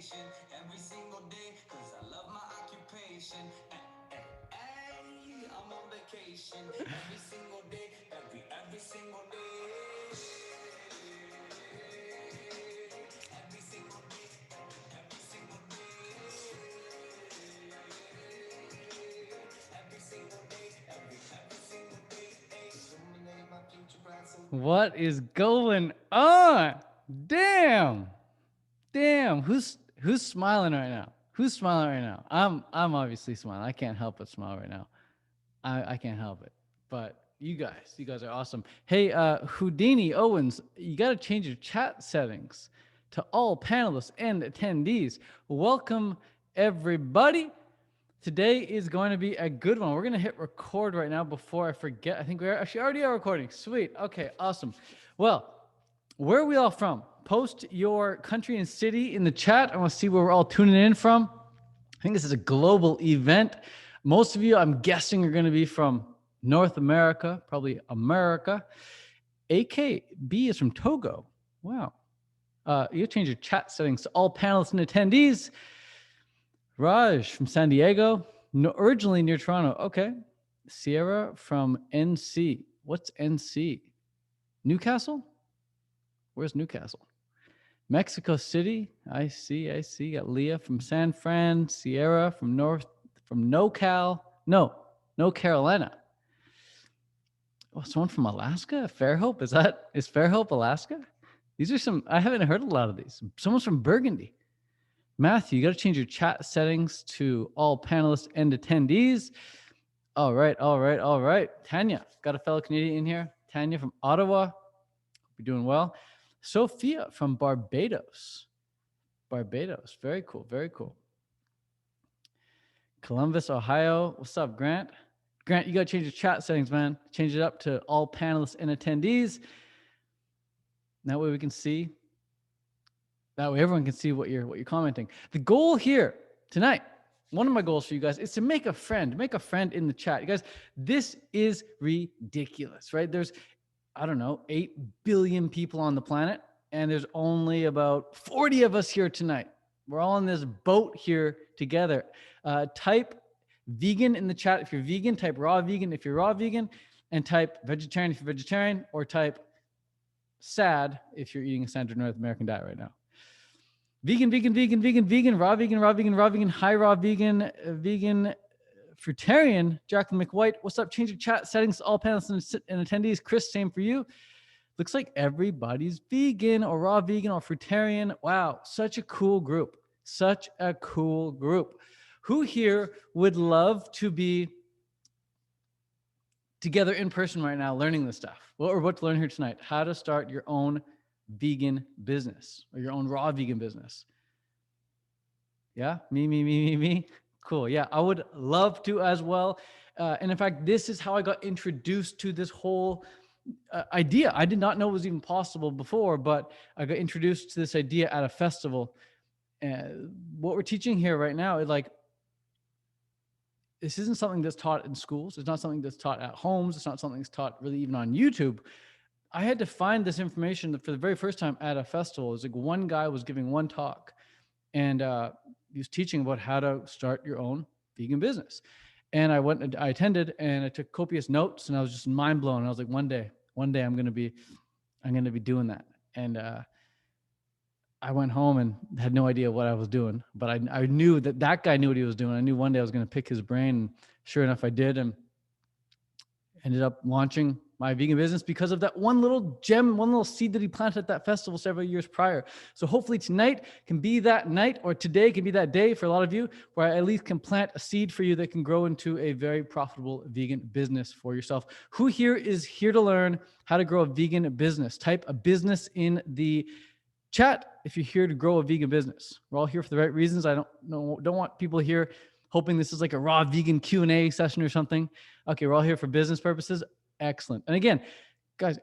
vacation every single day, cause I love my occupation. Hey, I'm on vacation every single day, every single day. Every single day, every single day. Every single day, every single day. Illuminate my future bright so. What is going on? Damn. Damn. Who's smiling right now? Who's smiling right now? I'm obviously smiling. I can't help but smile right now. I can't help it. But you guys are awesome. Hey, Houdini Owens, you got to change your chat settings to all panelists and attendees. Welcome everybody. Today is going to be a good one. We're going to hit record right now before I forget. I think we're actually already are recording. Sweet. Okay, awesome. Well, where are we all from? Post your country and city in the chat. I want to see where we're all tuning in from. I think this is a global event. Most of you, I'm guessing, are going to be from North America, probably America. AKB is from Togo. Wow. You change your chat settings to all panelists and attendees. Raj from San Diego, no, originally near Toronto. Okay. Sierra from NC. What's NC? Newcastle? Where's Newcastle? Mexico City. I see. I see. Got Leah from San Fran. Sierra from NoCal. No Carolina. Oh, someone from Alaska. Fairhope. Is Fairhope Alaska? These are some. I haven't heard a lot of these. Someone's from Burgundy. Matthew, you got to change your chat settings to all panelists and attendees. All right. Tanya, got a fellow Canadian in here. Tanya from Ottawa. Hope you're doing well. Sophia from Barbados. Very cool. Columbus, Ohio. What's up, Grant? Grant, you got to change your chat settings, man. Change it up to all panelists and attendees. That way we can see. That way everyone can see what you're commenting. The goal here tonight, one of my goals for you guys is to make a friend in the chat. You guys, this is ridiculous, right? There's, I don't know, 8 billion people on the planet, and there's only about 40 of us here tonight. We're all in this boat here together. Type vegan in the chat if you're vegan, type raw vegan if you're raw vegan, and type vegetarian if you're vegetarian, or type sad if you're eating a standard North American diet right now. Vegan, raw vegan, high raw vegan, vegan, fruitarian, Jacqueline McWhite. What's up? Change your chat settings to all panelists and attendees. Chris, same for you. Looks like everybody's vegan or raw vegan or fruitarian. Wow, such a cool group. Who here would love to be together in person right now learning this stuff? What we're about to learn here tonight, how to start your own vegan business or your own raw vegan business. Yeah, me. Cool. Yeah, I would love to as well. And in fact, this is how I got introduced to this whole idea. I did not know it was even possible before, but I got introduced to this idea at a festival. What we're teaching here right now is like, this isn't something that's taught in schools. It's not something that's taught at homes. It's not something that's taught really even on YouTube. I had to find this information for the very first time at a festival. It was like one guy was giving one talk, and he was teaching about how to start your own vegan business. And I went and I attended, and I took copious notes, and I was just mind blown. I was like, one day I'm going to be doing that. And I went home and had no idea what I was doing, but I knew that guy knew what he was doing. I knew one day I was going to pick his brain, and sure enough, I did, and ended up launching my vegan business because of that one little gem, one little seed that he planted at that festival several years prior. So hopefully tonight can be that night, or today can be that day for a lot of you, where I at least can plant a seed for you that can grow into a very profitable vegan business for yourself. Who here is here to learn how to grow a vegan business? Type a business in the chat if you're here to grow a vegan business. We're all here for the right reasons. I don't want people here hoping this is like a raw vegan Q&A session or something. Okay, we're all here for business purposes. Excellent. And again, guys,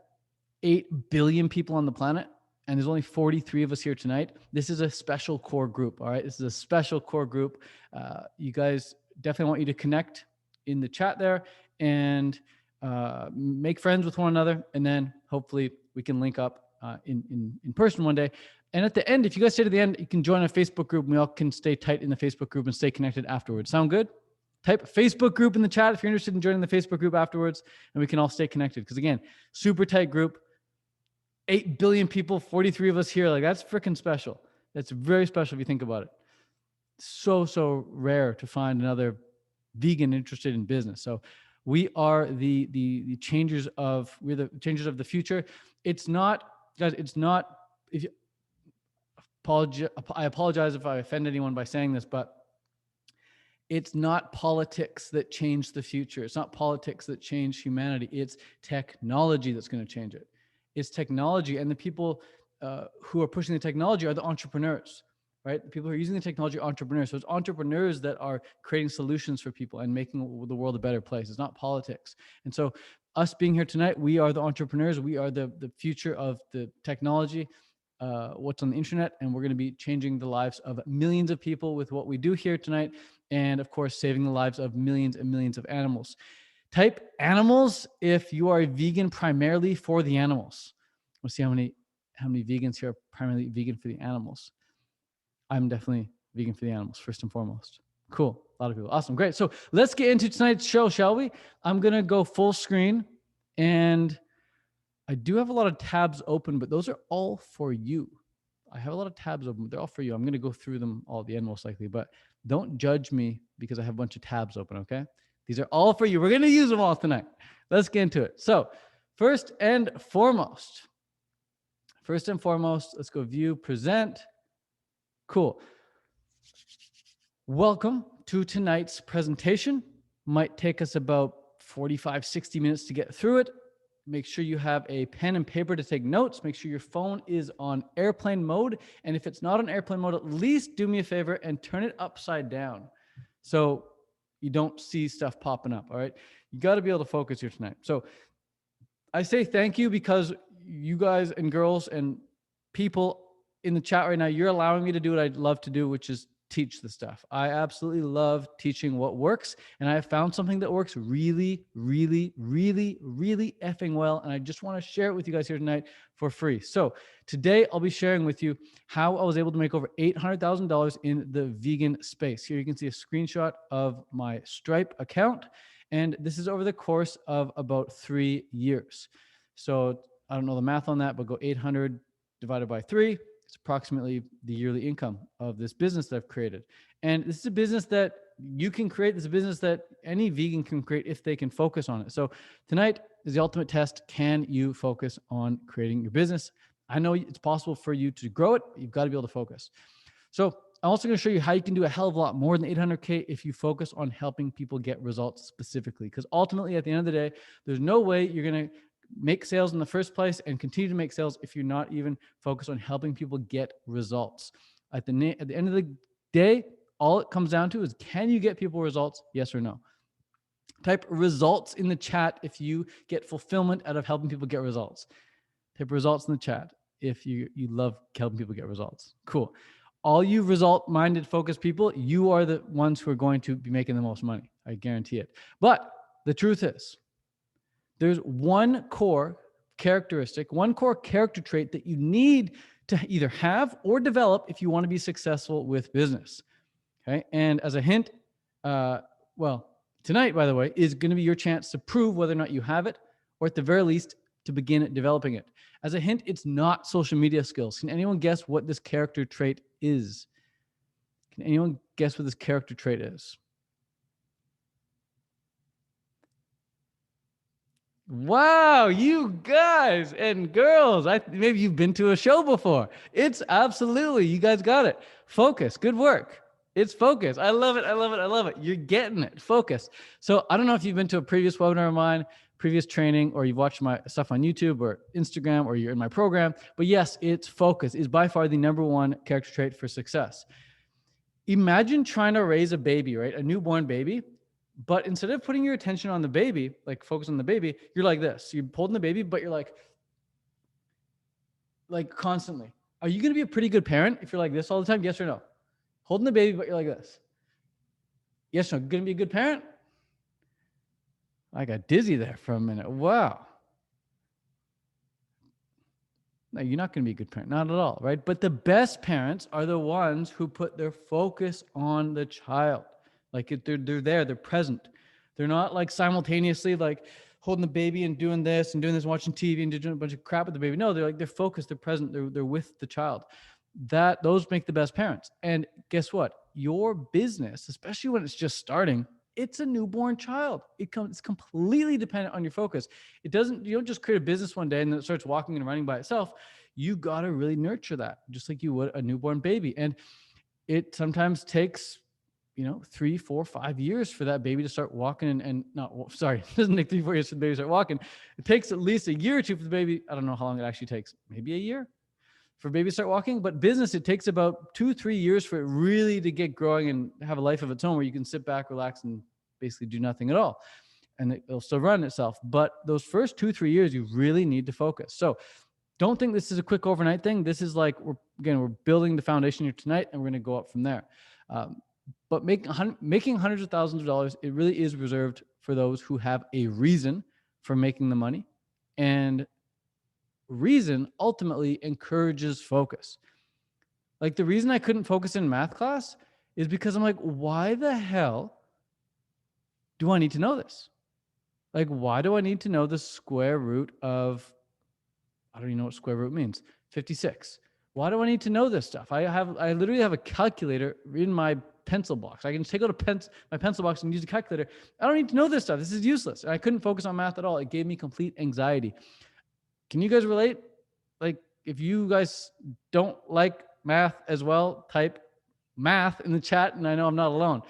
8 billion people on the planet, and there's only 43 of us here tonight. This is a special core group, all right? This is a special core group. You guys, definitely want you to connect in the chat there and make friends with one another, and then hopefully we can link up in person one day. And at the end, if you guys stay to the end, you can join a Facebook group and we all can stay tight in the Facebook group and stay connected afterwards. Sound good? Type Facebook group in the chat if you're interested in joining the Facebook group afterwards, and we can all stay connected. Because again, super tight group, 8 billion people, 43 of us here. Like, that's freaking special. That's very special if you think about it. So rare to find another vegan interested in business. So we are the changers of, we're the changers of the future. It's not, guys, it's not, if you I apologize if I offend anyone by saying this, but it's not politics that change the future. It's not politics that change humanity. It's technology that's going to change it. It's technology, and the people who are pushing the technology are the entrepreneurs, right? The people who are using the technology are entrepreneurs. So it's entrepreneurs that are creating solutions for people and making the world a better place. It's not politics. And so us being here tonight, we are the entrepreneurs. We are the future of the technology, what's on the internet, and we're going to be changing the lives of millions of people with what we do here tonight, and of course, saving the lives of millions and millions of animals. Type animals if you are a vegan primarily for the animals. We'll see how many vegans here are primarily vegan for the animals. I'm definitely vegan for the animals, first and foremost. Cool. A lot of people. Awesome. Great. So let's get into tonight's show, shall we? I'm going to go full screen, and I do have a lot of tabs open, but those are all for you. I have a lot of tabs open, but they're all for you. I'm going to go through them all at the end most likely, but don't judge me because I have a bunch of tabs open, okay? These are all for you. We're going to use them all tonight. Let's get into it. So first and foremost, let's go view, present. Cool. Welcome to tonight's presentation. Might take us about 45, 60 minutes to get through it. Make sure you have a pen and paper to take notes. Make sure your phone is on airplane mode. And if it's not on airplane mode, at least do me a favor and turn it upside down so you don't see stuff popping up, all right? You got to be able to focus here tonight. So I say thank you because you guys and girls and people in the chat right now, you're allowing me to do what I love to do, which is teach the stuff. I absolutely love teaching what works, and I have found something that works really, really, really, really effing well, and I just want to share it with you guys here tonight for free. So today I'll be sharing with you how I was able to make over $800,000 in the vegan space. Here you can see a screenshot of my Stripe account, and this is over the course of about 3 years. So I don't know the math on that, but go 800 divided by 3. It's approximately the yearly income of this business that I've created. And this is a business that you can create. This is a business that any vegan can create if they can focus on it. So tonight is the ultimate test. Can you focus on creating your business? I know it's possible for you to grow it. You've got to be able to focus. So I'm also going to show you how you can do a hell of a lot more than 800K if you focus on helping people get results specifically. Because ultimately, at the end of the day, there's no way you're going to make sales in the first place and continue to make sales if you're not even focused on helping people get results. At the end of the day, all it comes down to is, can you get people results? Yes or no? Type results in the chat if you get fulfillment out of helping people get results. Type results in the chat if you love helping people get results. Cool. All you result-minded, focused people, you are the ones who are going to be making the most money. I guarantee it. But the truth is, there's one core characteristic, one core character trait that you need to either have or develop if you want to be successful with business. Okay. And as a hint, tonight, by the way, is going to be your chance to prove whether or not you have it, or at the very least, to begin developing it. As a hint, it's not social media skills. Can anyone guess what this character trait is? Can anyone guess what this character trait is? Wow, you guys and girls, maybe you've been to a show before. It's absolutely, you guys got it. Focus, good work. It's focus. I love it. I love it. I love it. You're getting it. Focus. So I don't know if you've been to a previous webinar of mine, previous training, or you've watched my stuff on YouTube or Instagram, or you're in my program, but yes, it's focus is by far the #1 character trait for success. Imagine trying to raise a baby, right? A newborn baby. But instead of putting your attention on the baby, like focus on the baby, you're like this. You're holding the baby, but you're like constantly. Are you going to be a pretty good parent if you're like this all the time? Yes or no? Holding the baby, but you're like this. Yes or no? Going to be a good parent? I got dizzy there for a minute. Wow. No, you're not going to be a good parent. Not at all, right? But the best parents are the ones who put their focus on the child. Like they're there, they're present. They're not like simultaneously like holding the baby and doing this and doing this, watching TV and doing a bunch of crap with the baby. No, they're focused, they're present, they're with the child. Those make the best parents. And guess what? Your business, especially when it's just starting, it's a newborn child. It's completely dependent on your focus. You don't just create a business one day and then it starts walking and running by itself. You got to really nurture that just like you would a newborn baby. And it sometimes takes, 3, 4, 5 years for that baby to start walking and not, sorry, it doesn't take 3, 4 years for the baby to start walking. It takes at least a year or two for the baby. I don't know how long it actually takes. Maybe a year for baby to start walking. But business, it takes about 2, 3 years for it really to get growing and have a life of its own where you can sit back, relax, and basically do nothing at all. And it'll still run itself. But those first 2, 3 years, you really need to focus. So don't think this is a quick overnight thing. This is like, we're building the foundation here tonight, and we're going to go up from there. But making hundreds of thousands of dollars, it really is reserved for those who have a reason for making the money. And reason ultimately encourages focus. Like the reason I couldn't focus in math class is because I'm like, why the hell do I need to know this? Like, why do I need to know the square root of, I don't even know what square root means, 56. Why do I need to know this stuff? I literally have a calculator in my pencil box. I can take out my pencil box and use a calculator. I don't need to know this stuff. This is useless. And I couldn't focus on math at all. It gave me complete anxiety. Can you guys relate? Like, if you guys don't like math as well, type math in the chat, and I know I'm not alone.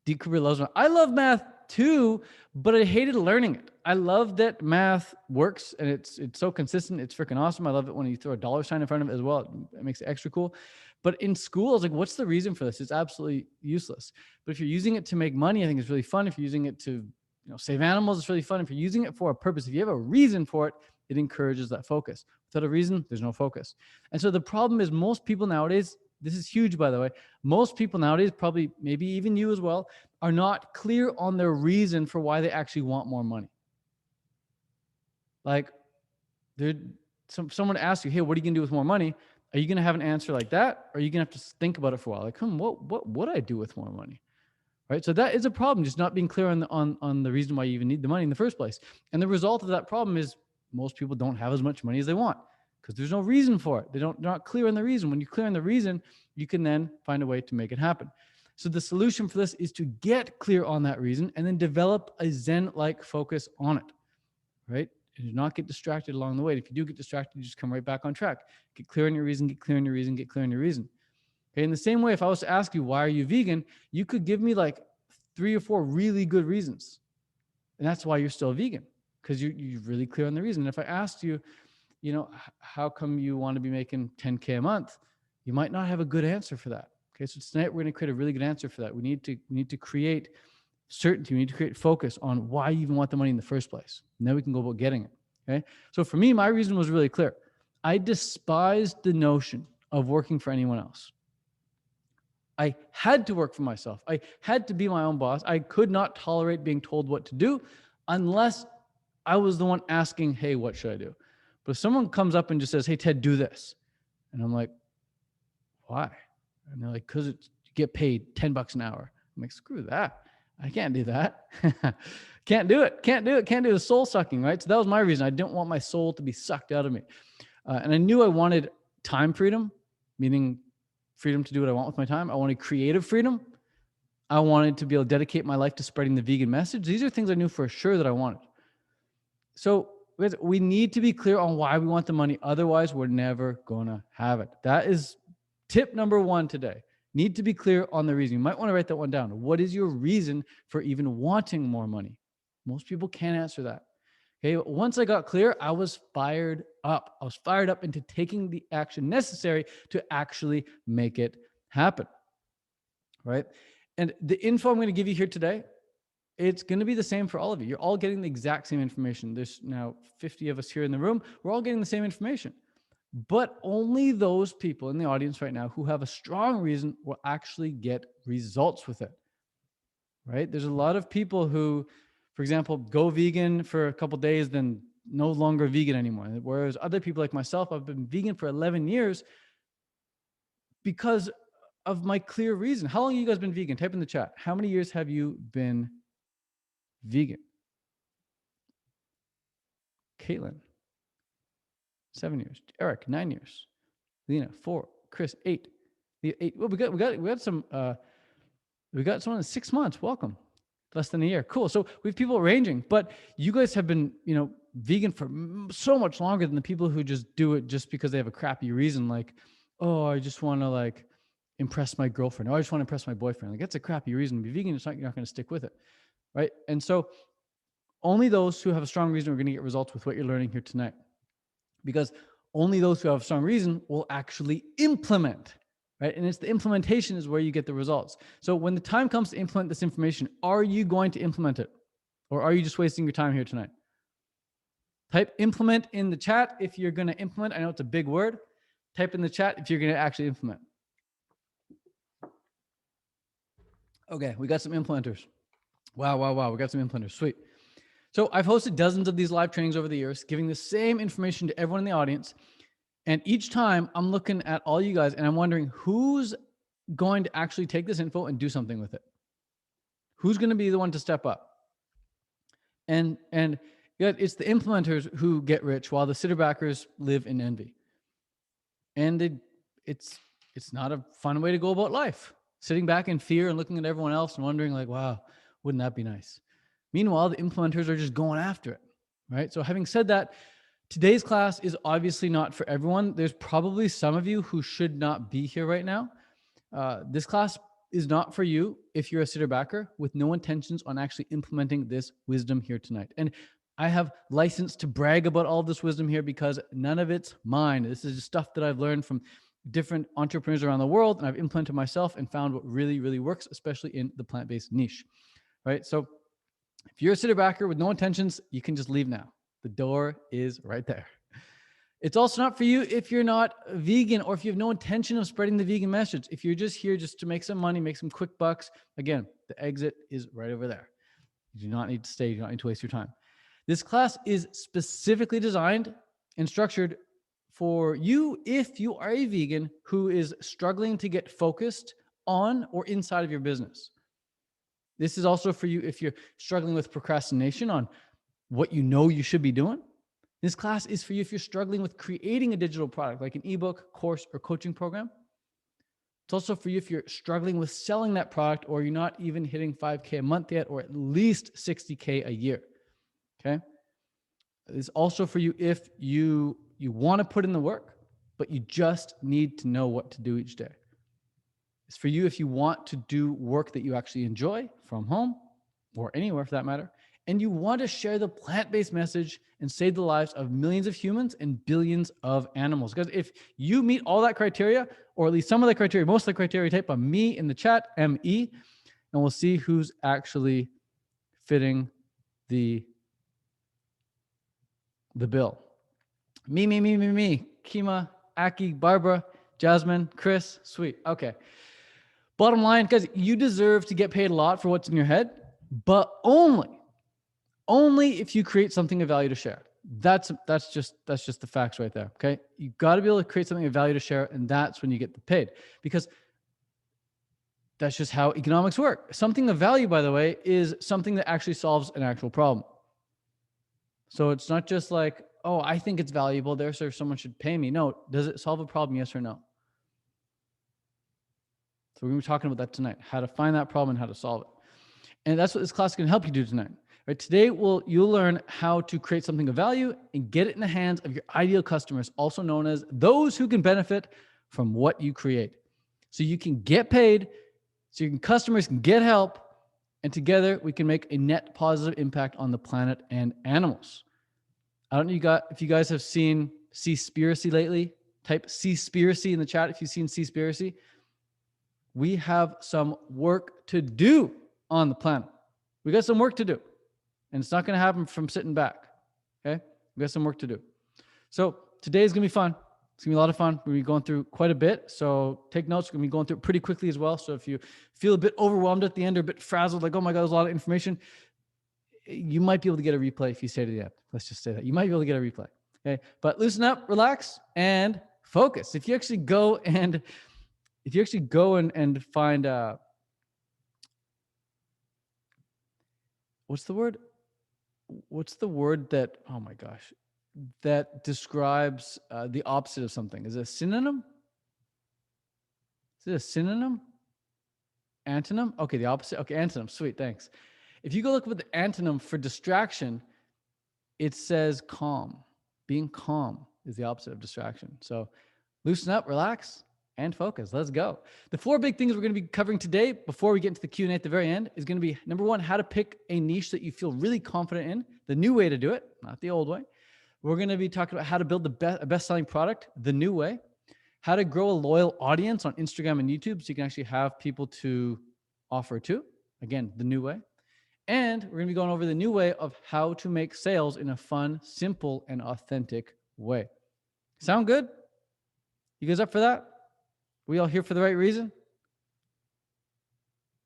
D. Cooper loves math. I love math too, but I hated learning it. I love that math works and it's so consistent. It's freaking awesome. I love it when you throw a dollar sign in front of it as well. It makes it extra cool. But in school, I was like, what's the reason for this? It's absolutely useless. But if you're using it to make money, I think it's really fun. If you're using it to save animals, it's really fun. If you're using it for a purpose, if you have a reason for it, it encourages that focus. Without a reason, there's no focus. And so the problem is most people nowadays, this is huge, by the way, most people nowadays, probably maybe even you as well, are not clear on their reason for why they actually want more money. Like, someone asks you, hey, what are you going to do with more money? Are you going to have an answer like that? Or are you going to have to think about it for a while? Like, what would I do with more money? Right? So that is a problem, just not being clear on the reason why you even need the money in the first place. And the result of that problem is most people don't have as much money as they want because there's no reason for it. They're not clear on the reason. When you're clear on the reason, you can then find a way to make it happen. So the solution for this is to get clear on that reason and then develop a Zen-like focus on it, right? And do not get distracted along the way. If you do get distracted, you just come right back on track. Get clear on your reason, get clear on your reason, get clear on your reason. Okay, in the same way, if I was to ask you, why are you vegan? You could give me like 3 or 4 really good reasons. And that's why you're still vegan, because you're really clear on the reason. And if I asked you, how come you want to be making 10K a month? You might not have a good answer for that. Okay, so tonight we're going to create a really good answer for that. We need to create certainty. We need to create focus on why you even want the money in the first place. And then we can go about getting it. Okay, so for me, my reason was really clear. I despised the notion of working for anyone else. I had to work for myself. I had to be my own boss. I could not tolerate being told what to do unless I was the one asking, hey, what should I do? But if someone comes up and just says, hey, Ted, do this. And I'm like, why? And they're like, because you get paid $10 an hour. I'm like, screw that. I can't do that. Can't do it. Can't do the soul sucking, right? So that was my reason. I didn't want my soul to be sucked out of me. And I knew I wanted time freedom, meaning freedom to do what I want with my time. I wanted creative freedom. I wanted to be able to dedicate my life to spreading the vegan message. These are things I knew for sure that I wanted. So we need to be clear on why we want the money. Otherwise, we're never going to have it. That is tip number 1 today. Need to be clear on the reason. You might want to write that one down. What is your reason for even wanting more money? Most people can't answer that. Okay. Once I got clear, I was fired up. I was fired up into taking the action necessary to actually make it happen. Right. And the info I'm going to give you here today, it's going to be the same for all of you. You're all getting the exact same information. There's now 50 of us here in the room. We're all getting the same information. But only those people in the audience right now who have a strong reason will actually get results with it, right? There's a lot of people who, for example, go vegan for a couple of days, then no longer vegan anymore. Whereas other people like myself, I've been vegan for 11 years because of my clear reason. How long have you guys been vegan? Type in the chat. How many years have you been vegan? Caitlin, 7 years. Eric, 9 years. Lena, 4. Chris, 8. 8. Well, we got someone in 6 months. Welcome. Less than a year. Cool. So we have people ranging, but you guys have been, vegan for so much longer than the people who just do it just because they have a crappy reason. Like, oh, I just want to impress my girlfriend. Oh, I just want to impress my boyfriend. Like, that's a crappy reason to be vegan. You're not going to stick with it. Right. And so only those who have a strong reason are going to get results with what you're learning here tonight, because only those who have a strong reason will actually implement. Right? And it's the implementation is where you get the results. So when the time comes to implement this information, are you going to implement it? Or are you just wasting your time here tonight? Type implement in the chat if you're going to implement. I know it's a big word. Type in the chat if you're going to actually implement. Okay, we got some implementers. Wow. We got some implementers. Sweet. So I've hosted dozens of these live trainings over the years, giving the same information to everyone in the audience. And each time I'm looking at all you guys and I'm wondering who's going to actually take this info and do something with it. Who's going to be the one to step up? And it's the implementers who get rich while the sitter backers live in envy. And it's not a fun way to go about life. Sitting back in fear and looking at everyone else and wondering wow, wouldn't that be nice? Meanwhile, the implementers are just going after it, right? So having said that, today's class is obviously not for everyone. There's probably some of you who should not be here right now. This class is not for you if you're a sitter backer with no intentions on actually implementing this wisdom here tonight. And I have license to brag about all this wisdom here because none of it's mine. This is stuff that I've learned from different entrepreneurs around the world, and I've implemented myself and found what really, really works, especially in the plant-based niche, right? So if you're a sitter backer with no intentions, you can just leave now. The door is right there. It's also not for you if you're not vegan or if you have no intention of spreading the vegan message. If you're just here just to make some money, make some quick bucks, again, the exit is right over there. You do not need to stay. You do not need to waste your time. This class is specifically designed and structured for you if you are a vegan who is struggling to get focused on or inside of your business. This is also for you if you're struggling with procrastination on what you know you should be doing. This class is for you if you're struggling with creating a digital product like an ebook, course, or coaching program. It's also for you if you're struggling with selling that product or you're not even hitting 5K a month yet or at least 60K a year. Okay? It's also for you if you want to put in the work, but you just need to know what to do each day. It's for you if you want to do work that you actually enjoy from home or anywhere for that matter, and you want to share the plant-based message and save the lives of millions of humans and billions of animals. Because if you meet all that criteria, or at least some of the criteria, most of the criteria, type on me in the chat, ME, and we'll see who's actually fitting the bill. Me. Kima, Aki, Barbara, Jasmine, Chris, sweet. Okay. Bottom line, guys, you deserve to get paid a lot for what's in your head, but only if you create something of value to share. That's just the facts right there. Okay. You got to be able to create something of value to share. And that's when you get the paid, because that's just how economics work. Something of value, by the way, is something that actually solves an actual problem. So it's not just like, oh, I think it's valuable, therefore someone should pay me. No, does it solve a problem? Yes or no? So we're going to be talking about that tonight, how to find that problem and how to solve it. And that's what this class can help you do tonight. Right? Today, you'll learn how to create something of value and get it in the hands of your ideal customers, also known as those who can benefit from what you create. So you can get paid, so your customers can get help, and together we can make a net positive impact on the planet and animals. I don't know if you guys have seen Seaspiracy lately. Type Seaspiracy in the chat if you've seen Seaspiracy. We have some work to do on the planet. We got some work to do. And it's not going to happen from sitting back. Okay? We got some work to do. So today is going to be fun. It's going to be a lot of fun. We're going to be going through quite a bit. So take notes. We're going to be going through it pretty quickly as well. So if you feel a bit overwhelmed at the end or a bit frazzled, like, oh my God, there's a lot of information, you might be able to get a replay if you stay to the end. Let's just say that. You might be able to get a replay. Okay. But loosen up, relax, and focus. If you actually go and find what's the word? What's the word that, oh my gosh, that describes the opposite of something? Is it a synonym? Is it a synonym? Antonym? Okay, the opposite. Okay, antonym. Sweet, thanks. If you go look at the antonym for distraction, it says calm. Being calm is the opposite of distraction. So loosen up, relax, and focus. Let's go. The 4 big things we're going to be covering today before we get into the Q&A at the very end is going to be, number 1, how to pick a niche that you feel really confident in, the new way to do it, not the old way. We're going to be talking about how to build a best-selling product, the new way, how to grow a loyal audience on Instagram and YouTube so you can actually have people to offer to, again, the new way. And we're going to be going over the new way of how to make sales in a fun, simple, and authentic way. Sound good? You guys up for that? We all here for the right reason?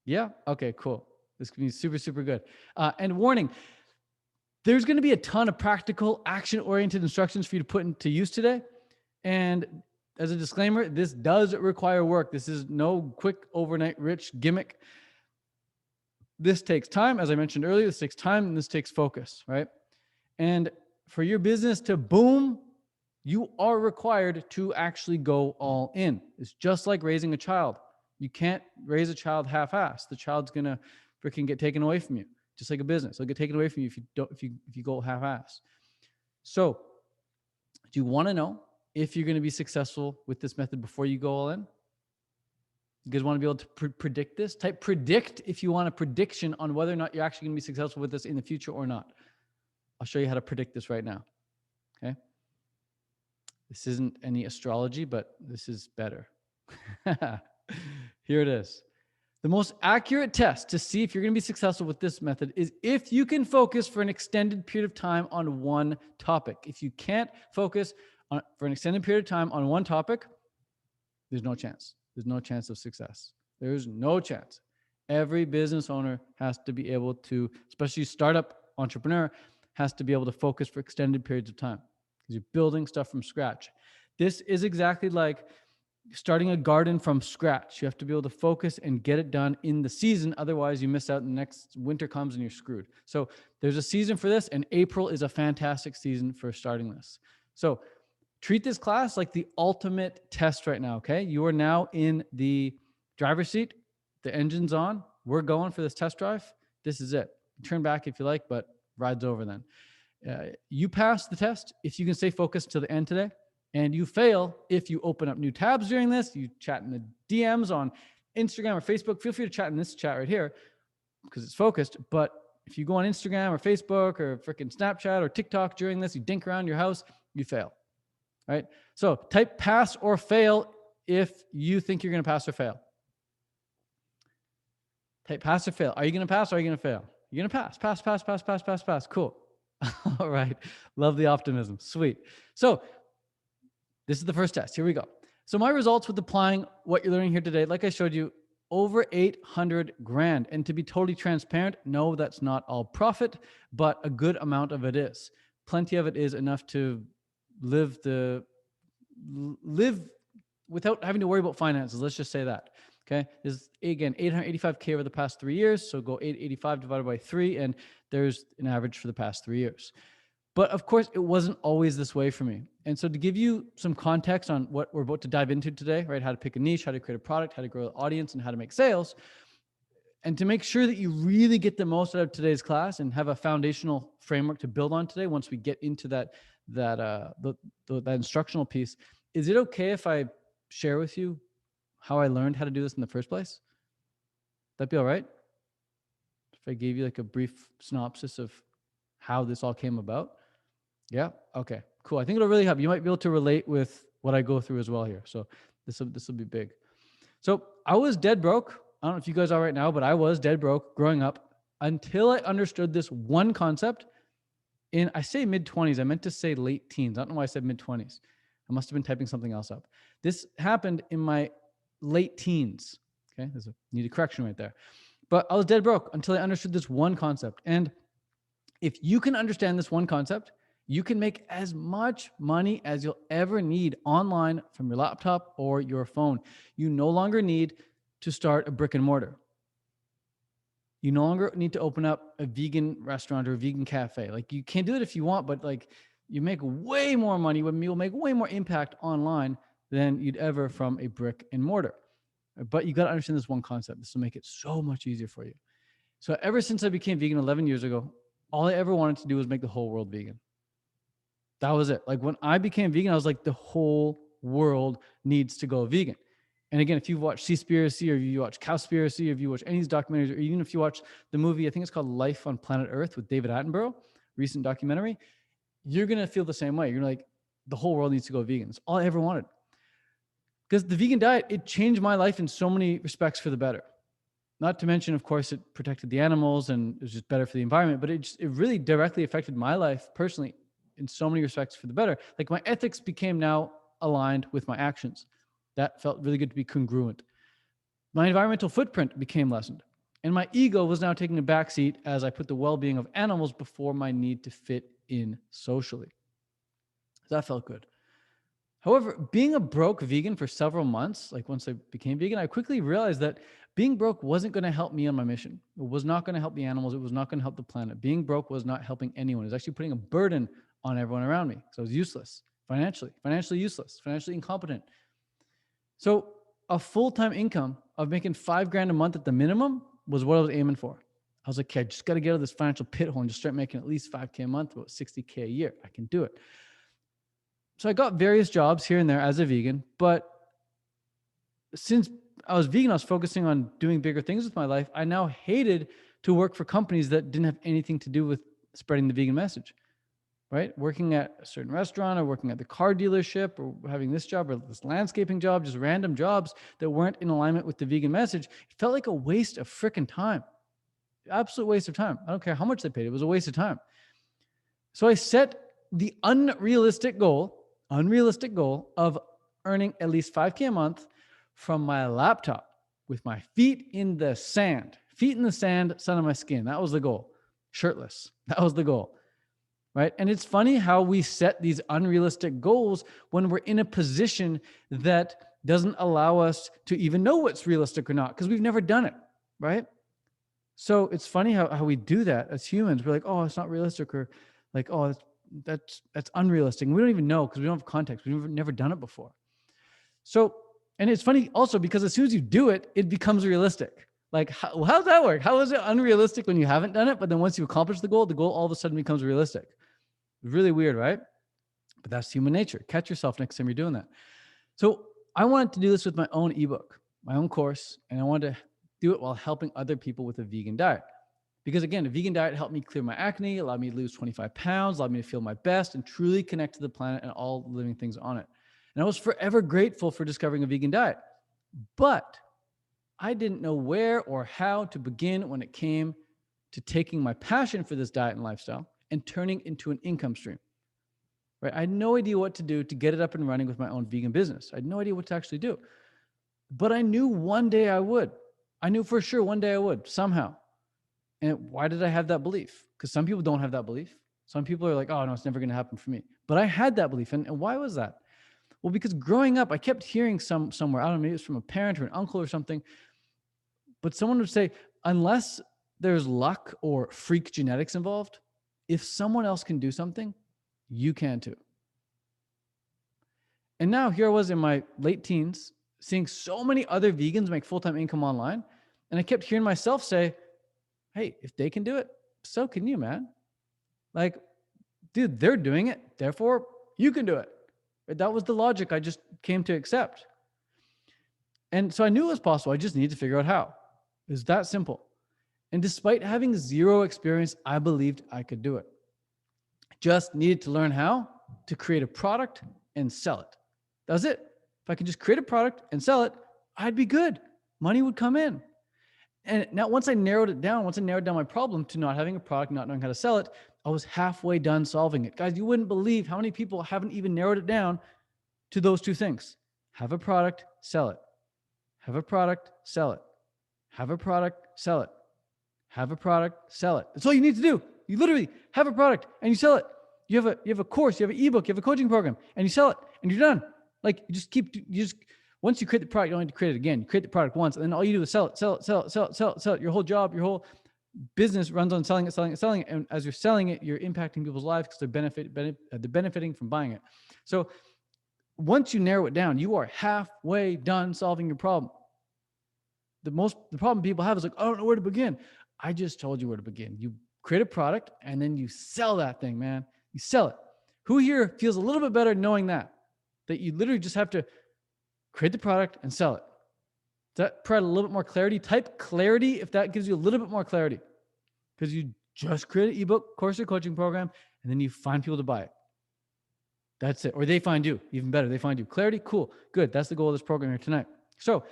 Yeah? Okay, cool. This can be super, super good. And warning, there's going to be a ton of practical, action-oriented instructions for you to put into use today. And as a disclaimer, this does require work. This is no quick, overnight rich gimmick. This takes time. As I mentioned earlier, this takes time and this takes focus, right? And for your business to boom, you are required to actually go all in. It's just like raising a child. You can't raise a child half-assed. The child's going to freaking get taken away from you, just like a business. It'll get taken away from you if you go half-assed. So, do you want to know if you're going to be successful with this method before you go all in? You guys want to be able to predict this? Type predict if you want a prediction on whether or not you're actually going to be successful with this in the future or not. I'll show you how to predict this right now. Okay. This isn't any astrology, but this is better. Here it is. The most accurate test to see if you're going to be successful with this method is if you can focus for an extended period of time on one topic. If you can't focus for an extended period of time on one topic, there's no chance. There's no chance of success. There's no chance. Every business owner has to be able to, especially startup entrepreneur, has to be able to focus for extended periods of time because you're building stuff from scratch. This is exactly like starting a garden from scratch. You have to be able to focus and get it done in the season. Otherwise, you miss out and the next winter comes and you're screwed. So there's a season for this, and April is a fantastic season for starting this. So treat this class like the ultimate test right now, okay? You are now in the driver's seat. The engine's on. We're going for this test drive. This is it. Turn back if you like, but ride's over then. You pass the test if you can stay focused to the end today, and you fail if you open up new tabs during this. You chat in the DMs on Instagram or Facebook. Feel free to chat in this chat right here because it's focused. But if you go on Instagram or Facebook or freaking Snapchat or TikTok during this, you dink around your house, you fail. Right? So type pass or fail if you think you're going to pass or fail. Type pass or fail. Are you going to pass or are you going to fail? You're going to pass. Pass, pass, pass, pass, pass, pass. Cool. All right. Love the optimism. Sweet. So this is the first test. Here we go. So my results with applying what you're learning here today, like I showed you, over 800 grand. And to be totally transparent, no, that's not all profit, but a good amount of it is. Plenty of it is enough to live without having to worry about finances. Let's just say that. Okay. This is again, 885K over the past 3 years. So go 885 divided by 3. And there's an average for the past 3 years. But of course, it wasn't always this way for me. And so to give you some context on what we're about to dive into today, right? How to pick a niche, how to create a product, how to grow an audience, and how to make sales. And to make sure that you really get the most out of today's class and have a foundational framework to build on today, once we get into that instructional piece, is it okay if I share with you how I learned how to do this in the first place? That'd be all right? If I gave you like a brief synopsis of how this all came about? Yeah? Okay, cool. I think it'll really help. You might be able to relate with what I go through as well here. So this will be big. So I was dead broke. I don't know if you guys are right now, but I was dead broke growing up until I understood this one concept in, I say mid-20s. I meant to say late teens. I don't know why I said mid-20s. I must have been typing something else up. This happened in my late teens. Okay, need a correction right there. But I was dead broke until I understood this one concept. And If you can understand this one concept, you can make as much money as you'll ever need online from your laptop or your phone. You no longer need to start a brick and mortar. You no longer need to open up a vegan restaurant or a vegan cafe. Like, you can do it if you want, but like, you make way more money when you'll make way more impact online than you'd ever from a brick and mortar. But you got to understand this one concept. This will make it so much easier for you. So ever since I became vegan 11 years ago, all I ever wanted to do was make the whole world vegan. That was it. Like, when I became vegan, I was like, the whole world needs to go vegan. And again, if you've watched Seaspiracy, or if you watch Cowspiracy, or if you watch any of these documentaries, or even if you watch the movie, I think it's called Life on Planet Earth with David Attenborough, recent documentary, you're going to feel the same way. You're like, the whole world needs to go vegan. It's all I ever wanted. Because the vegan diet, it changed my life in so many respects for the better. Not to mention, of course, it protected the animals and it was just better for the environment, but it really directly affected my life personally in so many respects for the better. Like, my ethics became now aligned with my actions. That felt really good to be congruent. My environmental footprint became lessened. And my ego was now taking a backseat as I put the well-being of animals before my need to fit in socially. That felt good. However, being a broke vegan for several months, like once I became vegan, I quickly realized that being broke wasn't going to help me on my mission. It was not going to help the animals. It was not going to help the planet. Being broke was not helping anyone. It was actually putting a burden on everyone around me. So I was useless financially useless, financially incompetent. So a full-time income of making $5,000 a month at the minimum was what I was aiming for. I was like, okay, I just got to get out of this financial pit hole and just start making at least $5,000 a month, about $60,000 a year. I can do it. So I got various jobs here and there as a vegan, but since I was vegan, I was focusing on doing bigger things with my life. I now hated to work for companies that didn't have anything to do with spreading the vegan message, right? Working at a certain restaurant, or working at the car dealership, or having this job or this landscaping job, just random jobs that weren't in alignment with the vegan message. It felt like a waste of freaking time. Absolute waste of time. I don't care how much they paid. It was a waste of time. So I set the unrealistic goal of earning at least $5,000 a month from my laptop with my feet in the sand, sun on my skin. That was the goal. Shirtless. That was the goal. Right? And it's funny how we set these unrealistic goals when we're in a position that doesn't allow us to even know what's realistic or not, because we've never done it. Right? So it's funny how we do that as humans. We're like, oh, it's not realistic, or like, oh, that's unrealistic. And we don't even know because we don't have context. We've never done it before. So, and it's funny also because as soon as you do it, it becomes realistic. Like, how does that work? How is it unrealistic when you haven't done it? But then once you accomplish the goal all of a sudden becomes realistic. Really weird, right? But that's human nature. Catch yourself next time you're doing that. So I wanted to do this with my own ebook, my own course, and I wanted to do it while helping other people with a vegan diet. Because again, a vegan diet helped me clear my acne, allowed me to lose 25 pounds, allowed me to feel my best and truly connect to the planet and all living things on it. And I was forever grateful for discovering a vegan diet. But I didn't know where or how to begin when it came to taking my passion for this diet and lifestyle and turning into an income stream. Right? I had no idea what to do to get it up and running with my own vegan business. I had no idea what to actually do. But I knew one day I would. I knew for sure one day I would, somehow. And why did I have that belief? Because some people don't have that belief. Some people are like, oh, no, it's never going to happen for me. But I had that belief. And why was that? Well, because growing up, I kept hearing somewhere, I don't know, maybe it was from a parent or an uncle or something, but someone would say, unless there's luck or freak genetics involved, if someone else can do something, you can too. And now here I was in my late teens, seeing so many other vegans make full-time income online. And I kept hearing myself say, hey, if they can do it, so can you, man. Like, dude, they're doing it. Therefore, you can do it. That was the logic I just came to accept. And so I knew it was possible. I just needed to figure out how. It was that simple. And despite having zero experience, I believed I could do it. Just needed to learn how to create a product and sell it. That was it. If I could just create a product and sell it, I'd be good. Money would come in. And now once I narrowed down my problem to not having a product, not knowing how to sell it, I was halfway done solving it. Guys, you wouldn't believe how many people haven't even narrowed it down to those two things. Have a product, sell it. Have a product, sell it. Have a product, sell it. Have a product, sell it. That's all you need to do. You literally have a product and you sell it. You have a course, you have an ebook, you have a coaching program, and you sell it, and you're done. Like once you create the product, you don't need to create it again. You create the product once, and then all you do is sell it. Your whole job, your whole business runs on selling it. And as you're selling it, you're impacting people's lives because they're benefiting from buying it. So once you narrow it down, you are halfway done solving your problem. The problem people have is like, I don't know where to begin. I just told you where to begin. You create a product and then you sell that thing, man. You sell it. Who here feels a little bit better knowing that you literally just have to create the product and sell it? Does that provide a little bit more clarity? Type clarity if that gives you a little bit more clarity, because you just create an ebook, course, or coaching program, and then you find people to buy it. That's it. Or they find you. Even better, they find you. Clarity, cool, good. That's the goal of this program here tonight. So,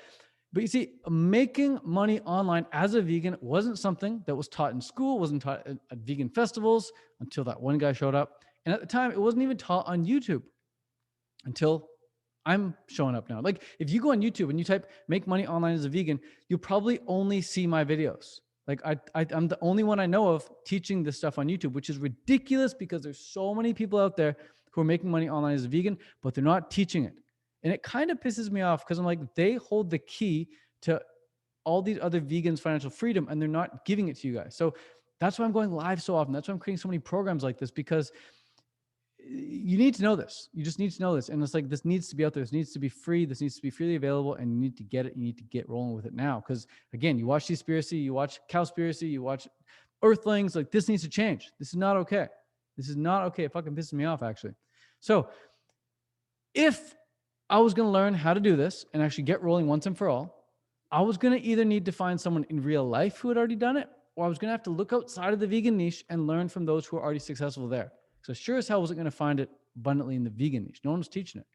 but you see, making money online as a vegan wasn't something that was taught in school, wasn't taught at vegan festivals until that one guy showed up. And at the time, it wasn't even taught on YouTube until I'm showing up now. Like if you go on YouTube and you type make money online as a vegan, you'll probably only see my videos. Like I'm the only one I know of teaching this stuff on YouTube, which is ridiculous because there's so many people out there who are making money online as a vegan, but they're not teaching it. And it kind of pisses me off because I'm like, they hold the key to all these other vegans' financial freedom and they're not giving it to you guys. So that's why I'm going live so often. That's why I'm creating so many programs like this, because you need to know this. You just need to know this. And it's like, this needs to be out there. This needs to be free. This needs to be freely available, and you need to get it. You need to get rolling with it now. Because again, you watch Seaspiracy, you watch Cowspiracy, you watch Earthlings. Like this needs to change. This is not okay. This is not okay. It fucking pisses me off, actually. So if I was going to learn how to do this and actually get rolling once and for all, I was going to either need to find someone in real life who had already done it, or I was going to have to look outside of the vegan niche and learn from those who are already successful there. So sure as hell wasn't going to find it abundantly in the vegan niche. No one was teaching it.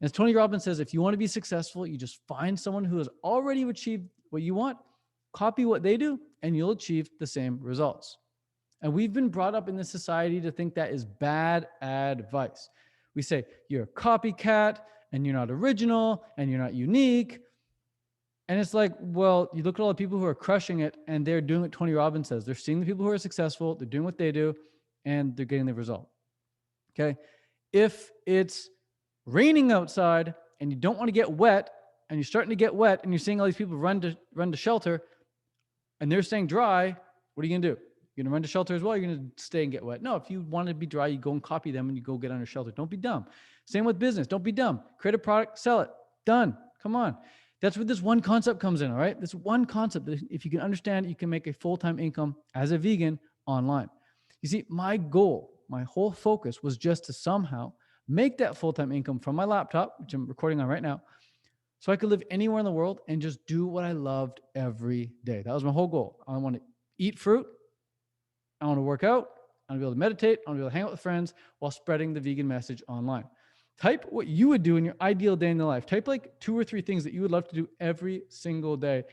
And as Tony Robbins says, if you want to be successful, you just find someone who has already achieved what you want, copy what they do, and you'll achieve the same results. And we've been brought up in this society to think that is bad advice. We say, you're a copycat, and you're not original, and you're not unique. And it's like, well, you look at all the people who are crushing it, and they're doing what Tony Robbins says. They're seeing the people who are successful, they're doing what they do, and they're getting the result. Okay. If it's raining outside and you don't want to get wet, and you're starting to get wet, and you're seeing all these people run to shelter, and they're staying dry, what are you gonna do? You're gonna run to shelter as well. You're gonna stay and get wet. No, if you want to be dry, you go and copy them, and you go get under shelter. Don't be dumb. Same with business. Don't be dumb. Create a product, sell it. Done. Come on. That's where this one concept comes in. All right. This one concept that if you can understand, you can make a full-time income as a vegan online. You see, my goal, my whole focus was just to somehow make that full-time income from my laptop, which I'm recording on right now, so I could live anywhere in the world and just do what I loved every day. That was my whole goal. I want to eat fruit. I want to work out. I want to be able to meditate. I want to be able to hang out with friends while spreading the vegan message online. Type what you would do in your ideal day in the life. Type like 2 or 3 things that you would love to do every single day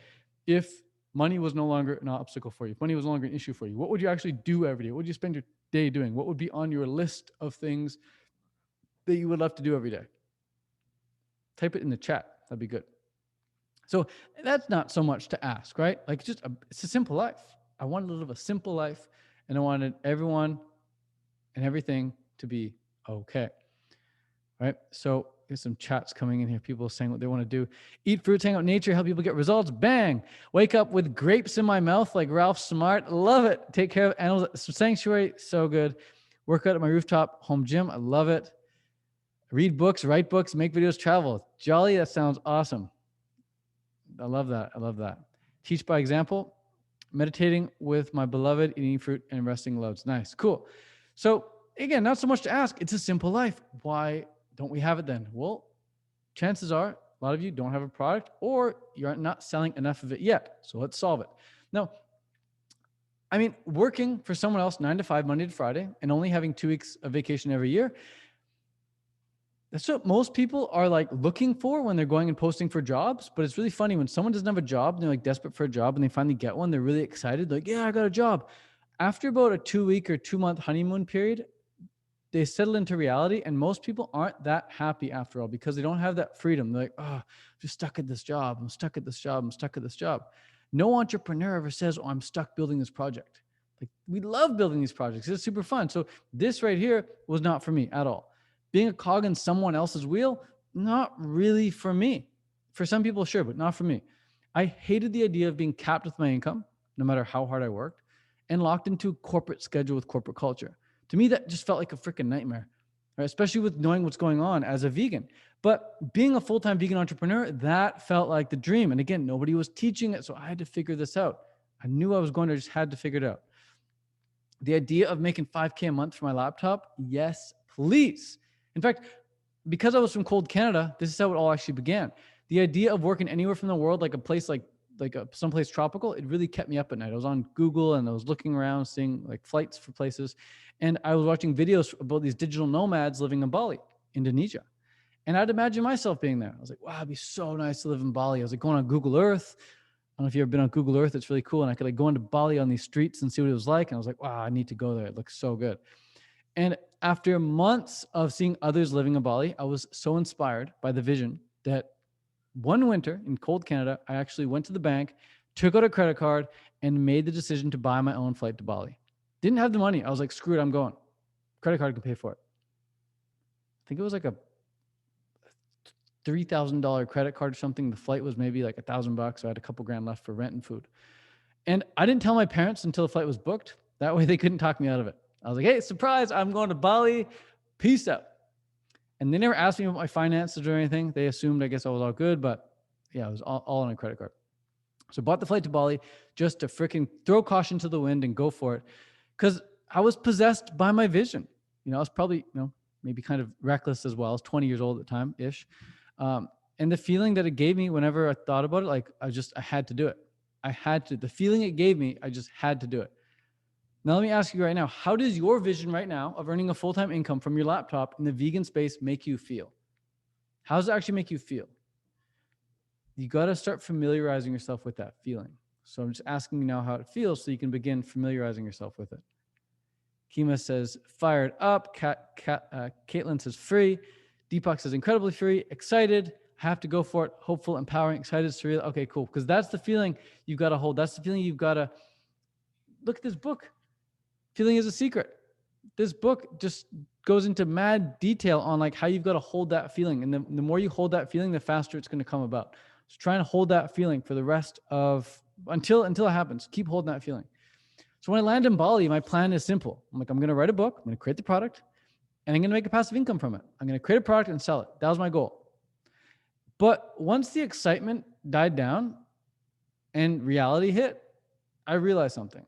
if money was no longer an obstacle for you, if money was no longer an issue for you. What would you actually do every day? What would you spend your day doing? What would be on your list of things that you would love to do every day? Type it in the chat. That'd be good. So that's not so much to ask, right? Like it's a simple life. I wanted to live a simple life, and I wanted everyone and everything to be okay. Right? So there's some chats coming in here. People saying what they want to do. Eat fruits, hang out in nature, help people get results. Bang. Wake up with grapes in my mouth like Ralph Smart. Love it. Take care of animals at sanctuary. So good. Work out at my rooftop home gym. I love it. Read books, write books, make videos, travel. Jolly. That sounds awesome. I love that. I love that. Teach by example. Meditating with my beloved, eating fruit and resting loads. Nice. Cool. So again, not so much to ask. It's a simple life. Why don't we have it then? Well, chances are a lot of you don't have a product, or you're not selling enough of it yet. So let's solve it. Now, I mean, working for someone else 9 to 5, Monday to Friday, and only having 2 weeks of vacation every year, that's what most people are like looking for when they're going and posting for jobs. But it's really funny when someone doesn't have a job and they're like desperate for a job and they finally get one, they're really excited. They're like, yeah, I got a job. After about a 2-week or 2-month honeymoon period, they settle into reality, and most people aren't that happy after all because they don't have that freedom. They're like, oh, I'm just stuck at this job. I'm stuck at this job. I'm stuck at this job. No entrepreneur ever says, oh, I'm stuck building this project. Like we love building these projects. It's super fun. So this right here was not for me at all. Being a cog in someone else's wheel, not really for me. For some people, sure, but not for me. I hated the idea of being capped with my income, no matter how hard I worked, and locked into a corporate schedule with corporate culture. To me, that just felt like a freaking nightmare, right? Especially with knowing what's going on as a vegan. But being a full-time vegan entrepreneur, that felt like the dream. And again, nobody was teaching it, so I had to figure this out. I knew I was going to, just had to figure it out. The idea of making 5K a month for my laptop, yes, please. In fact, because I was from cold Canada, this is how it all actually began. The idea of working anywhere from the world, like a place like someplace tropical, it really kept me up at night. I was on Google and I was looking around, seeing like flights for places. And I was watching videos about these digital nomads living in Bali, Indonesia. And I'd imagine myself being there. I was like, wow, it'd be so nice to live in Bali. I was like going on Google Earth. I don't know if you've ever been on Google Earth. It's really cool. And I could like go into Bali on these streets and see what it was like. And I was like, wow, I need to go there. It looks so good. And after months of seeing others living in Bali, I was so inspired by the vision that one winter in cold Canada, I actually went to the bank, took out a credit card, and made the decision to buy my own flight to Bali. Didn't have the money. I was like, screw it, I'm going. Credit card can pay for it. I think it was like a $3,000 credit card or something. The flight was maybe like $1,000. So I had a couple grand left for rent and food. And I didn't tell my parents until the flight was booked. That way they couldn't talk me out of it. I was like, hey, surprise, I'm going to Bali. Peace out. And they never asked me about my finances or anything. They assumed, I guess I was all good, but yeah, it was all on a credit card. So I bought the flight to Bali just to freaking throw caution to the wind and go for it. Because I was possessed by my vision. I was probably, maybe kind of reckless as well. I was 20 years old at the time-ish. And the feeling that it gave me whenever I thought about it, like I had to do it. The feeling it gave me, I just had to do it. Now, let me ask you right now, how does your vision right now of earning a full-time income from your laptop in the vegan space make you feel? How does it actually make you feel? You got to start familiarizing yourself with that feeling. So I'm just asking you now how it feels so you can begin familiarizing yourself with it. Kima says, fired up. Caitlin says, free. Deepak says, incredibly free, excited, have to go for it, hopeful, empowering, excited, surreal. Okay, cool. Because that's the feeling you've got to hold. That's the feeling you've got to look at this book. Feeling is a secret. This book just goes into mad detail on like how you've got to hold that feeling. And the more you hold that feeling, the faster it's going to come about. So try and hold that feeling for the rest of, until it happens. Keep holding that feeling. So when I land in Bali, my plan is simple. I'm going to write a book. I'm going to create the product. And I'm going to make a passive income from it. I'm going to create a product and sell it. That was my goal. But once the excitement died down and reality hit, I realized something.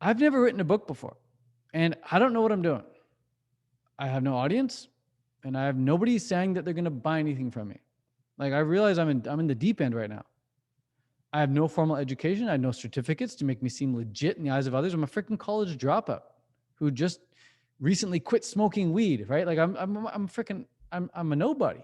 I've never written a book before, and I don't know what I'm doing. I have no audience, and I have nobody saying that they're going to buy anything from me. Like I realize I'm in the deep end right now. I have no formal education. I have no certificates to make me seem legit in the eyes of others. I'm a freaking college dropout who just recently quit smoking weed, right? Like I'm a nobody.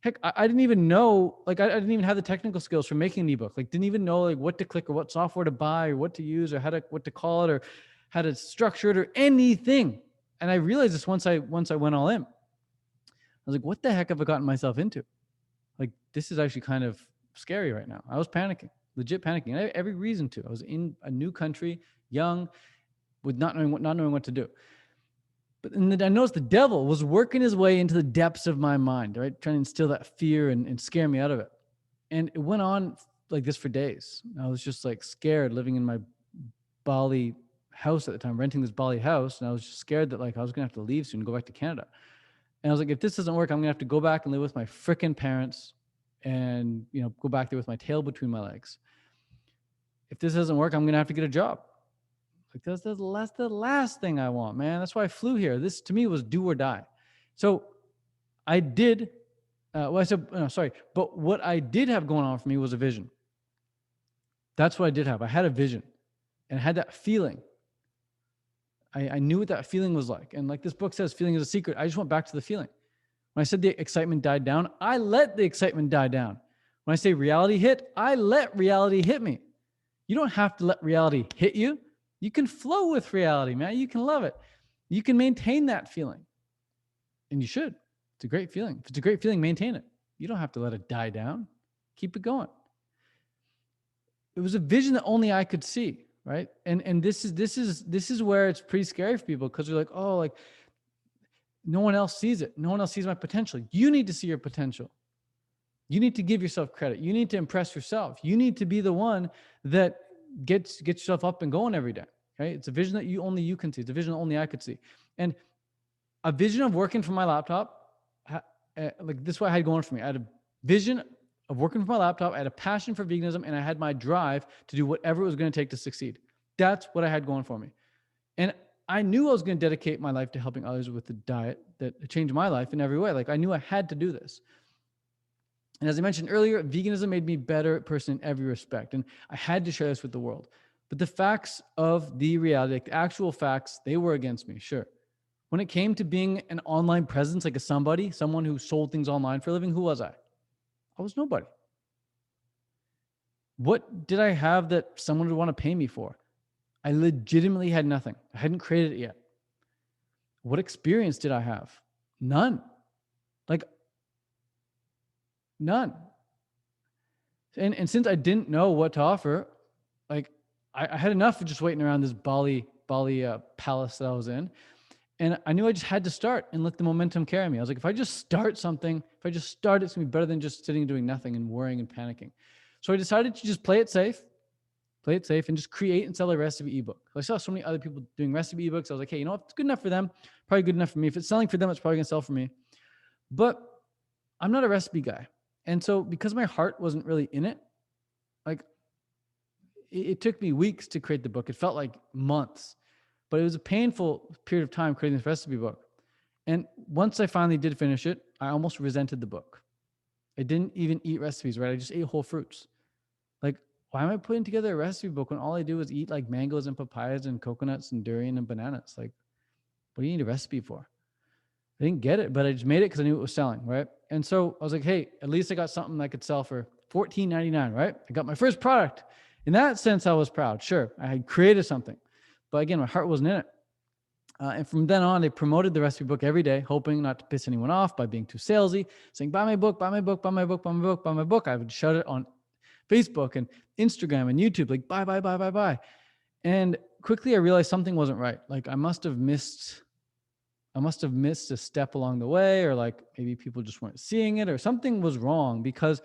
Heck, I didn't even know, like I didn't even have the technical skills for making an ebook. Like didn't even know like what to click or what software to buy or what to use or what to call it or how to structure it or anything. And I realized this once I went all in. I was like, what the heck have I gotten myself into? Like this is actually kind of scary right now. I was panicking, legit panicking. And I had every reason to. I was in a new country, young, with not knowing what to do. But then I noticed the devil was working his way into the depths of my mind, right? Trying to instill that fear and scare me out of it. And it went on like this for days. I was just like scared living in my Bali house at the time, renting this Bali house. And I was just scared that like I was going to have to leave soon and go back to Canada. And I was like, if this doesn't work, I'm going to have to go back and live with my frickin' parents and, go back there with my tail between my legs. If this doesn't work, I'm going to have to get a job. Like that's the last thing I want, man. That's why I flew here. This to me was do or die. So I did, but what I did have going on for me was a vision. That's what I did have. I had a vision and I had that feeling. I knew what that feeling was like. And like this book says, feeling is a secret. I just went back to the feeling. When I said the excitement died down, I let the excitement die down. When I say reality hit, I let reality hit me. You don't have to let reality hit you. You can flow with reality, man. You can love it. You can maintain that feeling. And you should. It's a great feeling. If it's a great feeling, maintain it. You don't have to let it die down. Keep it going. It was a vision that only I could see, right? And this is where it's pretty scary for people, because they're like, oh, like no one else sees it. No one else sees my potential. You need to see your potential. You need to give yourself credit. You need to impress yourself. You need to be the one that gets yourself up and going every day. Right? It's a vision that only you can see. It's a vision that only I could see. And a vision of working from my laptop, like this is what I had going for me. I had a vision of working from my laptop. I had a passion for veganism, and I had my drive to do whatever it was going to take to succeed. That's what I had going for me. And I knew I was going to dedicate my life to helping others with the diet that changed my life in every way. Like I knew I had to do this. And as I mentioned earlier, veganism made me a better person in every respect. And I had to share this with the world. But the facts of the reality, like the actual facts, they were against me, sure. When it came to being an online presence, like someone who sold things online for a living, who was I? I was nobody. What did I have that someone would want to pay me for? I legitimately had nothing. I hadn't created it yet. What experience did I have? None. Like, none. And since I didn't know what to offer, like I had enough of just waiting around this Bali palace that I was in. And I knew I just had to start and let the momentum carry me. I was like, if I just start something, if I just start, it's gonna be better than just sitting and doing nothing and worrying and panicking. So I decided to just play it safe and just create and sell a recipe ebook. I saw so many other people doing recipe ebooks. I was like, hey, you know what? If it's good enough for them, probably good enough for me. If it's selling for them, it's probably gonna sell for me. But I'm not a recipe guy. And so because my heart wasn't really in it, like it took me weeks to create the book. It felt like months, but it was a painful period of time creating this recipe book. And once I finally did finish it, I almost resented the book. I didn't even eat recipes, right? I just ate whole fruits. Like, why am I putting together a recipe book when all I do is eat like mangoes and papayas and coconuts and durian and bananas? Like, what do you need a recipe for? I didn't get it, but I just made it because I knew it was selling, right? And so I was like, hey, at least I got something I could sell for $14.99, right? I got my first product. In that sense, I was proud. Sure, I had created something. But again, my heart wasn't in it. And from then on, they promoted the recipe book every day, hoping not to piss anyone off by being too salesy, saying, buy my book, buy my book, buy my book, buy my book, buy my book. I would shout it on Facebook and Instagram and YouTube, like, buy, buy, buy, buy, buy. And quickly I realized something wasn't right. Like I must have missed a step along the way, or like maybe people just weren't seeing it, or something was wrong, because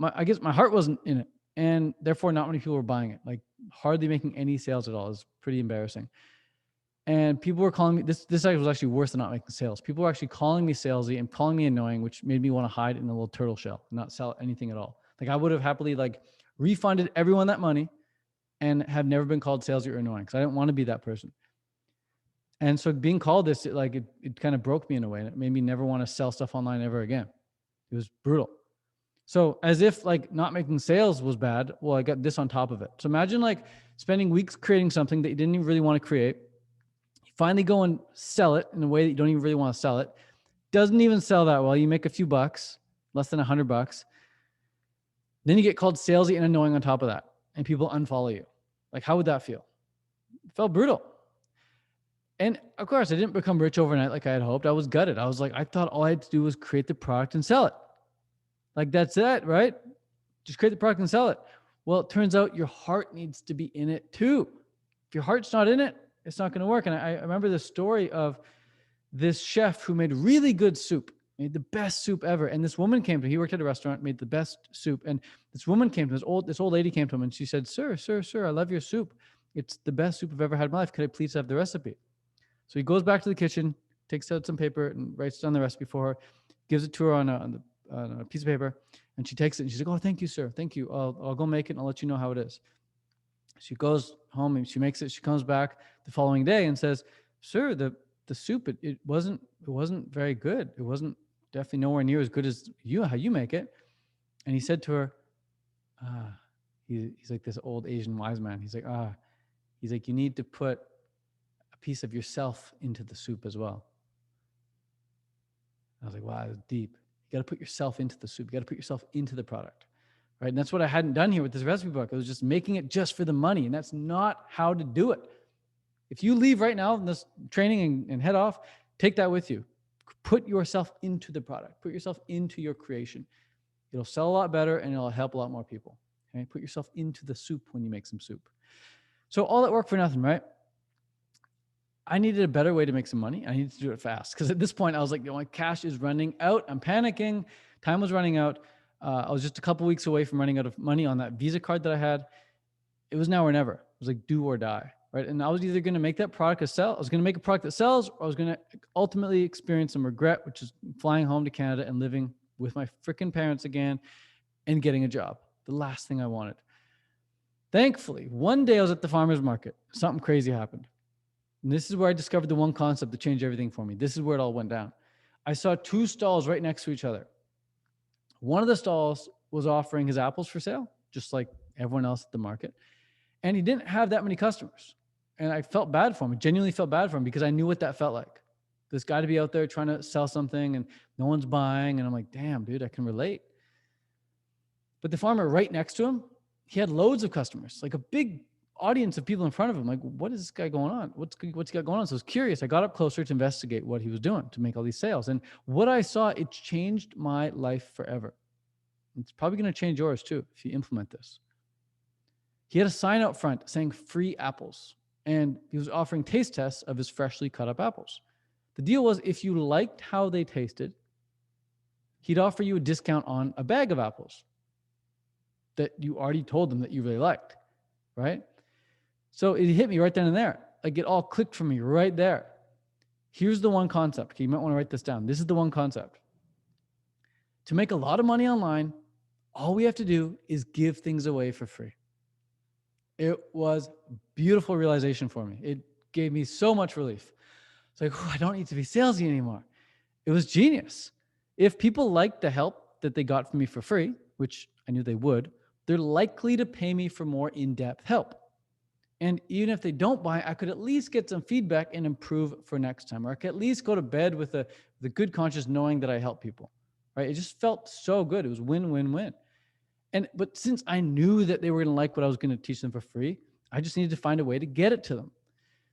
I guess my heart wasn't in it. And therefore not many people were buying it, like hardly making any sales at all. It's pretty embarrassing. And people were calling me, this was actually worse than not making sales. People were actually calling me salesy and calling me annoying, which made me want to hide in a little turtle shell and not sell anything at all. Like I would have happily like refunded everyone that money and have never been called salesy or annoying, because I didn't want to be that person. And so being called this, it kind of broke me in a way, and it made me never want to sell stuff online ever again. It was brutal. So as if like not making sales was bad, well, I got this on top of it. So imagine like spending weeks creating something that you didn't even really want to create. You finally go and sell it in a way that you don't even really want to sell it. Doesn't even sell that well. You make a few bucks, less than $100. Then you get called salesy and annoying on top of that, and people unfollow you. Like, how would that feel? It felt brutal. And of course, I didn't become rich overnight like I had hoped. I was gutted. I was like, I thought all I had to do was create the product and sell it. Like, that's it, right? Just create the product and sell it. Well, it turns out your heart needs to be in it too. If your heart's not in it, it's not going to work. And I remember the story of this chef who made really good soup, made the best soup ever. And this woman came to him. He worked at a restaurant, made the best soup. And this woman came to him, this old lady came to him, and she said, sir, I love your soup. It's the best soup I've ever had in my life. Could I please have the recipe? So he goes back to the kitchen, takes out some paper and writes down the recipe for her, gives it to her on a piece of paper, and she takes it and she's like, oh, thank you, sir. Thank you. I'll go make it and I'll let you know how it is. She goes home and she makes it. She comes back the following day and says, sir, the soup, it wasn't very good. It wasn't definitely nowhere near as good as how you make it. And he said to her, he's like this old Asian wise man. He's like, you need to put a piece of yourself into the soup as well. I was like, wow, that's deep. You got to put yourself into the soup. You got to put yourself into the product, right? And that's what I hadn't done here with this recipe book. I was just making it just for the money, and that's not how to do it. If you leave right now in this training and head off, take that with you. Put yourself into the product. Put yourself into your creation. It'll sell a lot better, and it'll help a lot more people. Okay? Put yourself into the soup when you make some soup. So all that work for nothing, right? I needed a better way to make some money. I needed to do it fast because at this point I was like, my cash is running out. I'm panicking. Time was running out. I was just a couple weeks away from running out of money on that Visa card that I had. It was now or never. It was like do or die, right? And I was either going to make that product sell. I was going to make a product that sells, or I was going to ultimately experience some regret, which is flying home to Canada and living with my freaking parents again and getting a job. The last thing I wanted. Thankfully, one day I was at the farmer's market. Something crazy happened. And this is where I discovered the one concept that changed everything for me. This is where it all went down. I saw two stalls right next to each other. One of the stalls was offering his apples for sale, just like everyone else at the market. And he didn't have that many customers. And I felt bad for him. I genuinely felt bad for him because I knew what that felt like. This guy to be out there trying to sell something and no one's buying. And I'm like, damn, dude, I can relate. But the farmer right next to him, he had loads of customers, like a big audience of people in front of him. Like, what is this guy going on? What's he got going on? So I was curious. I got up closer to investigate what he was doing to make all these sales. And what I saw, it changed my life forever. It's probably going to change yours too if you implement this. He had a sign out front saying free apples, and he was offering taste tests of his freshly cut up apples. The deal was if you liked how they tasted, he'd offer you a discount on a bag of apples that you already told them that you really liked, right? So it hit me right then and there. Like it all clicked for me right there. Here's the one concept. Okay, you might want to write this down. This is the one concept. To make a lot of money online, all we have to do is give things away for free. It was a beautiful realization for me. It gave me so much relief. It's like, I don't need to be salesy anymore. It was genius. If people liked the help that they got from me for free, which I knew they would, they're likely to pay me for more in-depth help. And even if they don't buy, I could at least get some feedback and improve for next time. Or I could at least go to bed with the good conscience knowing that I help people, right? It just felt so good. It was win-win-win. But since I knew that they were going to like what I was going to teach them for free, I just needed to find a way to get it to them.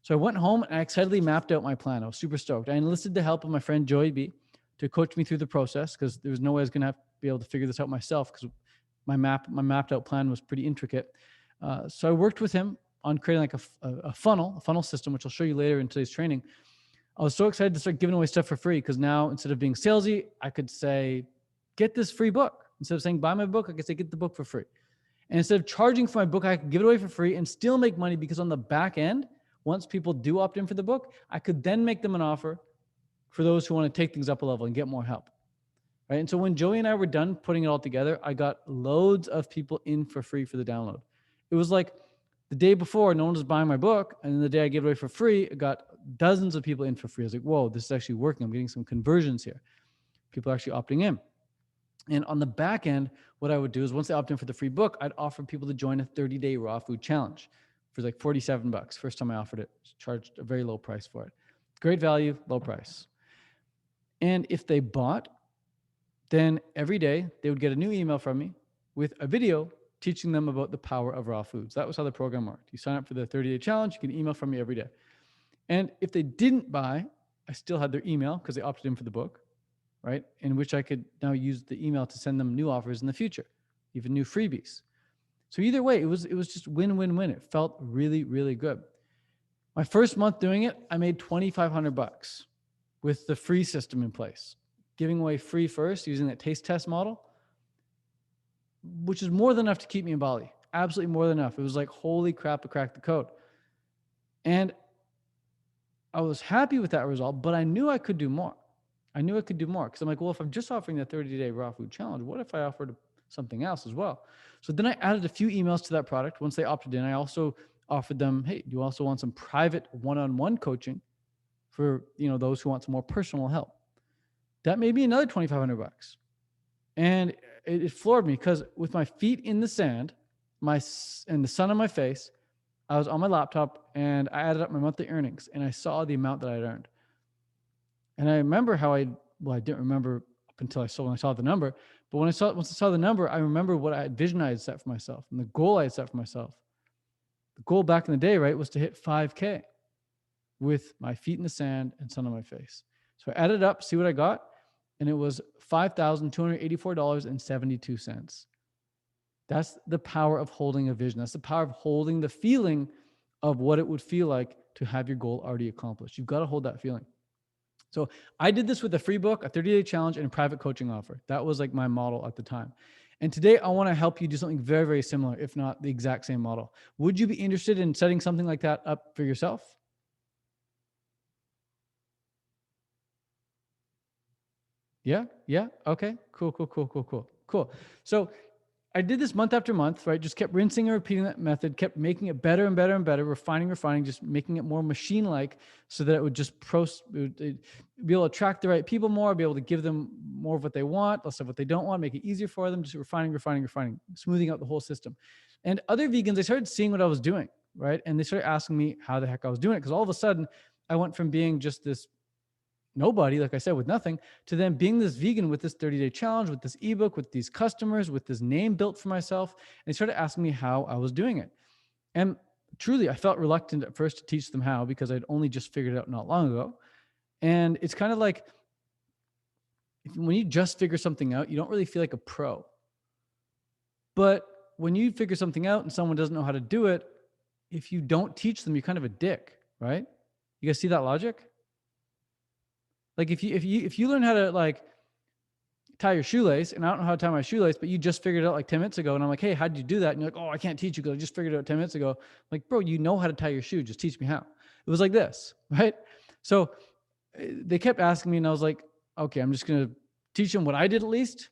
So I went home and I excitedly mapped out my plan. I was super stoked. I enlisted the help of my friend Joey B to coach me through the process because there was no way I was going to be able to figure this out myself because my mapped out plan was pretty intricate. So I worked with him on creating like a funnel system, which I'll show you later in today's training. I was so excited to start giving away stuff for free because now instead of being salesy, I could say, get this free book. Instead of saying, buy my book, I could say, get the book for free. And instead of charging for my book, I could give it away for free and still make money because on the back end, once people do opt in for the book, I could then make them an offer for those who want to take things up a level and get more help. Right? And so when Joey and I were done putting it all together, I got loads of people in for free for the download. It was like the day before, no one was buying my book. And then the day I gave it away for free, I got dozens of people in for free. I was like, whoa, this is actually working. I'm getting some conversions here. People are actually opting in. And on the back end, what I would do is once they opt in for the free book, I'd offer people to join a 30-day raw food challenge for like $47. First time I offered it, charged a very low price for it. Great value, low price. And if they bought, then every day they would get a new email from me with a video teaching them about the power of raw foods. That was how the program worked. You sign up for the 30-day challenge, you get an email from me every day. And if they didn't buy, I still had their email because they opted in for the book, right? In which I could now use the email to send them new offers in the future, even new freebies. So either way, it was just win-win-win. It felt really, really good. My first month doing it, I made $2,500 with the free system in place, giving away free first using that taste test model, which is more than enough to keep me in Bali. Absolutely more than enough. It was like, holy crap, I cracked the code. And I was happy with that result, but I knew I could do more. Because I'm like, well, if I'm just offering the 30-day raw food challenge, what if I offered something else as well? So then I added a few emails to that product. Once they opted in, I also offered them, hey, do you also want some private one-on-one coaching for those who want some more personal help? That made me another $2,500. And it floored me because with my feet in the sand, and the sun on my face, I was on my laptop and I added up my monthly earnings and I saw the amount that I'd earned. And I remember how I didn't remember up until when I saw the number, but once I saw the number, I remember what vision I had set for myself and the goal I had set for myself. The goal back in the day, right, was to hit 5K with my feet in the sand and sun on my face. So I added up, see what I got, and it was $5,284.72. That's the power of holding a vision. That's the power of holding the feeling of what it would feel like to have your goal already accomplished. You've got to hold that feeling. So I did this with a free book, a 30-day challenge, and a private coaching offer. That was like my model at the time. And today I want to help you do something very, very similar, if not the exact same model. Would you be interested in setting something like that up for yourself? Yeah. Yeah. Okay. Cool. So I did this month after month, right? Just kept rinsing and repeating that method, kept making it better and better and better, refining, just making it more machine-like so that it would just be able to attract the right people more, be able to give them more of what they want, less of what they don't want, make it easier for them, just refining, smoothing out the whole system. And other vegans, they started seeing what I was doing, right? And they started asking me how the heck I was doing it. Because all of a sudden, I went from being just this nobody, like I said, with nothing, to then being this vegan with this 30-day challenge, with this ebook, with these customers, with this name built for myself. And they started asking me how I was doing it. And truly, I felt reluctant at first to teach them how because I'd only just figured it out not long ago. And it's kind of like when you just figure something out, you don't really feel like a pro. But when you figure something out and someone doesn't know how to do it, if you don't teach them, you're kind of a dick, right? You guys see that logic? Like if you learn how to like tie your shoelace, and I don't know how to tie my shoelace, but you just figured it out like 10 minutes ago, and I'm like, hey, how did you do that? And you're like, oh, I can't teach you because I just figured it out 10 minutes ago. I'm like, bro, you know how to tie your shoe. Just teach me how. It was like this, right? So they kept asking me, and I was like, okay, I'm just going to teach them what I did at least.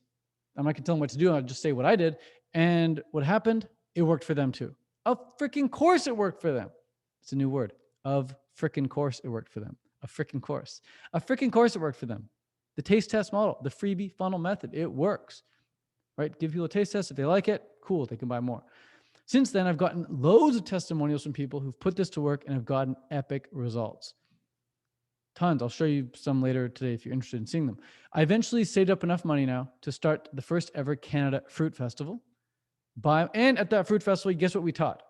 I'm not going to tell them what to do. I'll just say what I did. And what happened? It worked for them too. Of freaking course it worked for them. It's a new word. Of freaking course it worked for them. A freaking course. A freaking course it worked for them. The taste test model, the freebie funnel method, it works, right? Give people a taste test. If they like it, cool, they can buy more. Since then, I've gotten loads of testimonials from people who've put this to work and have gotten epic results. Tons. I'll show you some later today if you're interested in seeing them. I eventually saved up enough money now to start the first ever Canada Fruit Festival. And at that fruit festival, guess what we taught?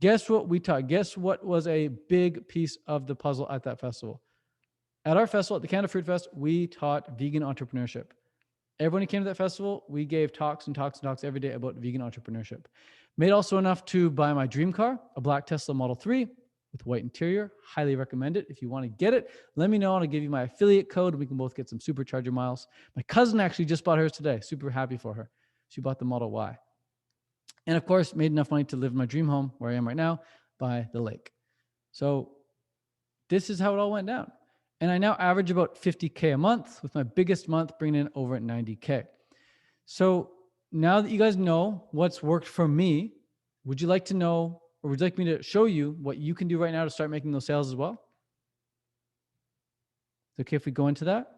Guess what was a big piece of the puzzle at that festival? At our festival, at the Canada Fruit Fest, we taught vegan entrepreneurship. Everyone who came to that festival, we gave talks every day about vegan entrepreneurship. Made also enough to buy my dream car, a black Tesla Model 3 with white interior. Highly recommend it. If you want to get it, let me know. I'll give you my affiliate code. We can both get some supercharger miles. My cousin actually just bought hers today. Super happy for her. She bought the Model Y. And of course, made enough money to live in my dream home where I am right now by the lake. So this is how it all went down. And I now average about 50K a month, with my biggest month bringing in over 90K. So now that you guys know what's worked for me, would you like to know, or would you like me to show you what you can do right now to start making those sales as well? Is it okay if we go into that?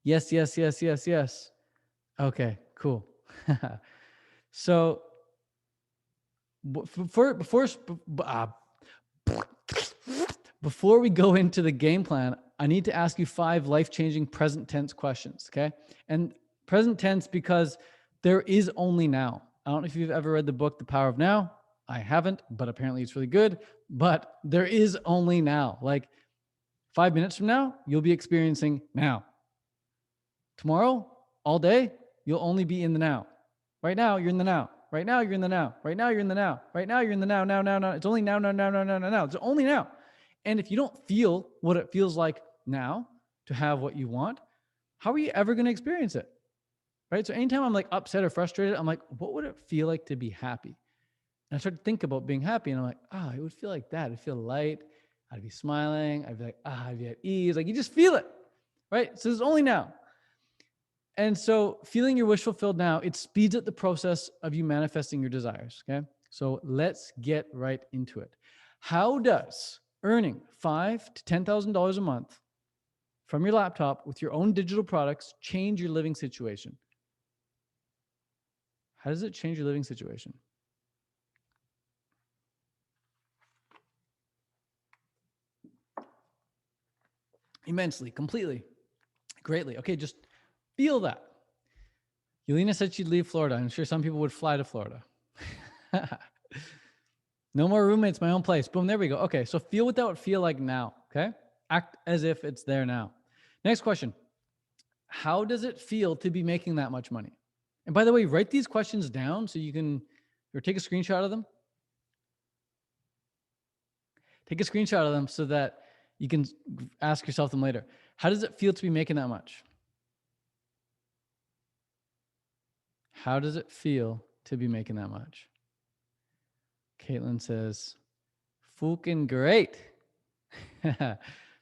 Yes. Okay, cool. So before we go into the game plan, I need to ask you 5 life-changing present tense questions, okay? And present tense because there is only now. I don't know if you've ever read the book, The Power of Now. I haven't, but apparently it's really good. But there is only now. Like 5 minutes from now, you'll be experiencing now. Tomorrow, all day, you'll only be in the now. Right now, you're in the now. Right now, you're in the now. Right now, you're in the now. Right now, you're in the now. Now. It's only now. It's only now. And if you don't feel what it feels like now to have what you want, how are you ever going to experience it? Right? So anytime I'm like upset or frustrated, I'm like, what would it feel like to be happy? And I start to think about being happy, and I'm like, it would feel like that. It'd feel light. I'd be smiling. I'd be like, I'd be at ease. Like you just feel it, right? So it's only now. And so feeling your wish fulfilled now, it speeds up the process of you manifesting your desires, okay? So let's get right into it. How does earning $5,000 to $10,000 a month from your laptop with your own digital products change your living situation? How does it change your living situation? Immensely, completely, greatly. Okay, just feel that. Yelena said she'd leave Florida. I'm sure some people would fly to Florida. No more roommates, my own place. Boom, there we go. Okay, so feel what that would feel like now, okay? Act as if it's there now. Next question. How does it feel to be making that much money? And by the way, write these questions down so you can or take a screenshot of them. Take a screenshot of them so that you can ask yourself them later. How does it feel to be making that much? How does it feel to be making that much? Caitlin says, fucking great.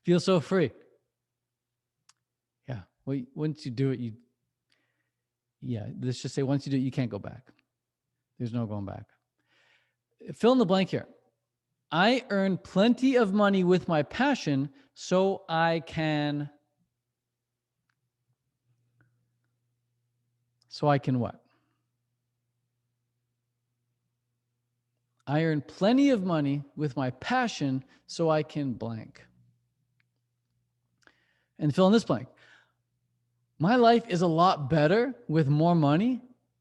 Feel so free. Yeah. Well, once you do it, let's just say once you do it, you can't go back. There's no going back. Fill in the blank here. I earn plenty of money with my passion so I can what? I earn plenty of money with my passion so I can blank. And fill in this blank. My life is a lot better with more money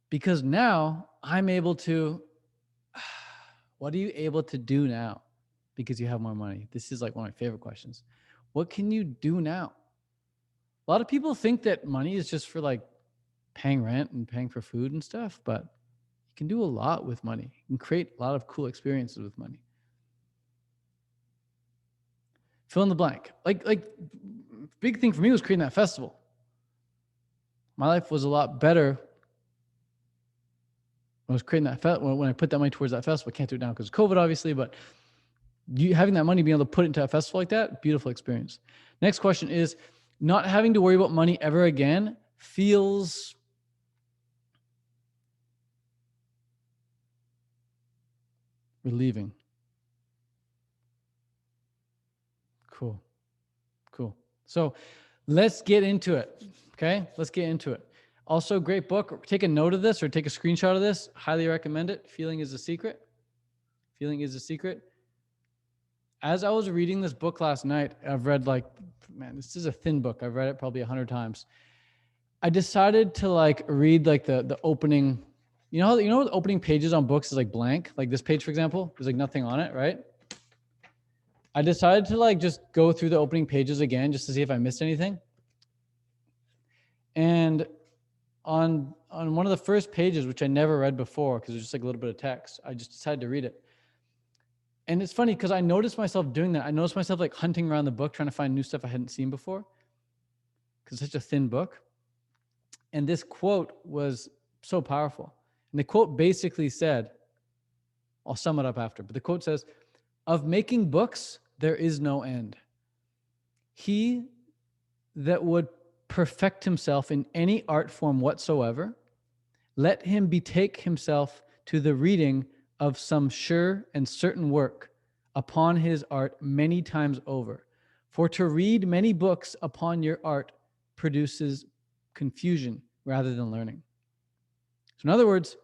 because now I'm able to, what are you able to do now because you have more money? This is like one of my favorite questions. What can you do now? A lot of people think that money is just for like paying rent and paying for food and stuff, but you can do a lot with money. You can create a lot of cool experiences with money. Fill in the blank. Like big thing for me was creating that festival. My life was a lot better when I was creating that when I put that money towards that festival. I can't do it now because of COVID, obviously, but having that money, being able to put it into a festival like that, beautiful experience. Next question is, not having to worry about money ever again feels relieving. Cool. So let's get into it. Okay. Let's get into it. Also, great book. Take a note of this or take a screenshot of this. Highly recommend it. Feeling is a Secret. Feeling is a Secret. As I was reading this book last night, I've read this is a thin book. I've read it probably 100 times. I decided to read the opening. You know the opening pages on books is like blank. Like this page, for example, there's like nothing on it, right? I decided to just go through the opening pages again just to see if I missed anything. And on one of the first pages, which I never read before because it was just like a little bit of text, I just decided to read it. And it's funny because I noticed myself doing that. I noticed myself hunting around the book, trying to find new stuff I hadn't seen before because it's such a thin book. And this quote was so powerful. And the quote basically said, I'll sum it up after, but the quote says, "Of making books, there is no end. He that would perfect himself in any art form whatsoever, let him betake himself to the reading of some sure and certain work upon his art many times over. For to read many books upon your art produces confusion rather than learning." So in other words,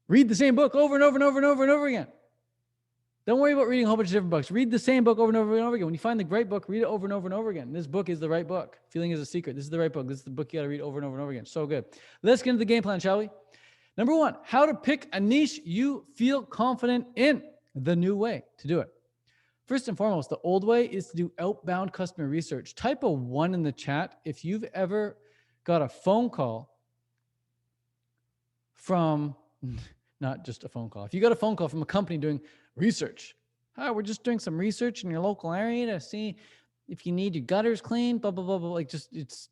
read the same book over and over and over and over and over again. Don't worry about reading a whole bunch of different books. Read the same book over and over and over again. When you find the great book, read it over and over and over again. This book is the right book. Feeling is a Secret. This is the right book. This is the book you got to read over and over and over again. So good. Let's get into the game plan, shall we? Number one, how to pick a niche you feel confident in. The new way to do it. First and foremost, the old way is to do outbound customer research. Type a 1 in the chat if you've ever got a phone call from, not just a phone call. If you got a phone call from a company doing research. Hi, we're just doing some research in your local area to see if you need your gutters cleaned, blah, blah, blah, blah. It's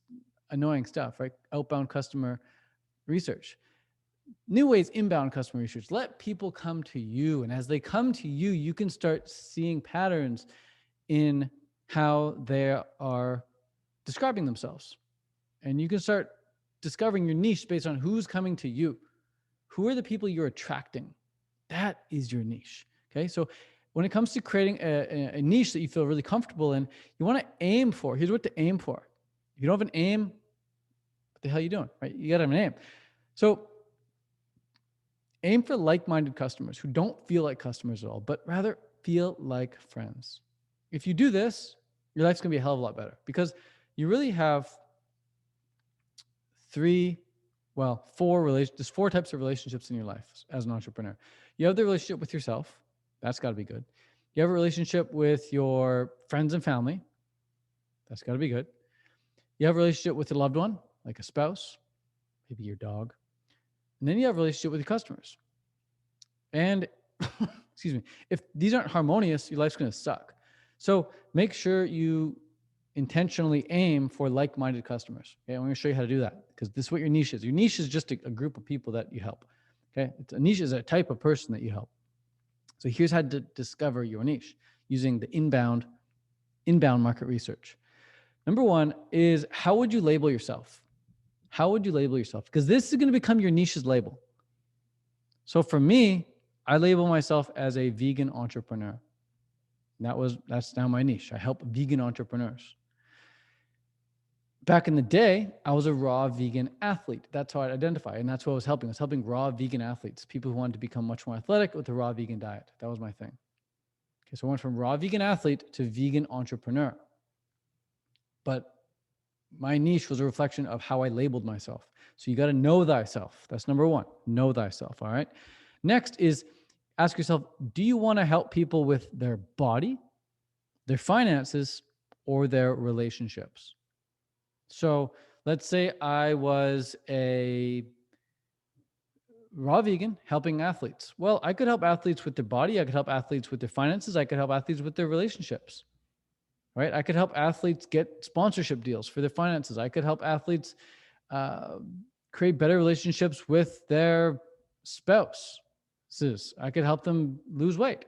annoying stuff, right? Outbound customer research. New ways, inbound customer research. Let people come to you. And as they come to you, you can start seeing patterns in how they are describing themselves. And you can start discovering your niche based on who's coming to you. Who are the people you're attracting? That is your niche. Okay. So when it comes to creating a niche that you feel really comfortable in, you want to aim for. Here's what to aim for. If you don't have an aim, what the hell are you doing? Right? You got to have an aim. So aim for like-minded customers who don't feel like customers at all, but rather feel like friends. If you do this, your life's going to be a hell of a lot better because you really have there's 4 types of relationships in your life as an entrepreneur. You have the relationship with yourself. That's got to be good. You have a relationship with your friends and family. That's got to be good. You have a relationship with a loved one, like a spouse, maybe your dog. And then you have a relationship with your customers. And excuse me, if these aren't harmonious, your life's going to suck. So make sure you intentionally aim for like-minded customers. Okay, I'm going to show you how to do that because this is what your niche is. Your niche is just a group of people that you help. Okay, a niche is a type of person that you help. So here's how to discover your niche using the inbound market research. Number one is, how would you label yourself? How would you label yourself? Because this is going to become your niche's label. So for me, I label myself as a vegan entrepreneur. That's now my niche. I help vegan entrepreneurs. Back in the day, I was a raw vegan athlete. That's how I'd identify. And that's what I was helping. I was helping raw vegan athletes, people who wanted to become much more athletic with a raw vegan diet. That was my thing. Okay, so I went from raw vegan athlete to vegan entrepreneur. But my niche was a reflection of how I labeled myself. So you got to know thyself. That's number one. Know thyself. All right. Next is ask yourself, do you want to help people with their body, their finances, or their relationships? So let's say I was a raw vegan helping athletes. Well, I could help athletes with their body. I could help athletes with their finances. I could help athletes with their relationships. Right? I could help athletes get sponsorship deals for their finances. I could help athletes create better relationships with their spouses. I could help them lose weight.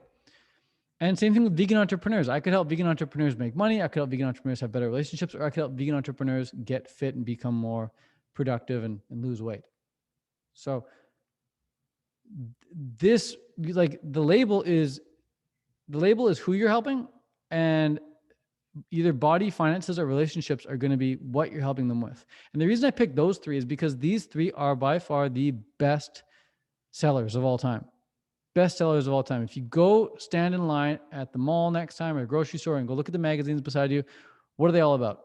And same thing with vegan entrepreneurs. I could help vegan entrepreneurs make money. I could help vegan entrepreneurs have better relationships, or I could help vegan entrepreneurs get fit and become more productive and lose weight. So this, like, the label is who you're helping, and either body, finances, or relationships are going to be what you're helping them with. And the reason I picked those three is because these three are by far the best sellers of all time. Best sellers of all time. If you go stand in line at the mall next time or a grocery store and go look at the magazines beside you, what are they all about?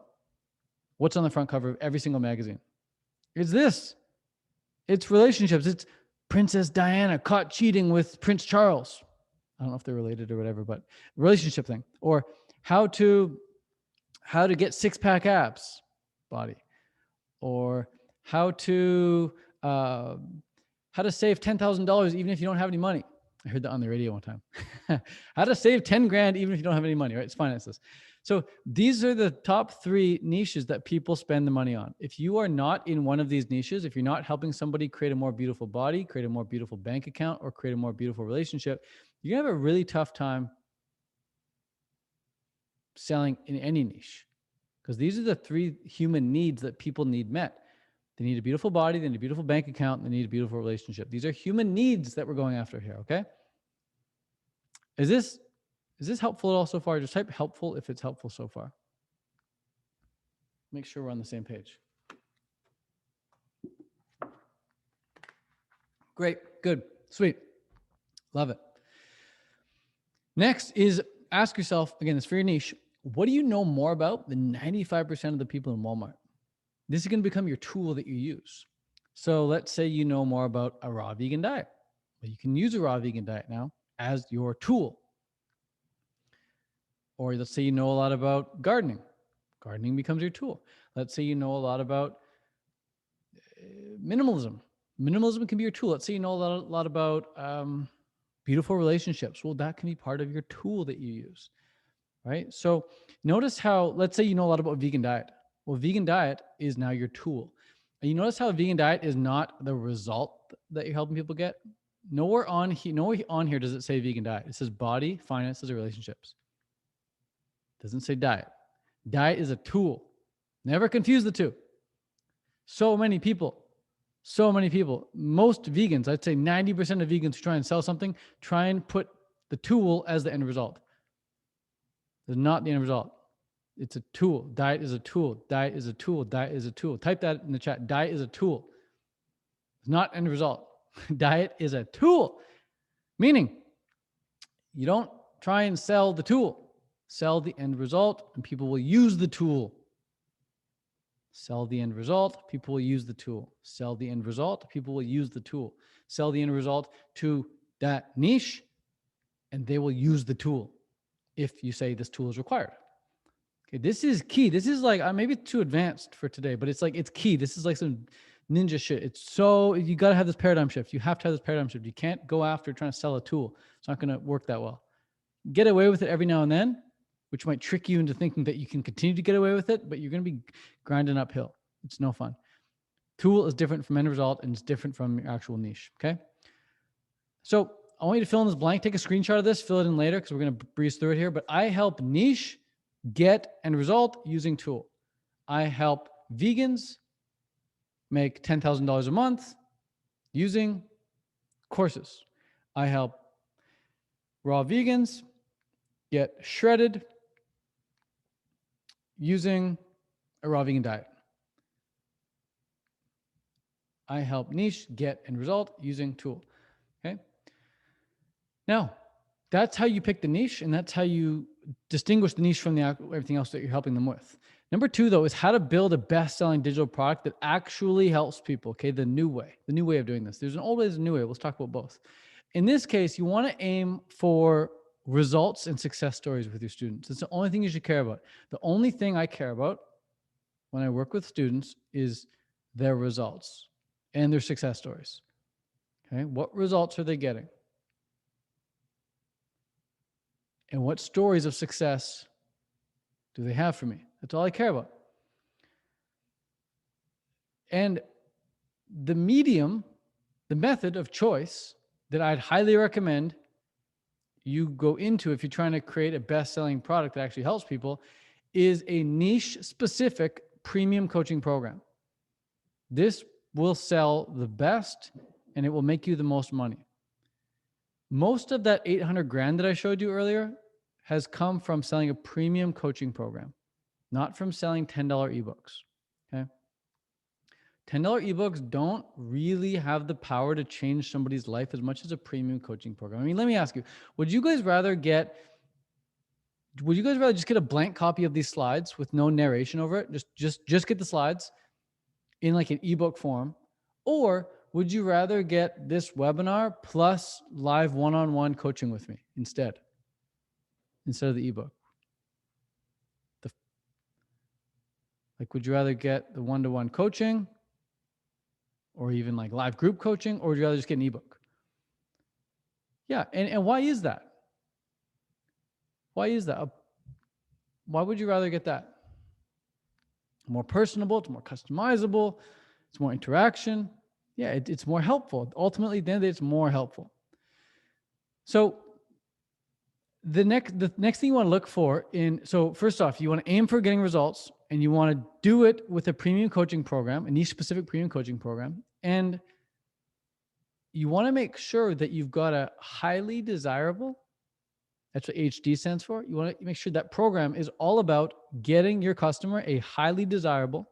What's on the front cover of every single magazine? It's this. It's relationships. It's Princess Diana caught cheating with Prince Charles. I don't know if they're related or whatever, but relationship thing. Or how to get six-pack abs, body. Or how to save $10,000 even if you don't have any money. I heard that on the radio one time. How to save 10 grand even if you don't have any money, right? It's finances. So these are the top three niches that people spend the money on. If you are not in one of these niches, if you're not helping somebody create a more beautiful body, create a more beautiful bank account, or create a more beautiful relationship, you're gonna have a really tough time selling in any niche, because these are the three human needs that people need met. They need a beautiful body, they need a beautiful bank account, and they need a beautiful relationship. These are human needs that we're going after here, okay? Is this helpful at all so far? Just type helpful if it's helpful so far. Make sure we're on the same page. Great, good, sweet. Love it. Next is ask yourself, again, it's for your niche, what do you know more about than 95% of the people in Walmart? This is going to become your tool that you use. So let's say you know more about a raw vegan diet. Well, you can use a raw vegan diet now as your tool. Or let's say you know a lot about gardening. Gardening becomes your tool. Let's say you know a lot about minimalism. Minimalism can be your tool. Let's say you know a lot about beautiful relationships. Well, that can be part of your tool that you use, right? So notice how, let's say you know a lot about vegan diet. Well, vegan diet is now your tool. And you notice how a vegan diet is not the result that you're helping people get? Nowhere on here does it say vegan diet. It says body, finances, or relationships. It doesn't say diet. Diet is a tool. Never confuse the two. So many people, most vegans, I'd say 90% of vegans who try and sell something, try and put the tool as the end result. It's not the end result. It's a tool. Diet is a tool. Diet is a tool. Diet is a tool. Type that in the chat. Diet is a tool. It's not end result. Diet is a tool. Meaning, you don't try and sell the tool. Sell the end result, and people will use the tool. Sell the end result, people will use the tool. Sell the end result, people will use the tool. Sell the end result to that niche, and they will use the tool if you say this tool is required. Okay, this is key. This is like, maybe too advanced for today, but it's key. This is like some ninja shit. It's so, you got to have this paradigm shift. You have to have this paradigm shift. You can't go after trying to sell a tool. It's not going to work that well. Get away with it every now and then, which might trick you into thinking that you can continue to get away with it, but you're going to be grinding uphill. It's no fun. Tool is different from end result, and it's different from your actual niche. Okay. So I want you to fill in this blank. Take a screenshot of this, fill it in later because we're going to breeze through it here. But I help niche, get, end result using tool. I help vegans make $10,000 a month using courses. I help raw vegans get shredded using a raw vegan diet. I help niche, get, end result using tool. Okay. Now, that's how you pick the niche, and that's how you distinguish the niche from everything else that you're helping them with. Number 2, though, is how to build a best-selling digital product that actually helps people. Okay, the new way of doing this. There's an old way, there's a new way. Let's talk about both. In this case, you want to aim for results and success stories with your students. It's the only thing you should care about. The only thing I care about when I work with students is their results and their success stories. Okay, what results are they getting? And what stories of success do they have for me? That's all I care about. And the medium, the method of choice that I'd highly recommend you go into if you're trying to create a best-selling product that actually helps people is a niche-specific premium coaching program. This will sell the best and it will make you the most money. Most of that $800,000 that I showed you earlier has come from selling a premium coaching program, not from selling $10 ebooks. Okay. $10 ebooks don't really have the power to change somebody's life as much as a premium coaching program. I mean, let me ask you, would you guys rather just get a blank copy of these slides with no narration over it? Just get the slides in like an ebook form, or would you rather get this webinar plus live one-on-one coaching with me instead of the ebook? Would you rather get the one-to-one coaching or even like live group coaching, or would you rather just get an ebook? Yeah. And why is that? Why is that? Why would you rather get that? More personable, it's more customizable, it's more interaction. Yeah, it's more helpful. Ultimately, at the end of the day, it's more helpful. So the next thing you want to look for so first off, you want to aim for getting results, and you want to do it with a premium coaching program, a niche specific premium coaching program. And you want to make sure that you've got a highly desirable, that's what HD stands for. You want to make sure that program is all about getting your customer a highly desirable,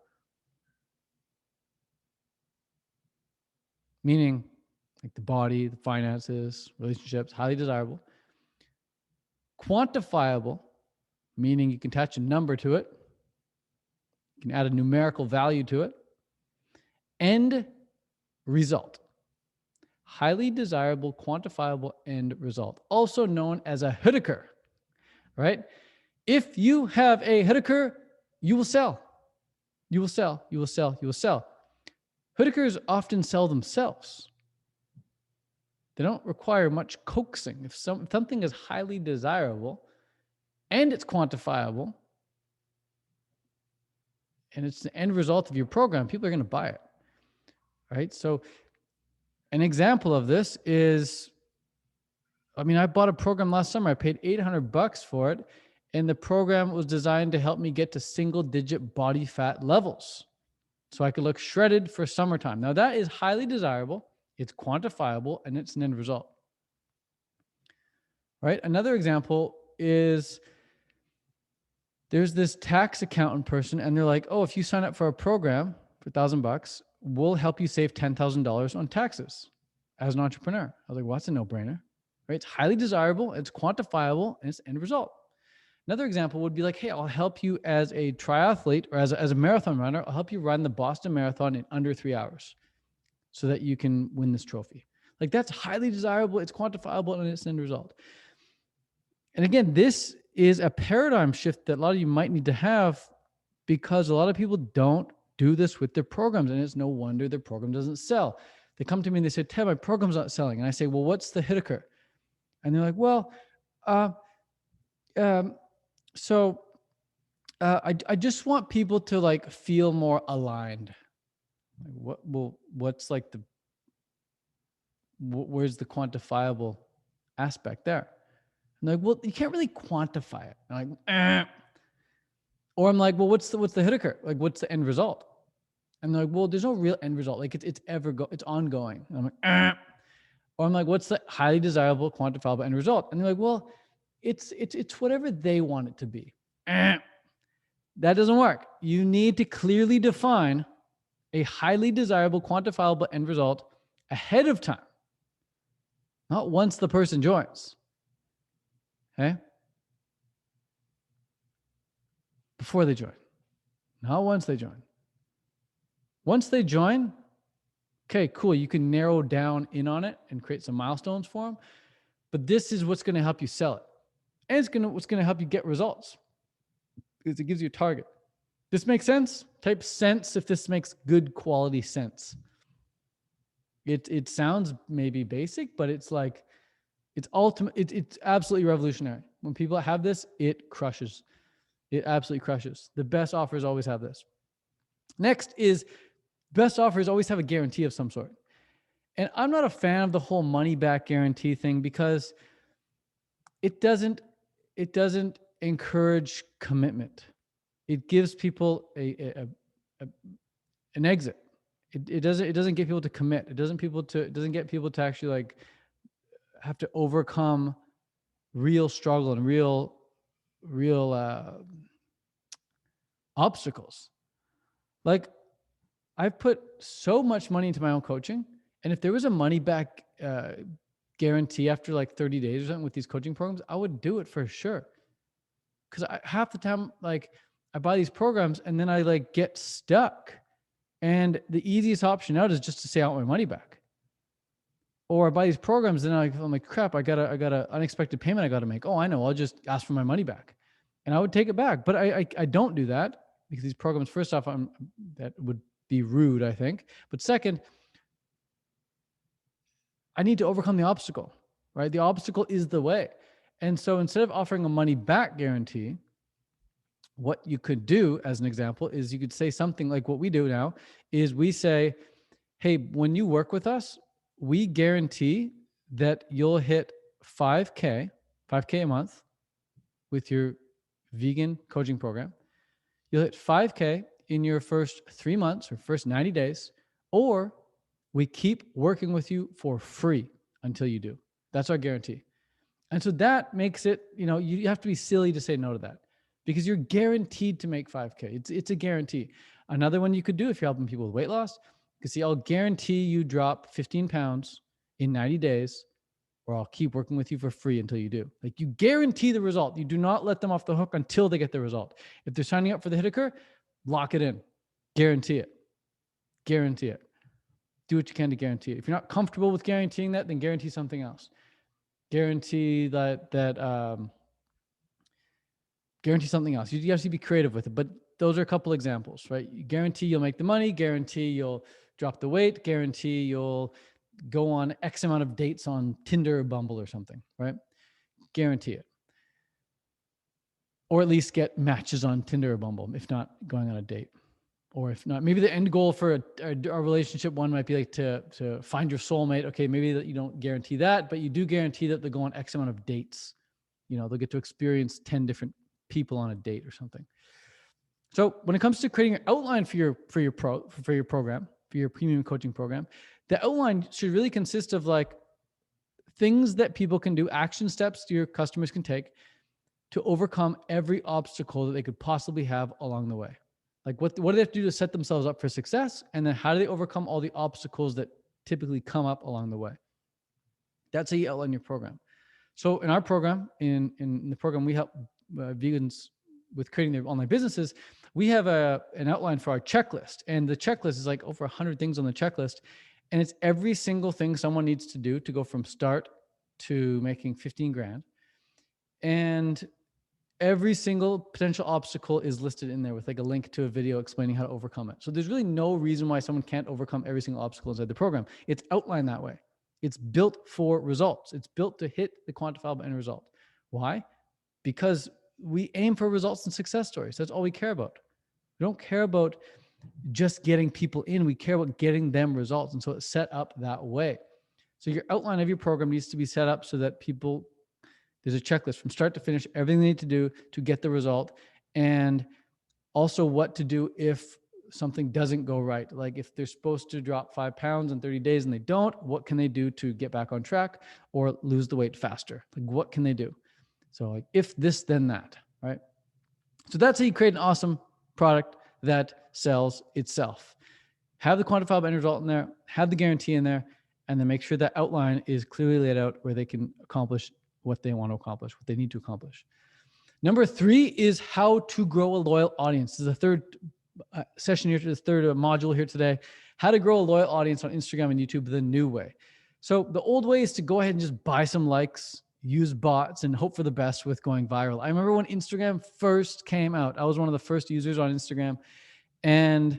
meaning like the body, the finances, relationships, highly desirable. Quantifiable, meaning you can attach a number to it. You can add a numerical value to it. End result. Highly desirable, quantifiable end result. Also known as a Whitaker, right? If you have a Whitaker, you will sell. You will sell, you will sell, you will sell. Whitakers often sell themselves. They don't require much coaxing. If something is highly desirable and it's quantifiable and it's the end result of your program, people are going to buy it, right? So an example of this is, I bought a program last summer. I paid $800 for it, and the program was designed to help me get to single-digit body fat levels so I could look shredded for summertime. Now, that is highly desirable. It's quantifiable, and it's an end result. Right? Another example is there's this tax accountant person, and they're like, oh, if you sign up for a program for $1,000, we'll help you save $10,000 on taxes as an entrepreneur. I was like, well, that's a no-brainer. Right? It's highly desirable, it's quantifiable, and it's end result. Another example would be like, hey, I'll help you as a triathlete or as a marathon runner. I'll help you run the Boston Marathon in under 3 hours so that you can win this trophy. Like, that's highly desirable, it's quantifiable, and it's an end result. And again, this is a paradigm shift that a lot of you might need to have, because a lot of people don't do this with their programs, and it's no wonder their program doesn't sell. They come to me and they say, Ted, my program's not selling. And I say, well, what's the hitter? And they're like, well, uh, um, so I just want people to like feel more aligned. Like, what's like where's the quantifiable aspect there? And they're like, well, you can't really quantify it. I'm like, or I'm like, well, what's the hitter? Like, what's the end result? And they're like, well, there's no real end result. Like it's ongoing. And I'm like, or I'm like, what's the highly desirable quantifiable end result? And they're like, well, it's whatever they want it to be. That doesn't work. You need to clearly define a highly desirable quantifiable end result ahead of time, not once the person joins. Okay? Before they join, not once they join. Once they join, okay, cool. You can narrow down in on it and create some milestones for them. But this is what's going to help you sell it. And what's going to help you get results, because it gives you a target. This makes sense? Type sense if this makes good quality sense. It sounds maybe basic, but it's like, it's ultimate. It's absolutely revolutionary. When people have this, it crushes. It absolutely crushes. The best offers always have this. Next is, best offers always have a guarantee of some sort. And I'm not a fan of the whole money back guarantee thing, because it doesn't encourage commitment. It gives people an exit. It doesn't get people to commit. It doesn't get people to actually like have to overcome real struggle and real obstacles. Like, I've put so much money into my own coaching, and if there was a money back guarantee after like 30 days or something with these coaching programs, I would do it for sure. Because half the time, like, I buy these programs and then I like get stuck, and the easiest option out is just to say I want my money back. Or I buy these programs and I'm like, crap, I got a unexpected payment I got to make. Oh, I know, I'll just ask for my money back, and I would take it back. But I don't do that, because these programs, first off, that would be rude, I think. But second, I need to overcome the obstacle, right? The obstacle is the way. And so instead of offering a money back guarantee, what you could do, as an example, is you could say something like what we do now is we say, hey, when you work with us, we guarantee that you'll hit 5K a month with your vegan coaching program. You'll hit 5K in your first 3 months or first 90 days, or we keep working with you for free until you do. That's our guarantee. And so that makes it, you have to be silly to say no to that, because you're guaranteed to make 5K. It's a guarantee. Another one you could do if you're helping people with weight loss, you could say, I'll guarantee you drop 15 pounds in 90 days, or I'll keep working with you for free until you do. Like, you guarantee the result. You do not let them off the hook until they get the result. If they're signing up for the hitter, lock it in. Guarantee it. Guarantee it. Do what you can to guarantee it. If you're not comfortable with guaranteeing that, then guarantee something else. Guarantee guarantee something else. You have to be creative with it. But those are a couple examples, right? You guarantee you'll make the money, guarantee you'll drop the weight, guarantee you'll go on X amount of dates on Tinder or Bumble or something, right? Guarantee it. Or at least get matches on Tinder or Bumble, if not going on a date. Or if not, maybe the end goal for a relationship one might be like to find your soulmate. Okay, maybe that you don't guarantee that, but you do guarantee that they'll go on X amount of dates. They'll get to experience 10 different people on a date or something. So when it comes to creating an outline for your program, for your premium coaching program, the outline should really consist of like things that people can do, action steps your customers can take to overcome every obstacle that they could possibly have along the way. Like, what do they have to do to set themselves up for success? And then how do they overcome all the obstacles that typically come up along the way? That's how you outline your program. So in our program, in the program, we help vegans with creating their online businesses. We have an outline for our checklist. And the checklist is like over 100 things on the checklist. And it's every single thing someone needs to do to go from start to making 15 grand. And every single potential obstacle is listed in there with like a link to a video explaining how to overcome it. So there's really no reason why someone can't overcome every single obstacle inside the program. It's outlined that way. It's built for results. It's built to hit the quantifiable end result. Why? Because we aim for results and success stories. That's all we care about. We don't care about just getting people in. We care about getting them results. And so it's set up that way. So your outline of your program needs to be set up so that people, there's a checklist from start to finish, everything they need to do to get the result, and also what to do if something doesn't go right. Like if they're supposed to drop 5 pounds in 30 days and they don't, what can they do to get back on track or lose the weight faster? Like what can they do? So like if this, then that, right? So that's how you create an awesome product that sells itself. Have the quantifiable end result in there, have the guarantee in there, and then make sure that outline is clearly laid out where they can accomplish what they want to accomplish, what they need to accomplish. Number 3 is how to grow a loyal audience. This is the third session here, the third module here today. How to grow a loyal audience on Instagram and YouTube the new way. So the old way is to go ahead and just buy some likes, use bots, and hope for the best with going viral. I remember when Instagram first came out, I was one of the first users on Instagram, and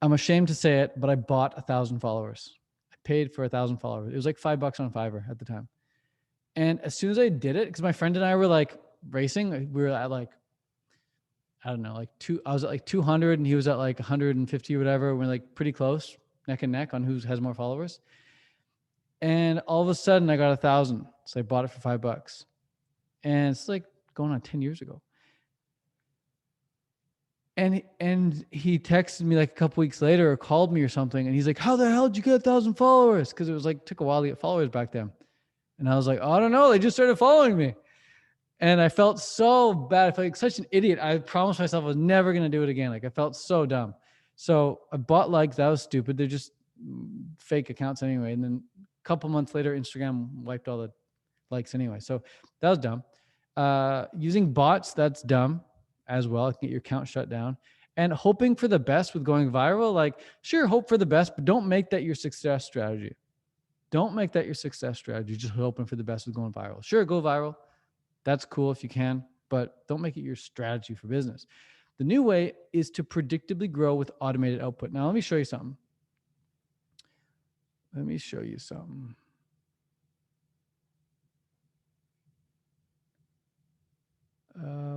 I'm ashamed to say it, but I bought 1,000 followers. I paid for 1,000 followers. It was like $5 on Fiverr at the time. And as soon as I did it, because my friend and I were like racing, we were at like, I don't know, I was at like 200 and he was at like 150 or whatever. We're like pretty close, neck and neck on who has more followers. And all of a sudden I got 1,000. So I bought it for $5. And it's like going on 10 years ago. And he texted me like a couple weeks later or called me or something. And he's like, how the hell did you get 1,000 followers? Because it was like, took a while to get followers back then. And I was like, oh, I don't know. They just started following me. And I felt so bad. I felt like such an idiot. I promised myself I was never going to do it again. Like I felt so dumb. So I bought likes. That was stupid. They're just fake accounts anyway. And then a couple months later, Instagram wiped all the likes anyway. So that was dumb. Using bots, that's dumb as well. It can get your account shut down. And hoping for the best with going viral, like sure, hope for the best, but don't make that your success strategy. Don't make that your success strategy. Just hoping for the best with going viral. Sure, go viral. That's cool if you can, but don't make it your strategy for business. The new way is to predictably grow with automated output. Now, let me show you something.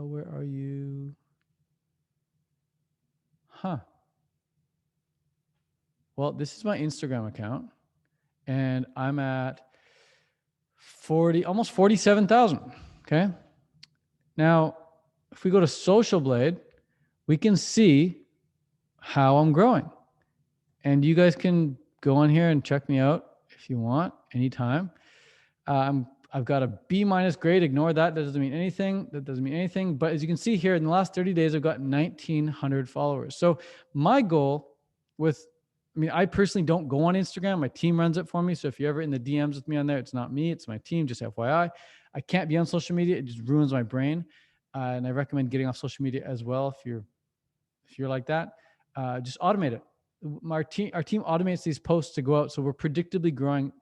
Where are you? Well, this is my Instagram account, and I'm at almost 47,000. Okay. Now, if we go to Social Blade, we can see how I'm growing. And you guys can go on here and check me out if you want anytime. I've got a B- grade. Ignore that. That doesn't mean anything. But as you can see here, in the last 30 days, I've got 1,900 followers. So my goal I personally don't go on Instagram. My team runs it for me. So if you're ever in the DMs with me on there, it's not me, it's my team, just FYI. I can't be on social media. It just ruins my brain. And I recommend getting off social media as well. If you're like that, just automate it. Our team automates these posts to go out. So we're predictably growing.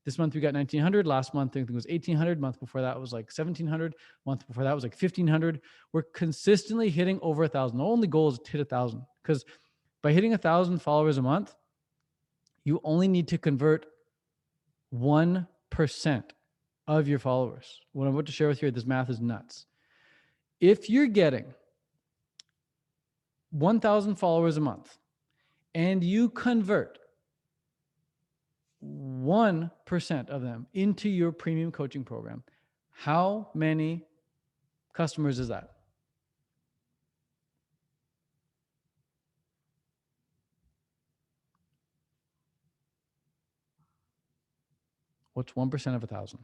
This month we got 1,900. Last month I think it was 1,800. Month before that was like 1,700. Month before that was like 1,500. We're consistently hitting over 1,000. The only goal is to hit 1,000, because by hitting 1,000 followers a month, you only need to convert 1% of your followers. What I'm about to share with you, this math is nuts. If you're getting 1,000 followers a month and you convert 1% of them into your premium coaching program, how many customers is that? What's 1% of 1,000?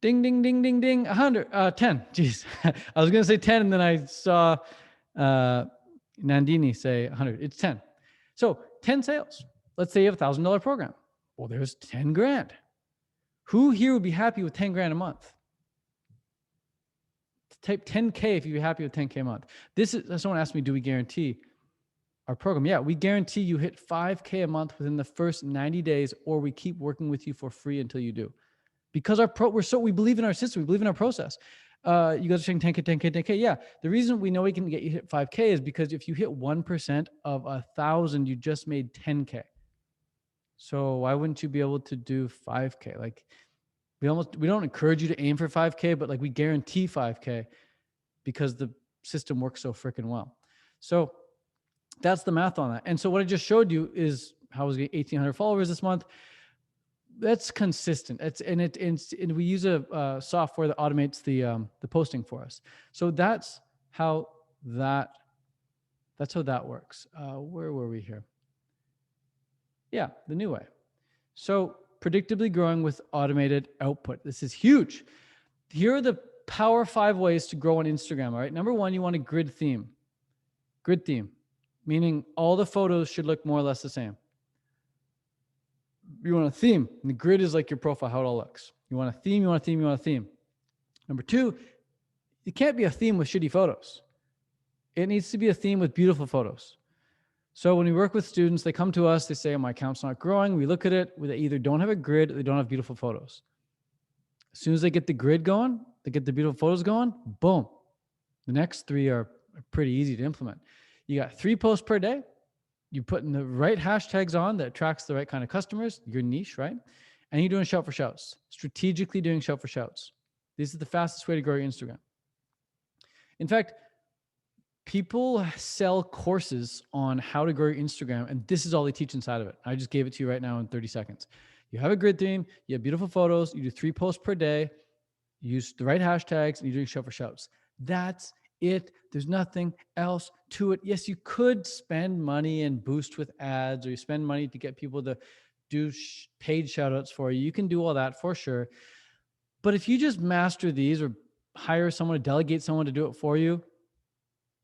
Ding, ding, ding, ding, ding. 100, 10. Jeez. I was going to say 10, and then I saw Nandini say 100. It's 10. So 10 sales. Let's say you have $1,000 program. Well, there's 10 grand. Who here would be happy with 10 grand a month? Type 10K if you'd be happy with 10K a month. Someone asked me, do we guarantee our program? Yeah, we guarantee you hit 5K a month within the first 90 days, or we keep working with you for free until you do. because we believe in our system. We believe in our process. You guys are saying 10K, 10K, 10K. Yeah. The reason we know we can get you hit 5K is because if you hit 1% of 1,000, you just made 10K. So why wouldn't you be able to do 5K? Like we don't encourage you to aim for 5K, but like we guarantee 5K because the system works so freaking well. So that's the math on that. And so what I just showed you is how I was getting 1,800 followers this month. That's consistent. And we use a software that automates the posting for us. So that's how that works. Where were we here? Yeah, the new way. So predictably growing with automated output. This is huge. Here are the power 5 ways to grow on Instagram. All right. Number 1, you want a grid theme. Grid theme, meaning all the photos should look more or less the same. You want a theme, and the grid is like your profile, how it all looks. You want a theme, you want a theme, you want a theme. Number 2, it can't be a theme with shitty photos. It needs to be a theme with beautiful photos. So when we work with students, they come to us, they say, oh, my account's not growing. We look at it, they either don't have a grid or they don't have beautiful photos. As soon as they get the grid going, they get the beautiful photos going, boom. The next 3 are pretty easy to implement. You got 3 posts per day. You're putting the right hashtags on that attracts the right kind of customers, your niche, right? And you're doing shout for shouts, strategically doing shout for shouts. This is the fastest way to grow your Instagram. In fact, people sell courses on how to grow your Instagram, and this is all they teach inside of it. I just gave it to you right now in 30 seconds. You have a grid theme, you have beautiful photos, you do 3 posts per day, you use the right hashtags, and you're doing shout for shouts. That's it. There's nothing else to it. Yes, you could spend money and boost with ads, or you spend money to get people to do paid shout outs for you. You can do all that for sure. But if you just master these or hire someone to delegate someone to do it for you,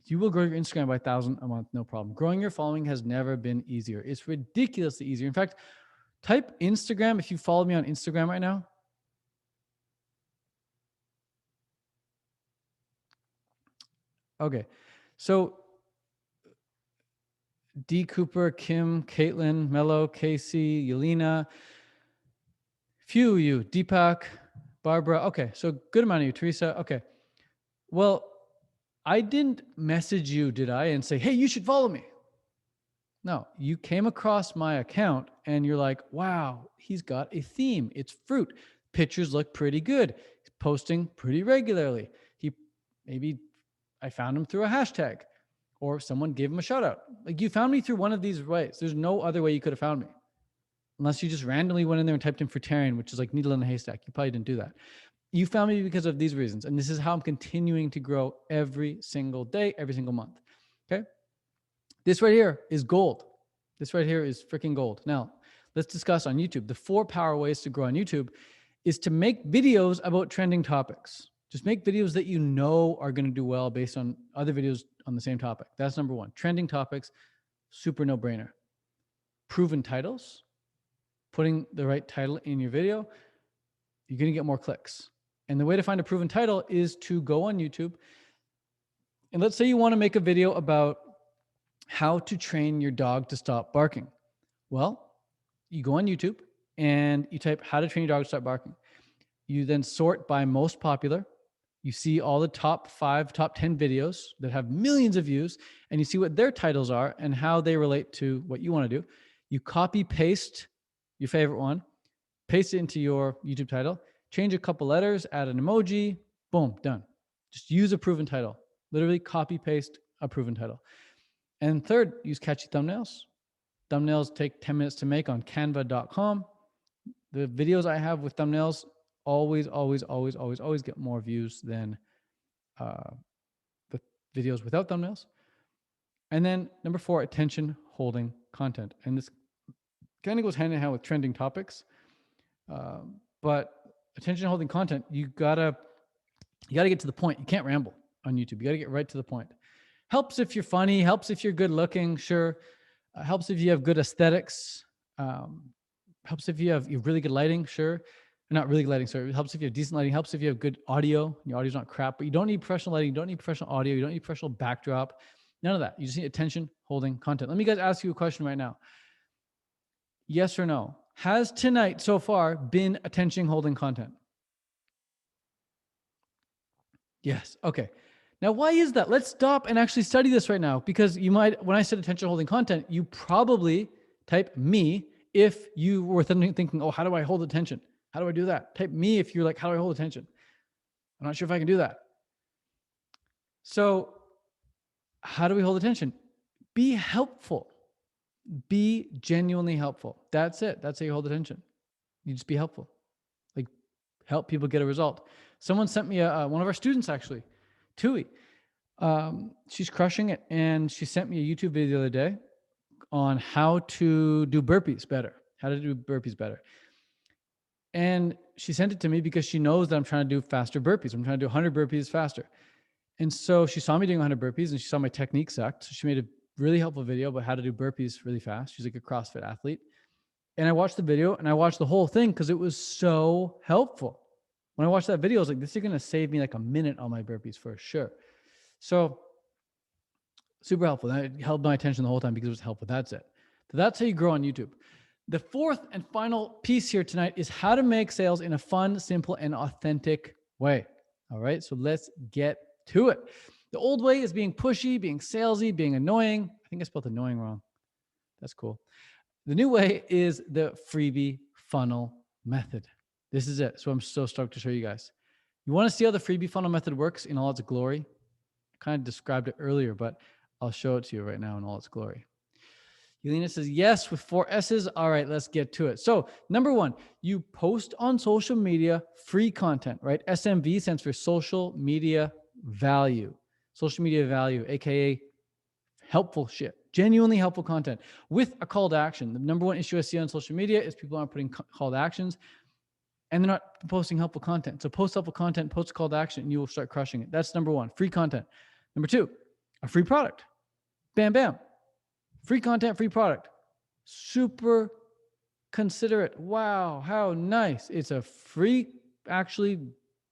you will grow your Instagram by 1,000 a month, no problem. Growing your following has never been easier. It's ridiculously easier. In fact, type Instagram if you follow me on Instagram right now. Okay, so D. Cooper, Kim, Caitlin, Mello, Casey, Yelena, few of you, Deepak, Barbara. Okay, so good amount of you, Teresa. Okay, well, I didn't message you, did I? And say, hey, you should follow me. No, you came across my account and you're like, wow, he's got a theme. It's fruit. Pictures look pretty good. He's posting pretty regularly. Maybe I found him through a hashtag or someone gave him a shout out. Like you found me through one of these ways. There's no other way you could have found me. Unless you just randomly went in there and typed in fruitarian, which is like needle in a haystack. You probably didn't do that. You found me because of these reasons. And this is how I'm continuing to grow every single day, every single month. Okay. This right here is gold. This right here is freaking gold. Now, let's discuss on YouTube. The 4 power ways to grow on YouTube is to make videos about trending topics. Just make videos that you know are going to do well based on other videos on the same topic. That's number 1. Trending topics, super no-brainer. Proven titles, putting the right title in your video, you're going to get more clicks. And the way to find a proven title is to go on YouTube. And let's say you want to make a video about how to train your dog to stop barking. Well, you go on YouTube and you type how to train your dog to stop barking. You then sort by most popular. You see all the top 5, top 10 videos that have millions of views, and you see what their titles are and how they relate to what you want to do. You copy paste your favorite one, paste it into your YouTube title, change a couple letters, add an emoji, boom, done. Just use a proven title. Literally copy paste a proven title. And third, use catchy thumbnails. Thumbnails take 10 minutes to make on canva.com. The videos I have with thumbnails always get more views than the videos without thumbnails. And then number 4, attention holding content. And this kind of goes hand in hand with trending topics. But attention holding content, you gotta get to the point. You can't ramble on YouTube. You gotta get right to the point. Helps if you're funny, helps if you're good looking, sure. Helps if you have good aesthetics. Helps if you have really good lighting, sure. Not really good lighting, sorry. It helps if you have decent lighting. Helps if you have good audio. Your audio's not crap, but you don't need professional lighting. You don't need professional audio. You don't need professional backdrop. None of that. You just need attention holding content. Let me guys ask you a question right now. Yes or no? Has tonight so far been attention holding content? Yes. Okay. Now, why is that? Let's stop and actually study this right now, because you might, when I said attention holding content, you probably type me if you were thinking, oh, how do I hold attention? How do I do that? Type me if you're like, how do I hold attention? I'm not sure if I can do that. So, how do we hold attention? Be helpful. Be genuinely helpful. That's it. That's how you hold attention. You just be helpful. Like, help people get a result. Someone sent me one of our students, actually, Tui. She's crushing it, and she sent me a YouTube video the other day on how to do burpees better. How to do burpees better. And she sent it to me because she knows that I'm trying to do faster burpees. I'm trying to do 100 burpees faster. And so she saw me doing 100 burpees, and she saw my technique sucked. So she made a really helpful video about how to do burpees really fast. She's like a CrossFit athlete. And I watched the video, and I watched the whole thing because it was so helpful. When I watched that video, I was like, this is going to save me like a minute on my burpees for sure. So super helpful. That held my attention the whole time because it was helpful. That's it. So that's how you grow on YouTube. The fourth and final piece here tonight is how to make sales in a fun, simple, and authentic way. All right. So let's get to it. The old way is being pushy, being salesy, being annoying. I think I spelled annoying wrong. That's cool. The new way is the freebie funnel method. This is it. So I'm so stoked to show you guys. You want to see how the freebie funnel method works in all its glory? I kind of described it earlier, but I'll show it to you right now in all its glory. Yelena says, yes, with 4 S's. All right, let's get to it. So number one, you post on social media free content, right? SMV stands for social media value. Social media value, AKA helpful shit, genuinely helpful content with a call to action. The number one issue I see on social media is people aren't putting call to actions, and they're not posting helpful content. So post helpful content, post call to action, and you will start crushing it. That's number one, free content. Number two, a free product. Bam, bam. Free content, free product. Super considerate. Wow, how nice. It's a free, actually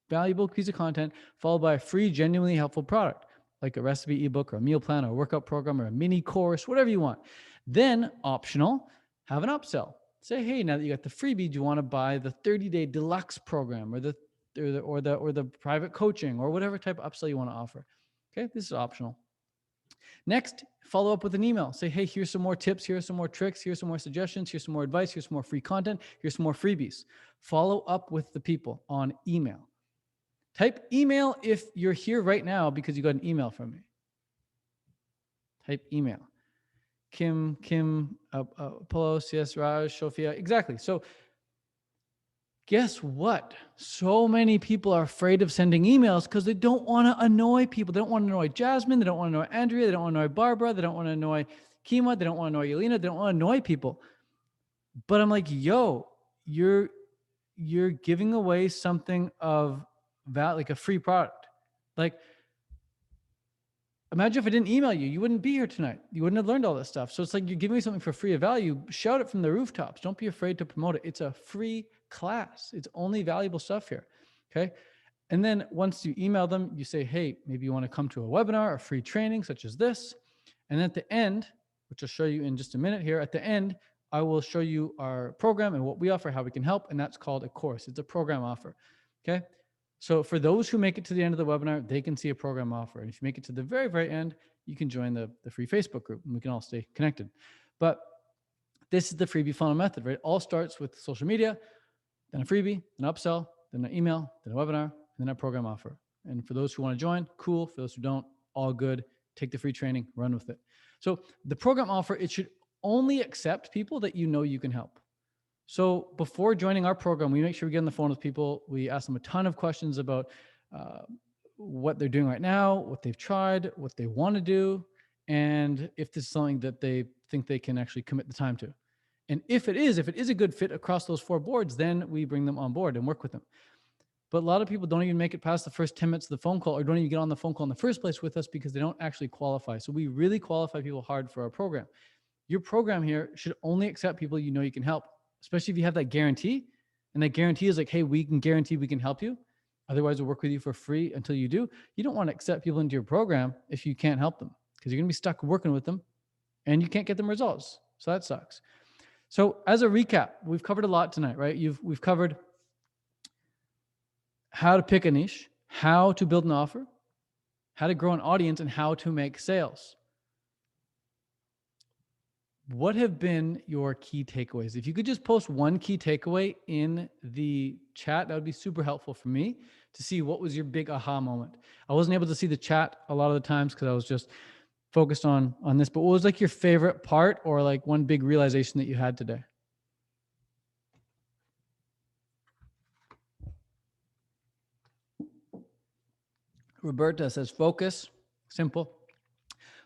valuable piece of content followed by a free, genuinely helpful product, like a recipe ebook or a meal plan or a workout program or a mini course, whatever you want. Then, optional, have an upsell. Say, hey, now that you got the freebie, do you want to buy the 30-day deluxe program or the private coaching or whatever type of upsell you want to offer? Okay, this is optional. Next, follow up with an email. Say, hey, here's some more tips. Here's some more tricks. Here's some more suggestions. Here's some more advice. Here's some more free content. Here's some more freebies. Follow up with the people on email. Type email if you're here right now because you got an email from me. Type email. Kim, Pelos, yes, Raj, Sophia. Exactly. So guess what? So many people are afraid of sending emails because they don't want to annoy people. They don't want to annoy Jasmine. They don't want to annoy Andrea. They don't want to annoy Barbara. They don't want to annoy Kima. They don't want to annoy Yelena. They don't want to annoy people. But I'm like, yo, you're giving away something of value, like a free product. Like, imagine if I didn't email you, you wouldn't be here tonight. You wouldn't have learned all this stuff. So it's like you're giving me something for free of value. Shout it from the rooftops. Don't be afraid to promote it. It's a free class. It's only valuable stuff here. Okay. And then once you email them, you say, hey, maybe you want to come to a webinar or free training such as this. And at the end, which I'll show you in just a minute here, at the end, I will show you our program and what we offer, how we can help. And that's called a course. It's a program offer. Okay. So for those who make it to the end of the webinar, they can see a program offer. And if you make it to the very, very end, you can join the free Facebook group and we can all stay connected. But this is the freebie funnel method, right? It all starts with social media, then a freebie, an upsell, then an email, then a webinar, and then a program offer. And for those who want to join, cool. For those who don't, all good. Take the free training, run with it. So the program offer, it should only accept people that you know you can help. So before joining our program, we make sure we get on the phone with people. We ask them a ton of questions about what they're doing right now, what they've tried, what they want to do, and if this is something that they think they can actually commit the time to. And if it is a good fit across those 4 boards, then we bring them on board and work with them. But a lot of people don't even make it past the first 10 minutes of the phone call or don't even get on the phone call in the first place with us because they don't actually qualify. So we really qualify people hard for our program. Your program here should only accept people you know you can help, especially if you have that guarantee. And that guarantee is like, hey, we can guarantee we can help you. Otherwise, we'll work with you for free until you do. You don't want to accept people into your program if you can't help them because you're going to be stuck working with them and you can't get them results. So that sucks. So as a recap, we've covered a lot tonight, right? We've covered how to pick a niche, how to build an offer, how to grow an audience, and how to make sales. What have been your key takeaways? If you could just post one key takeaway in the chat, that would be super helpful for me to see what was your big aha moment. I wasn't able to see the chat a lot of the times because I was just focused on this, but what was like your favorite part or like one big realization that you had today? Roberta says focus, simple.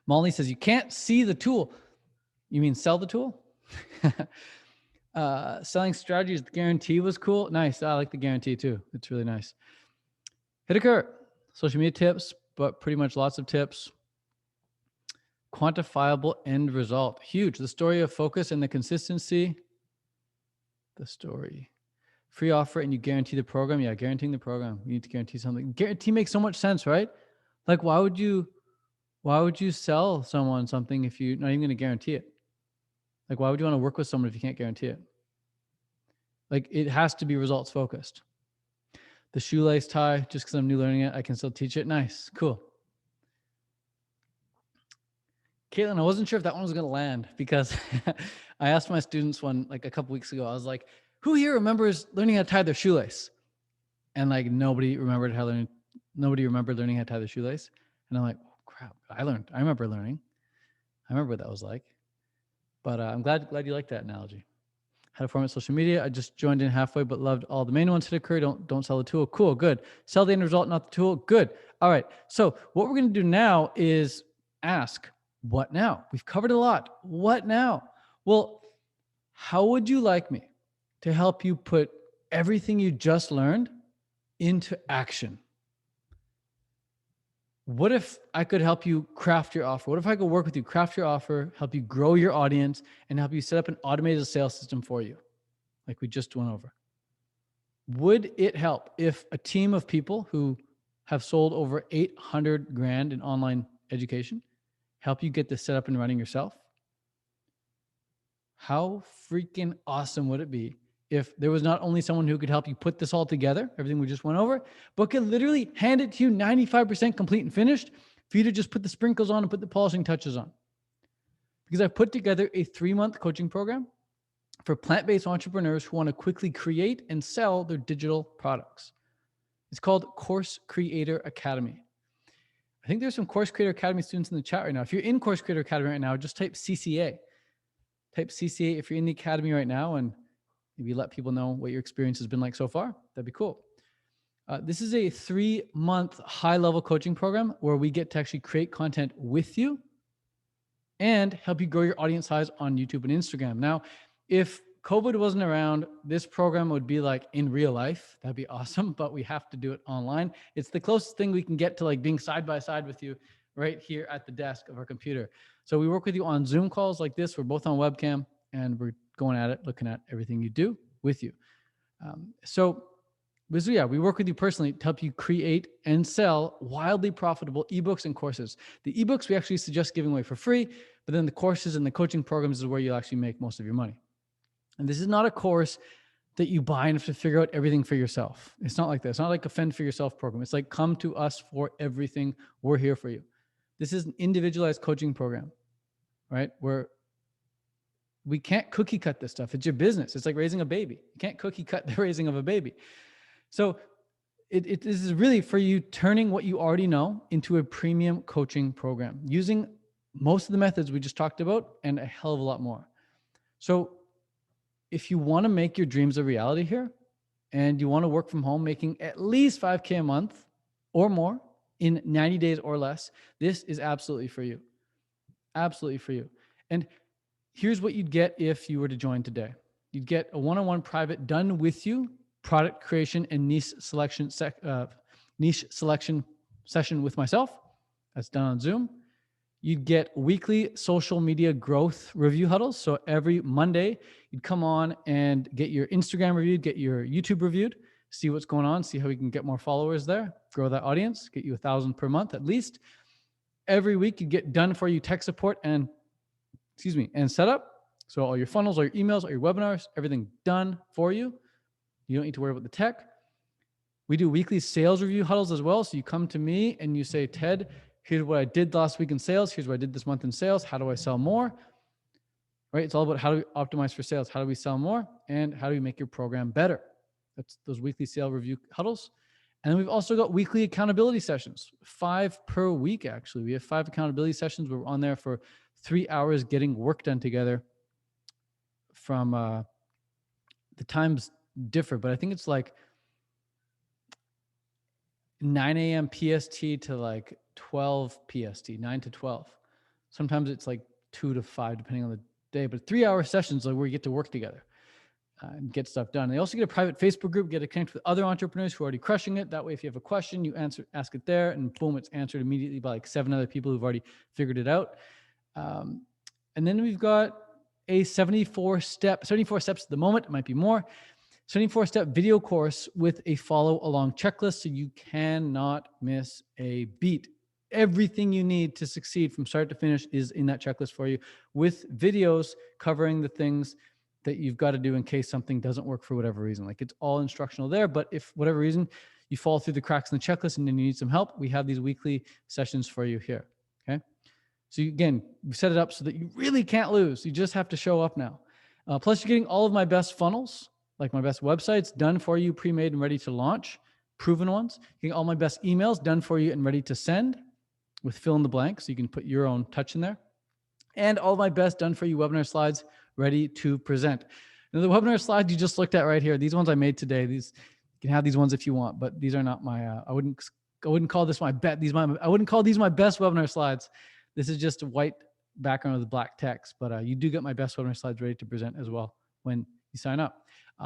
Molly says you can't see the tool. You mean sell the tool? Selling strategies, the guarantee was cool. Nice. I like the guarantee too. It's really nice. Hiddeker, social media tips, but pretty much lots of tips. Quantifiable end result. Huge. The story of focus and the consistency. The story. Free offer and you guarantee the program. Yeah, guaranteeing the program. You need to guarantee something. Guarantee makes so much sense, right? Like why would you sell someone something if you're not even going to guarantee it? Like why would you want to work with someone if you can't guarantee it? Like it has to be results focused. The shoelace tie, just because I'm new learning it, I can still teach it. Nice. Cool. Caitlin, I wasn't sure if that one was going to land because I asked my students one like a couple weeks ago. I was like, who here remembers learning how to tie their shoelace? And like nobody remembered learning how to tie their shoelace. And I'm like, oh, crap, I remember learning. I remember what that was like. But I'm glad you liked that analogy. How to format social media. I just joined in halfway, but loved all the main ones to occur. Don't sell the tool. Cool, good. Sell the end result, not the tool. Good. All right. So what we're going to do now is ask, what now? We've covered a lot. What now? Well, how would you like me to help you put everything you just learned into action? What if I could help you craft your offer? What if I could work with you, craft your offer, help you grow your audience, and help you set up an automated sales system for you, like we just went over? Would it help if a team of people who have sold over 800 grand in online education help you get this set up and running yourself? How freaking awesome would it be if there was not only someone who could help you put this all together, everything we just went over, but could literally hand it to you 95% complete and finished for you to just put the sprinkles on and put the polishing touches on? Because I've put together a 3-month coaching program for plant-based entrepreneurs who want to quickly create and sell their digital products. It's called Course Creator Academy. I think there's some Course Creator Academy students in the chat right now. If you're in Course Creator Academy right now, just type CCA. Type CCA if you're in the academy right now, and maybe let people know what your experience has been like so far. That'd be cool. This is a 3-month high-level coaching program where we get to actually create content with you and help you grow your audience size on YouTube and Instagram. Now, if COVID wasn't around, this program would be like in real life. That'd be awesome, but we have to do it online. It's the closest thing we can get to like being side by side with you right here at the desk of our computer. So we work with you on Zoom calls like this. We're both on webcam and we're going at it, looking at everything you do with you. So yeah, we work with you personally to help you create and sell wildly profitable ebooks and courses. The ebooks we actually suggest giving away for free, but then the courses and the coaching programs is where you'll actually make most of your money. And this is not a course that you buy and have to figure out everything for yourself. It's not like that. It's not like a fend for yourself program. It's like come to us for everything. We're here for you. This is an individualized coaching program, right? Where we can't cookie cut this stuff. It's your business. It's like raising a baby. You can't cookie cut the raising of a baby. So this is really for you turning what you already know into a premium coaching program using most of the methods we just talked about and a hell of a lot more. So if you want to make your dreams a reality here and you want to work from home making at least $5,000 a month or more in 90 days or less, this is absolutely for you. Absolutely for you. And here's what you'd get if you were to join today. You'd get a one-on-one private done with you product creation and niche selection session with myself. That's done on Zoom. You'd get weekly social media growth review huddles. So every Monday, you'd come on and get your Instagram reviewed, get your YouTube reviewed, see what's going on, see how we can get more followers there, grow that audience, get you 1,000 per month at least. Every week, you get done for you tech support and setup. So all your funnels, all your emails, all your webinars, everything done for you. You don't need to worry about the tech. We do weekly sales review huddles as well. So you come to me and you say, Ted, here's what I did last week in sales. Here's what I did this month in sales. How do I sell more? Right? It's all about how do we optimize for sales? How do we sell more? And how do we make your program better? That's those weekly sale review huddles. And then we've also got weekly accountability sessions, 5 per week, actually. We have 5 accountability sessions. We're on there for 3 hours getting work done together from the times differ, but I think it's like 9 a.m. PST to like 12 PST, 9 to 12. Sometimes it's like 2 to 5, depending on the day, but 3-hour sessions like where you get to work together and get stuff done. And they also get a private Facebook group, get to connect with other entrepreneurs who are already crushing it. That way, if you have a question, you ask it there, and boom, it's answered immediately by like 7 other people who've already figured it out. And then we've got a 74 steps at the moment. It might be more. 74-step video course with a follow-along checklist so you cannot miss a beat. Everything you need to succeed from start to finish is in that checklist for you, with videos covering the things that you've got to do in case something doesn't work for whatever reason. Like, it's all instructional there, but if whatever reason you fall through the cracks in the checklist and then you need some help, we have these weekly sessions for you here, okay? So again, we set it up so that you really can't lose. You just have to show up now. Plus, you're getting all of my best funnels, like my best websites done for you, pre-made and ready to launch, proven ones. You're getting all my best emails done for you and ready to send with fill in the blank, so you can put your own touch in there. And all my best done for you webinar slides ready to present. Now, the webinar slides you just looked at right here, these ones I made today, these, you can have these ones if you want, but these are not my, I wouldn't call this my bet. I wouldn't call these my best webinar slides. This is just a white background with black text, but you do get my best webinar slides ready to present as well when you sign up.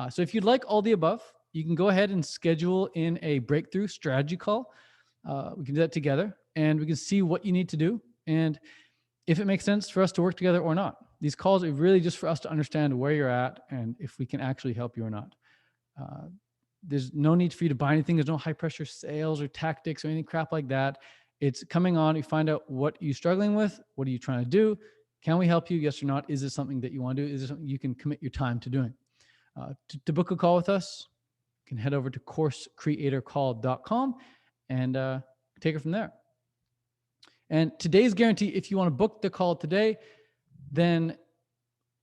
So if you'd like all the above, you can go ahead and schedule in a breakthrough strategy call. We can do that together and we can see what you need to do and if it makes sense for us to work together or not. These calls are really just for us to understand where you're at and if we can actually help you or not. There's no need for you to buy anything. There's no high pressure sales or tactics or anything crap like that. It's coming on, you find out what you're struggling with, what are you trying to do? Can we help you? Yes or not? Is this something that you want to do? Is this something you can commit your time to doing? To book a call with us, you can head over to coursecreatorcall.com and take it from there. And today's guarantee, if you want to book the call today, then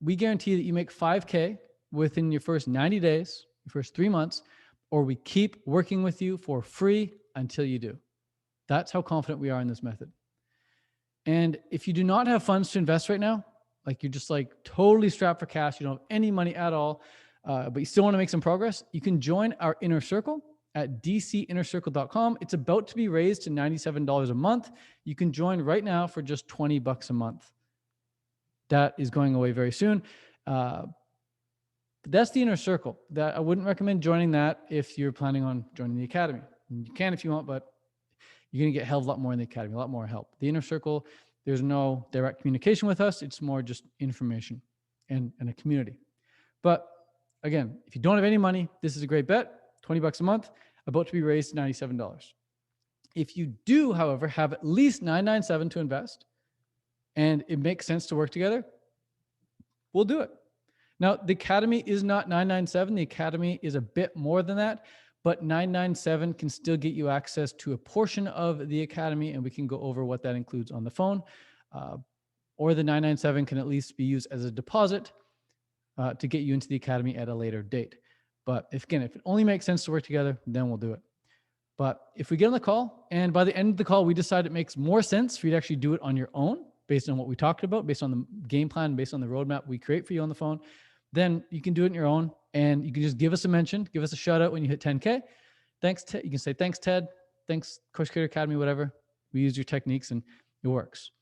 we guarantee that you make 5K within your first 90 days, your first 3 months, or we keep working with you for free until you do. That's how confident we are in this method. And if you do not have funds to invest right now, like you're just like totally strapped for cash, you don't have any money at all, but you still want to make some progress, you can join our inner circle at dcinnercircle.com. It's about to be raised to $97 a month. You can join right now for just $20 a month. That is going away very soon. But that's the inner circle. That I wouldn't recommend joining that if you're planning on joining the academy. You can if you want, but you're going to get a hell of a lot more in the academy, a lot more help. The inner circle, there's no direct communication with us. It's more just information and a community. But again, if you don't have any money, this is a great bet. $20 a month, about to be raised to $97. If you do, however, have at least $997 to invest and it makes sense to work together, we'll do it. Now, the academy is not $997. The academy is a bit more than that, but $997 can still get you access to a portion of the academy, and we can go over what that includes on the phone. Or the $997 can at least be used as a deposit to get you into the academy at a later date. But if it only makes sense to work together, then we'll do it. But if we get on the call and by the end of the call, we decide it makes more sense for you to actually do it on your own based on what we talked about, based on the game plan, based on the roadmap we create for you on the phone, then you can do it on your own and you can just give us a mention, give us a shout out when you hit 10K. Thanks, Ted. You can say, thanks, Ted. Thanks, Course Creator Academy, whatever. We use your techniques and it works.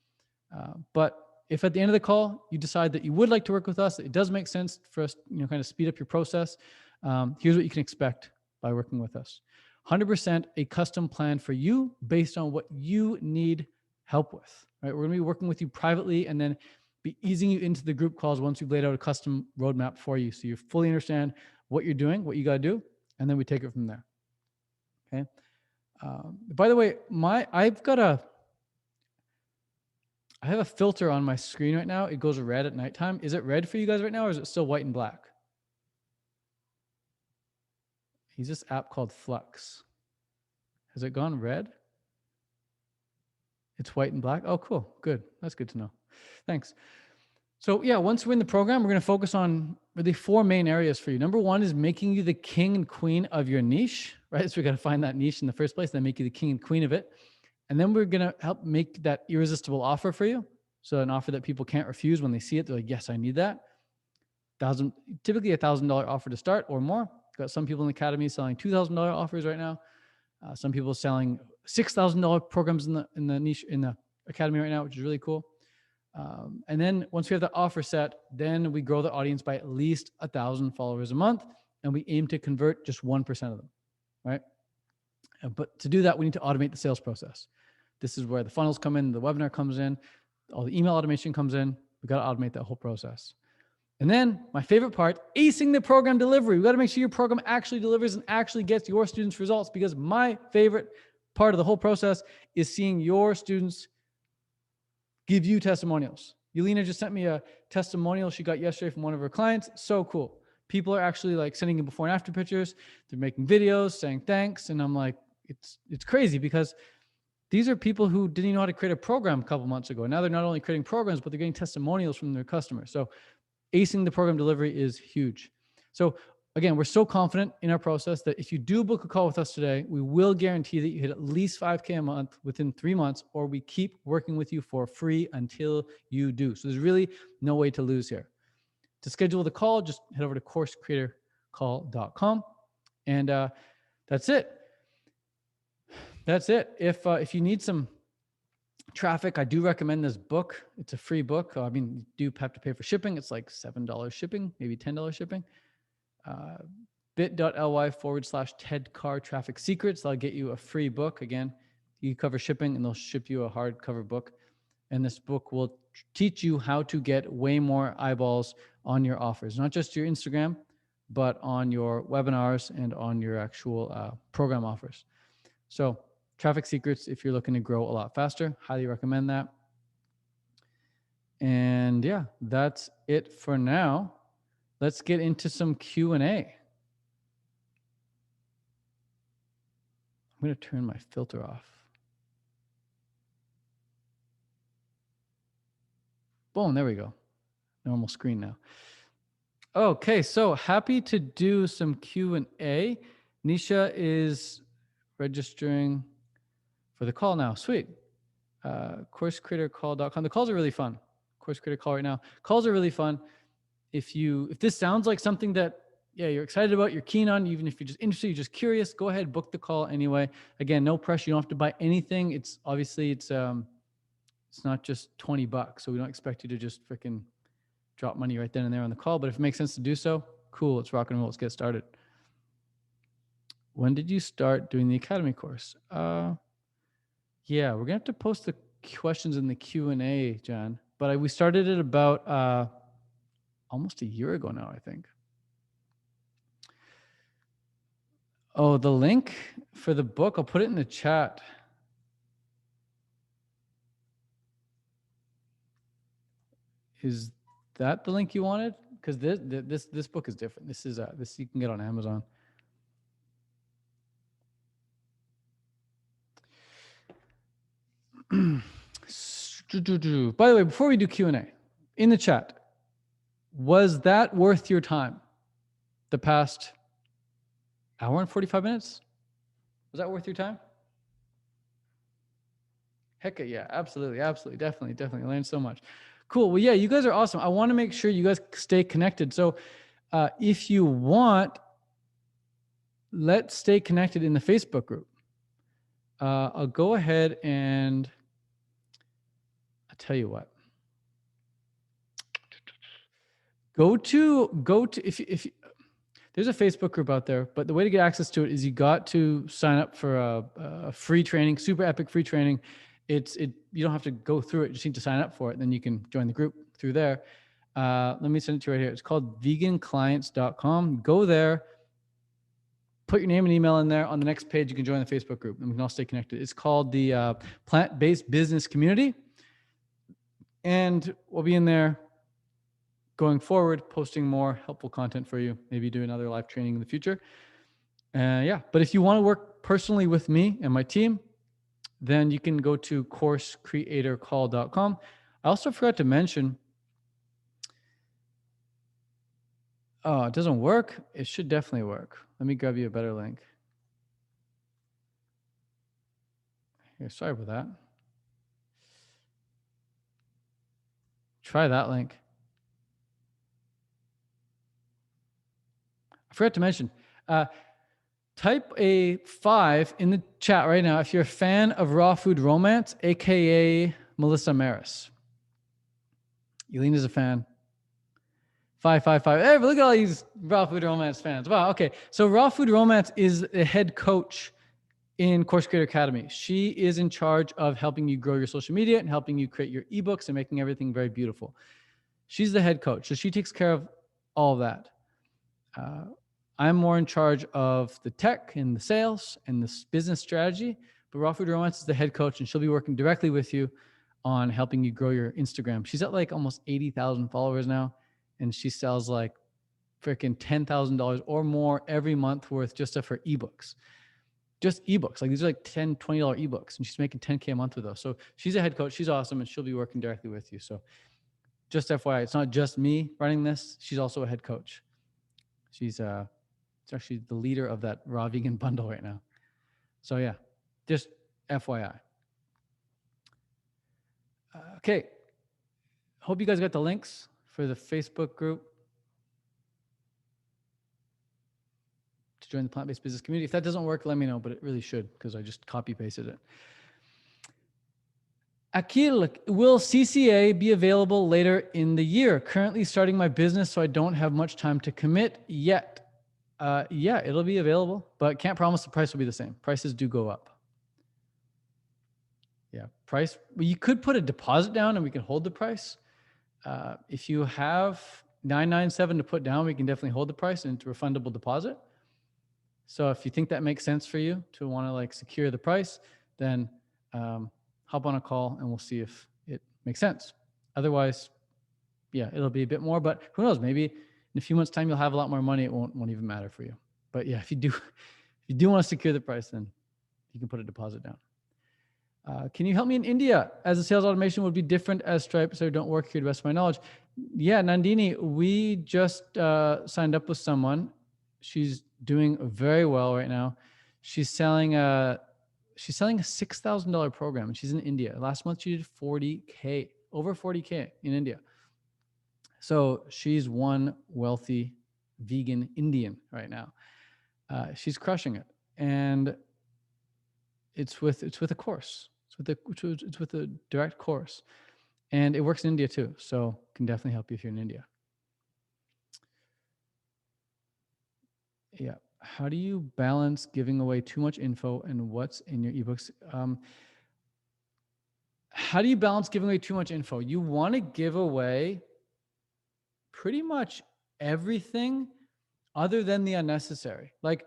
But if at the end of the call, you decide that you would like to work with us, it does make sense for us, kind of speed up your process. Here's what you can expect by working with us. 100% a custom plan for you based on what you need help with, right? We're going to be working with you privately and then be easing you into the group calls once we've laid out a custom roadmap for you. So you fully understand what you're doing, what you got to do, and then we take it from there. Okay. By the way, I have a filter on my screen right now. It goes red at nighttime. Is it red for you guys right now, or is it still white and black? He's this app called Flux. Has it gone red? It's white and black. Oh, cool. Good. That's good to know. Thanks. So yeah, once we're in the program, we're going to focus on really 4 main areas for you. Number 1 is making you the king and queen of your niche, right? So we got to find that niche in the first place, then make you the king and queen of it. And then we're going to help make that irresistible offer for you. So an offer that people can't refuse when they see it. They're like, yes, I need that. Typically $1,000 offer to start or more. Got some people in the academy selling $2,000 offers right now. Some people selling $6,000 programs in the niche in the academy right now, which is really cool. And then once we have the offer set, then we grow the audience by at least 1,000 followers a month, and we aim to convert just 1% of them, right? But to do that, we need to automate the sales process. This is where the funnels come in, the webinar comes in, all the email automation comes in. We got to automate that whole process. And then my favorite part, acing the program delivery. We got to make sure your program actually delivers and actually gets your students results, because my favorite part of the whole process is seeing your students give you testimonials. Yelena just sent me a testimonial she got yesterday from one of her clients. So cool. People are actually like sending in before and after pictures. They're making videos saying thanks. And I'm like, it's crazy, because these are people who didn't even know how to create a program a couple months ago. Now they're not only creating programs, but they're getting testimonials from their customers. So acing the program delivery is huge. So again, we're so confident in our process that if you do book a call with us today, we will guarantee that you hit at least 5K a month within 3 months, or we keep working with you for free until you do. So there's really no way to lose here. To schedule the call, just head over to coursecreatorcall.com. And that's it. That's it. If you need some traffic, I do recommend this book. It's a free book. I mean, you do have to pay for shipping. It's like $7 shipping, maybe $10 shipping. bit.ly/tedcarr traffic secrets. That'll get you a free book. Again, you cover shipping and they'll ship you a hardcover book. And this book will teach you how to get way more eyeballs on your offers, not just your Instagram, but on your webinars and on your actual program offers. So traffic secrets, if you're looking to grow a lot faster, highly recommend that. And yeah, that's it for now. Let's get into some Q&A. I'm going to turn my filter off. Boom, there we go. Normal screen now. Okay, so happy to do some Q&A. Nisha is registering for the call now. Sweet. CourseCreatorCall.com. The calls are really fun. Course Creator Call right now. Calls are really fun. If this sounds like something that you're excited about, you're keen on, even if you're just interested, you're just curious, go ahead, book the call anyway. Again, no pressure. You don't have to buy anything. It's obviously it's not just $20, so we don't expect you to just freaking drop money right then and there on the call. But if it makes sense to do so, cool. Let's rock and roll. Let's get started. When did you start doing the Academy course? Yeah, we're gonna have to post the questions in the Q&A, John. But we started it about almost a year ago now, I think. Oh, the link for the book, I'll put it in the chat. Is that the link you wanted? Because this book is different. This is this you can get on Amazon. By the way, before we do Q&A, in the chat, was that worth your time? The past hour and 45 minutes? Was that worth your time? Heck yeah, absolutely, definitely. Learned so much. Cool. Well, yeah, you guys are awesome. I want to make sure you guys stay connected. So if you want, let's stay connected in the Facebook group. I'll go ahead and I'll tell you what. Go to if there's a Facebook group out there, but the way to get access to it is you got to sign up for a free training, super epic free training. You don't have to go through it. You just need to sign up for it. Then you can join the group through there. Let me send it to you right here. It's called veganclients.com. Go there, put your name and email in there. On the next page, you can join the Facebook group and we can all stay connected. It's called the Plant-Based Business Community. And we'll be in there going forward, posting more helpful content for you, maybe do another live training in the future. Yeah, but if you want to work personally with me and my team, then you can go to coursecreatorcall.com. I also forgot to mention, oh, it doesn't work. It should definitely work. Let me grab you a better link. Here, sorry about that. Try that link. I forgot to mention, type a 5 in the chat right now if you're a fan of Raw Food Romance, aka Melissa Maris. Elena's a fan. 555. Hey, look at all these Raw Food Romance fans. Wow. Okay. So Raw Food Romance is the head coach in Course Creator Academy. She is in charge of helping you grow your social media and helping you create your ebooks and making everything very beautiful. She's the head coach. So she takes care of all of that. I'm more in charge of the tech and the sales and the business strategy, but Raw Food Romance is the head coach and she'll be working directly with you on helping you grow your Instagram. She's at like almost 80,000 followers now, and she sells like freaking $10,000 or more every month worth just of her ebooks. Just ebooks. Like these are like $10, $20 ebooks, and she's making 10K a month with those. So she's a head coach. She's awesome, and she'll be working directly with you. So just FYI, it's not just me running this. She's also a head coach. She's it's actually the leader of that raw vegan bundle right now. So yeah, just FYI. Okay. Hope you guys got the links for the Facebook group to join the plant-based business community. If that doesn't work, let me know, but it really should because I just copy pasted it. Akil, will CCA be available later in the year? Currently starting my business, so I don't have much time to commit yet. Yeah, it'll be available, but can't promise the price will be the same. Prices do go up. Yeah, price. Well, you could put a deposit down and we can hold the price. If you have $997 to put down, we can definitely hold the price and it's a refundable deposit. So if you think that makes sense for you to want to like secure the price, then hop on a call and we'll see if it makes sense. Otherwise, yeah, it'll be a bit more, but who knows? Maybe in a few months' time you'll have a lot more money. It won't even matter for you. But yeah, if you do want to secure the price, then you can put a deposit down. Can you help me in India? As a sales automation would be different as Stripe, so don't work here to the best of my knowledge. Yeah, Nandini, we just signed up with someone. She's doing very well right now. She's selling a $6,000 program, and she's in India. Last month she did 40K, over 40K in India. So she's one wealthy vegan Indian right now. She's crushing it, and it's with a course. It's with a direct course, and it works in India too. So can definitely help you if you're in India. Yeah. How do you balance giving away too much info and what's in your ebooks? How do you balance giving away too much info? You want to give away pretty much everything other than the unnecessary. Like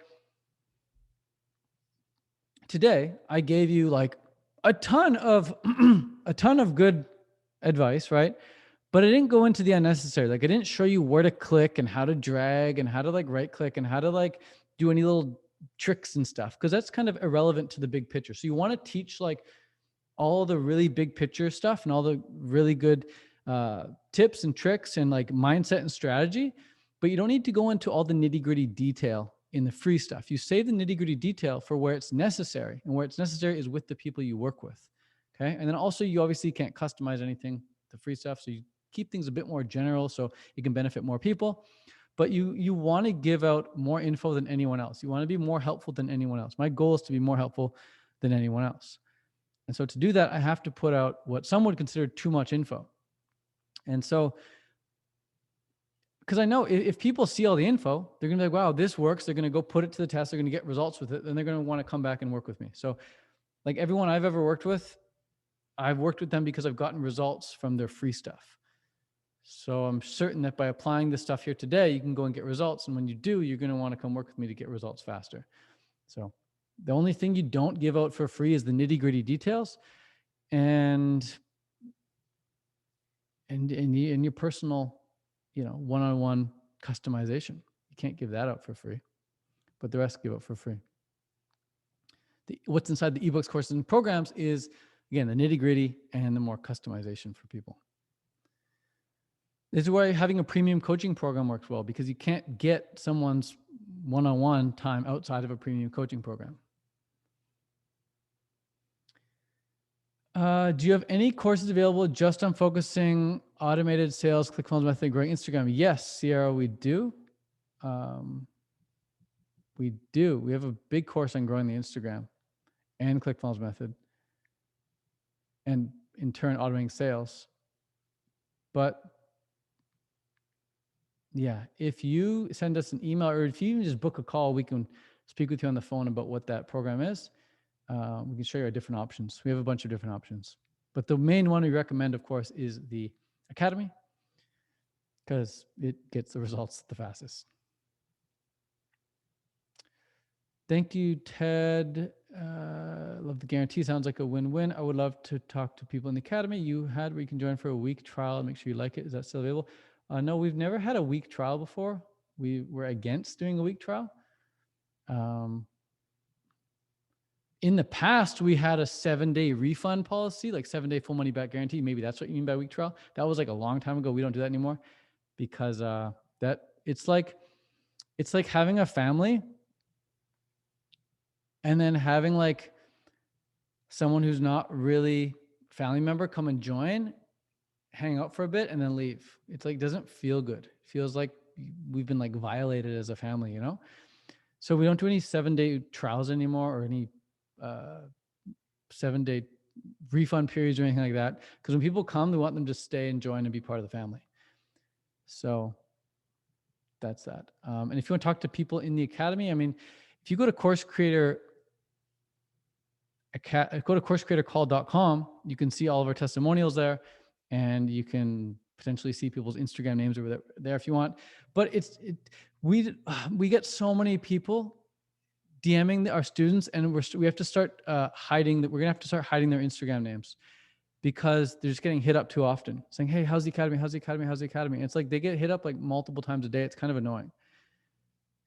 today, I gave you like a ton of good advice, right? But I didn't go into the unnecessary. Like I didn't show you where to click and how to drag and how to like right click and how to like do any little tricks and stuff, because that's kind of irrelevant to the big picture. So you want to teach like all the really big picture stuff and all the really good tips and tricks and like mindset and strategy, but you don't need to go into all the nitty gritty detail in the free stuff. You save the nitty gritty detail for where it's necessary, and where it's necessary is with the people you work with. Okay. And then also you obviously can't customize anything, the free stuff. So you keep things a bit more general so it can benefit more people. But you want to give out more info than anyone else. You want to be more helpful than anyone else. My goal is to be more helpful than anyone else. And so to do that, I have to put out what some would consider too much info. And so, because I know if people see all the info, they're going to be like, wow, this works. They're going to go put it to the test. They're going to get results with it. Then they're going to want to come back and work with me. So like everyone I've ever worked with, I've worked with them because I've gotten results from their free stuff. So I'm certain that by applying this stuff here today, you can go and get results. And when you do, you're going to want to come work with me to get results faster. So the only thing you don't give out for free is the nitty gritty details and your personal, one-on-one customization. You can't give that out for free. but the rest give out for free. What's inside the ebooks, courses, and programs is, again, the nitty gritty and the more customization for people. This is why having a premium coaching program works well, because you can't get someone's one-on-one time outside of a premium coaching program. Do you have any courses available just on focusing automated sales, ClickFunnels method, growing Instagram? Yes, Sierra, we do. We do. We have a big course on growing the Instagram and ClickFunnels method, and in turn automating sales. But yeah, if you send us an email, or if you even just book a call, we can speak with you on the phone about what that program is. We can show you our different options. We have a bunch of different options, but the main one we recommend, of course, is the Academy, because it gets the results the fastest. Thank you, Ted. Love the guarantee. Sounds like a win-win. I would love to talk to people in the Academy you had where you can join for a week trial and make sure you like it. Is that still available? No, we've never had a week trial before. We were against doing a week trial. In the past, we had a 7-day refund policy, like 7-day full money back guarantee. Maybe that's what you mean by week trial. That was like a long time ago. We don't do that anymore, because that it's like having a family and then having like someone who's not really family member come and join, hang out for a bit, and then leave. It's like, doesn't feel good. It feels like we've been like violated as a family, you know? So we don't do any 7-day trials anymore, or any 7-day refund periods or anything like that. Because when people come, we want them to stay and join and be part of the family. So that's that. And if you want to talk to people in the Academy, I mean, if you go to coursecreatorcall.com, you can see all of our testimonials there, and you can potentially see people's Instagram names over there if you want. But we get so many people DMing our students, and we have to start hiding that. We're gonna have to start hiding their Instagram names, because they're just getting hit up too often, saying, "Hey, how's the Academy? How's the Academy? How's the Academy?" And it's like they get hit up like multiple times a day. It's kind of annoying.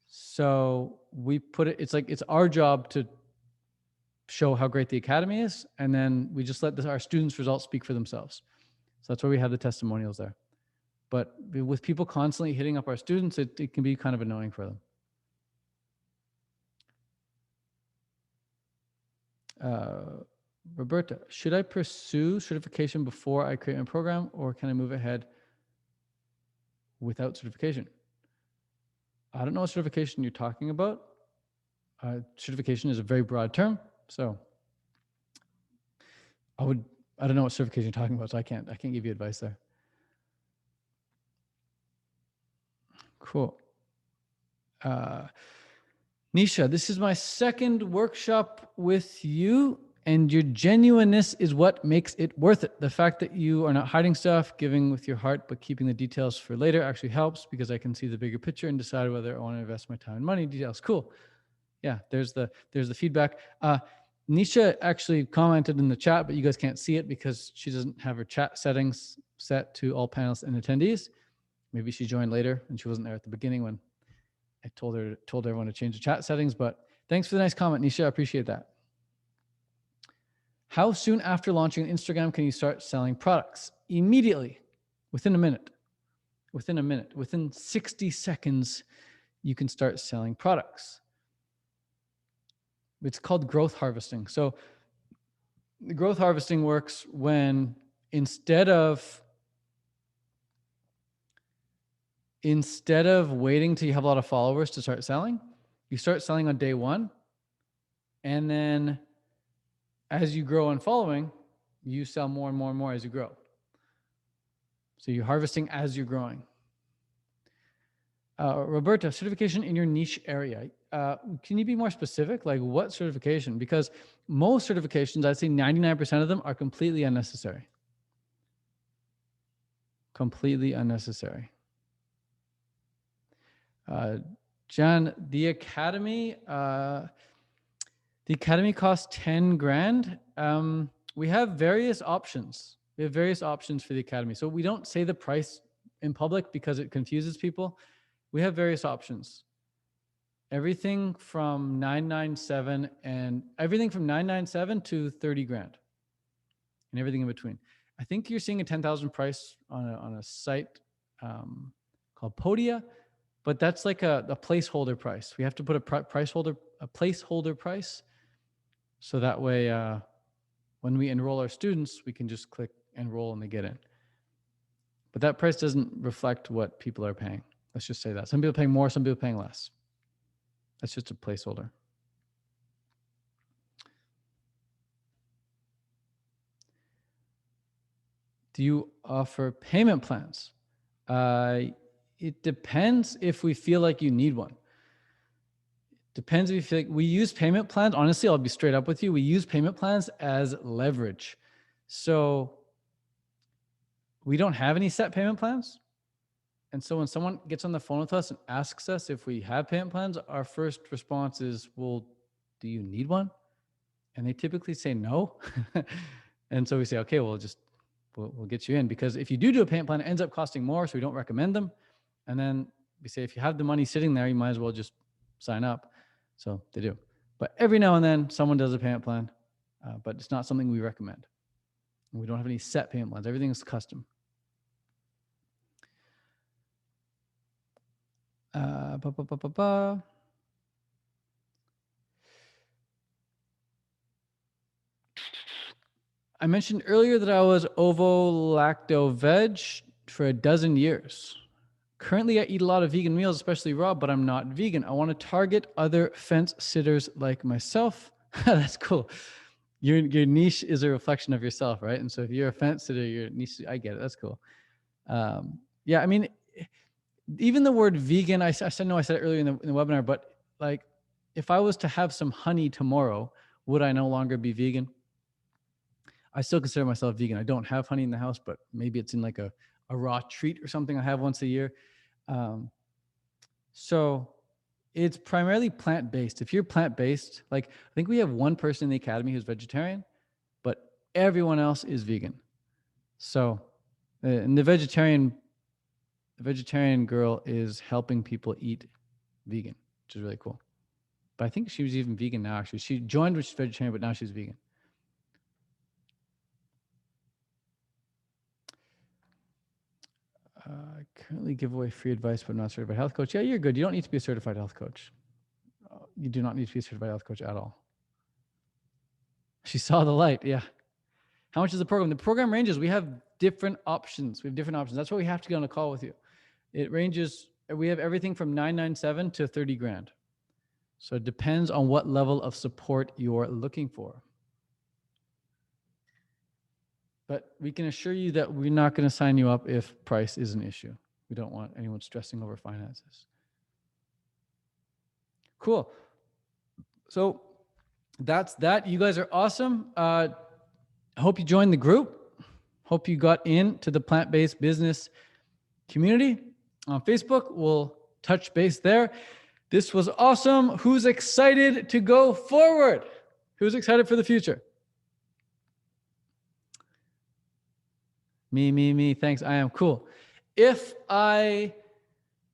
So we put it. It's like it's our job to show how great the Academy is, and then we just let our students' results speak for themselves. So that's why we have the testimonials there. But with people constantly hitting up our students, it can be kind of annoying for them. Roberta, should I pursue certification before I create my program, or can I move ahead without certification? I don't know what certification you're talking about. Certification is a very broad term, so I don't know what certification you're talking about, so I can't give you advice there. Cool. Nisha, this is my second workshop with you, and your genuineness is what makes it worth it. The fact that you are not hiding stuff, giving with your heart, but keeping the details for later actually helps, because I can see the bigger picture and decide whether I want to invest my time and money in details. Cool. Yeah, there's the feedback. Nisha actually commented in the chat, but you guys can't see it because she doesn't have her chat settings set to all panelists and attendees. Maybe she joined later and she wasn't there at the beginning when I told everyone to change the chat settings. But thanks for the nice comment, Nisha. I appreciate that. How soon after launching on Instagram can you start selling products? Immediately, within a minute. Within 60 seconds, you can start selling products. It's called growth harvesting. So the growth harvesting works when instead of waiting till you have a lot of followers to start selling, you start selling on day one. And then as you grow in following, you sell more and more and more as you grow. So you're harvesting as you're growing. Roberta, certification in your niche area. Can you be more specific? Like what certification? Because most certifications, I'd say 99% of them are completely unnecessary. Completely unnecessary. John, the Academy costs 10 grand. We have various options. We have various options for the Academy. So we don't say the price in public because it confuses people. We have various options. everything from 997 and everything from 997 to 30 grand and everything in between. I think you're seeing a 10,000 price on a site called Podia, but that's like a placeholder price. We have to put a placeholder price. So that way, when we enroll our students, we can just click enroll and they get in. But that price doesn't reflect what people are paying. Let's just say that. Some people are paying more, some people are paying less. That's just a placeholder. Do you offer payment plans? It depends if we feel like you need one. Depends if you feel like we use payment plans. Honestly, I'll be straight up with you. We use payment plans as leverage. So we don't have any set payment plans. And so when someone gets on the phone with us and asks us if we have payment plans, our first response is, well, do you need one? And they typically say no. And so we say, okay, we'll get you in, because if you do a payment plan, it ends up costing more. So we don't recommend them. And then we say, if you have the money sitting there, you might as well just sign up. So they do. But every now and then someone does a payment plan, but it's not something we recommend. And we don't have any set payment plans. Everything is custom. I mentioned earlier that I was ovo-lacto-veg for a dozen years. Currently, I eat a lot of vegan meals, especially raw, but I'm not vegan. I want to target other fence sitters like myself. That's cool. Your niche is a reflection of yourself, right? And so if you're a fence sitter, your niche, I get it. That's cool. Yeah, I mean, even the word vegan, I said it earlier in the webinar, but like, if I was to have some honey tomorrow, would I no longer be vegan? I still consider myself vegan. I don't have honey in the house, but maybe it's in like a raw treat or something I have once a year. So it's primarily plant-based. If you're plant-based, like I think we have one person in the academy who's vegetarian, but everyone else is vegan. So, and the vegetarian girl is helping people eat vegan, which is really cool. But I think she was even vegan now, actually. She joined with vegetarian, but now she's vegan. Currently give away free advice, but not certified health coach. Yeah, you're good. You don't need to be a certified health coach. You do not need to be a certified health coach at all. She saw the light. Yeah. How much is the program? The program ranges. We have different options. That's why we have to get on a call with you. It ranges. We have everything from 997 to 30 grand. So it depends on what level of support you're looking for. But we can assure you that we're not going to sign you up if price is an issue. We don't want anyone stressing over finances. Cool. So that's that. You guys are awesome. I hope you joined the group. Hope you got into the plant-based business community on Facebook. We'll touch base there. This was awesome. Who's excited to go forward? Who's excited for the future? Me. Thanks. I am cool. If I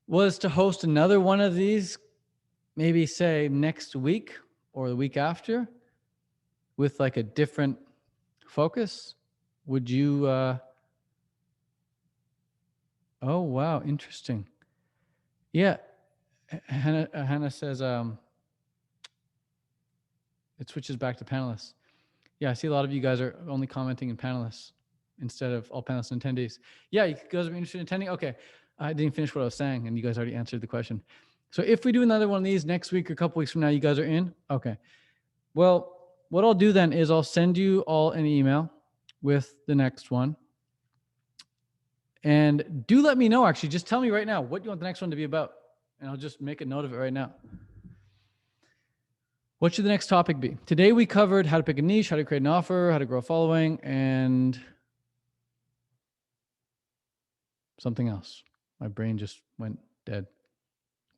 was to host another one of these, maybe say next week or the week after, with like a different focus, would you? Oh, wow. Interesting. Yeah. Hannah says it switches back to panelists. Yeah, I see a lot of you guys are only commenting in panelists instead of all panelists and attendees. Yeah, you guys are interested in attending? Okay. I didn't finish what I was saying, and you guys already answered the question. So if we do another one of these next week or a couple weeks from now, you guys are in? Okay. Well, what I'll do then is I'll send you all an email with the next one. And do let me know, actually. Just tell me right now what you want the next one to be about, and I'll just make a note of it right now. What should the next topic be? Today we covered how to pick a niche, how to create an offer, how to grow a following, and something else. My brain just went dead.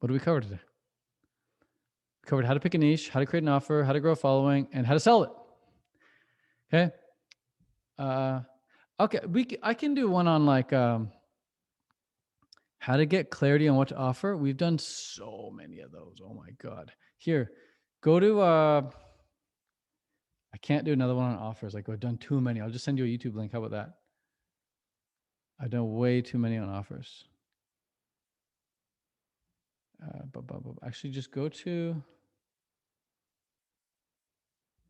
What did we cover today? We covered how to pick a niche, how to create an offer, how to grow a following, and how to sell it. Okay. Okay. I can do one on like how How to get clarity on what to offer. We've done so many of those. Oh my God. Here, go to, I can't do another one on offers. Like I've done too many. I'll just send you a YouTube link. How about that? I've done way too many on offers. Actually, just go to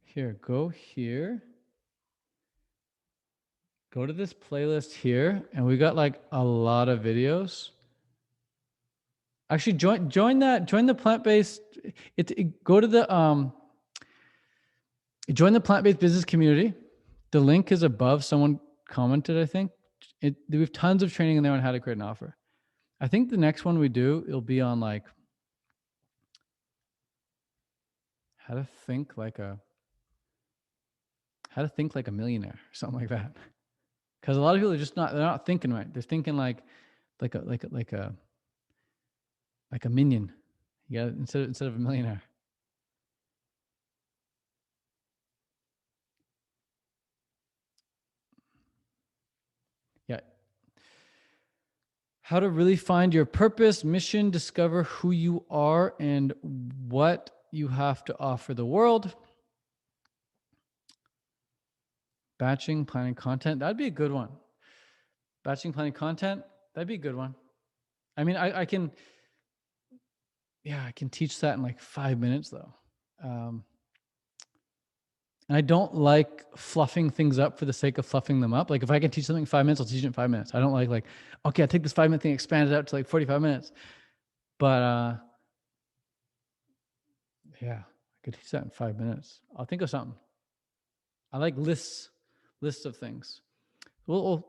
here. Go here. Go to this playlist here, and we got like a lot of videos. Actually, join the plant-based. Go to the join the plant-based business community. The link is above. Someone commented, I think. We have tons of training in there on how to create an offer. I think the next one we do, it'll be on like how to think like a millionaire, or something like that. Because a lot of people are just they're not thinking right. They're thinking like a minion. Yeah, instead of a millionaire. Yeah. How to really find your purpose, mission, discover who you are and what you have to offer the world. Batching, planning content. That'd be a good one. Batching, planning content. That'd be a good one. I mean, I can teach that in like 5 minutes though. And I don't like fluffing things up for the sake of fluffing them up. Like if I can teach something in 5 minutes, I'll teach it in 5 minutes. I don't like, okay, I'll take this 5-minute thing, expand it out to like 45 minutes. But yeah, I could teach that in 5 minutes. I'll think of something. I like lists of things. We'll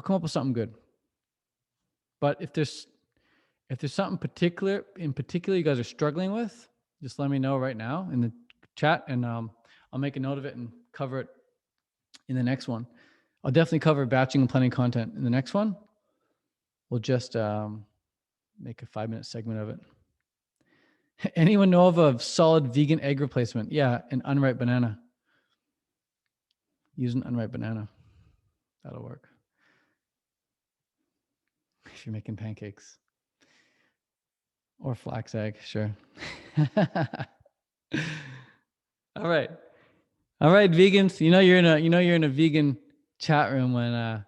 come up with something good. But if there's something in particular you guys are struggling with, just let me know right now in the chat, and I'll make a note of it and cover it in the next one. I'll definitely cover batching and planning content in the next one. We'll just make a 5-minute segment of it. Anyone know of a solid vegan egg replacement? Yeah, an unripe banana. Use an unripe banana. That'll work. If you're making pancakes. Or flax egg, sure. All right, vegans. You know you're in a vegan chat room when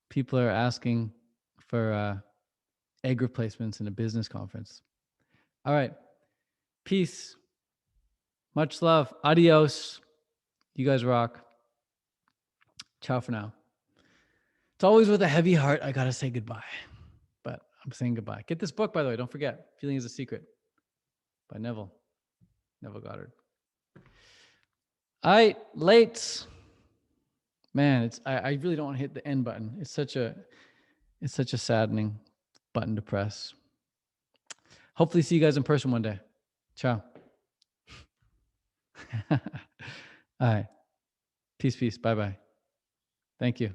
people are asking for egg replacements in a business conference. All right, peace, much love, adios. You guys rock. Ciao for now. It's always with a heavy heart I gotta say goodbye, but I'm saying goodbye. Get this book, by the way. Don't forget, Feeling is a Secret by Neville Goddard. All right, late. Man, I really don't want to hit the end button. It's such a saddening button to press. Hopefully see you guys in person one day. Ciao. All right. Peace. Bye-bye. Thank you.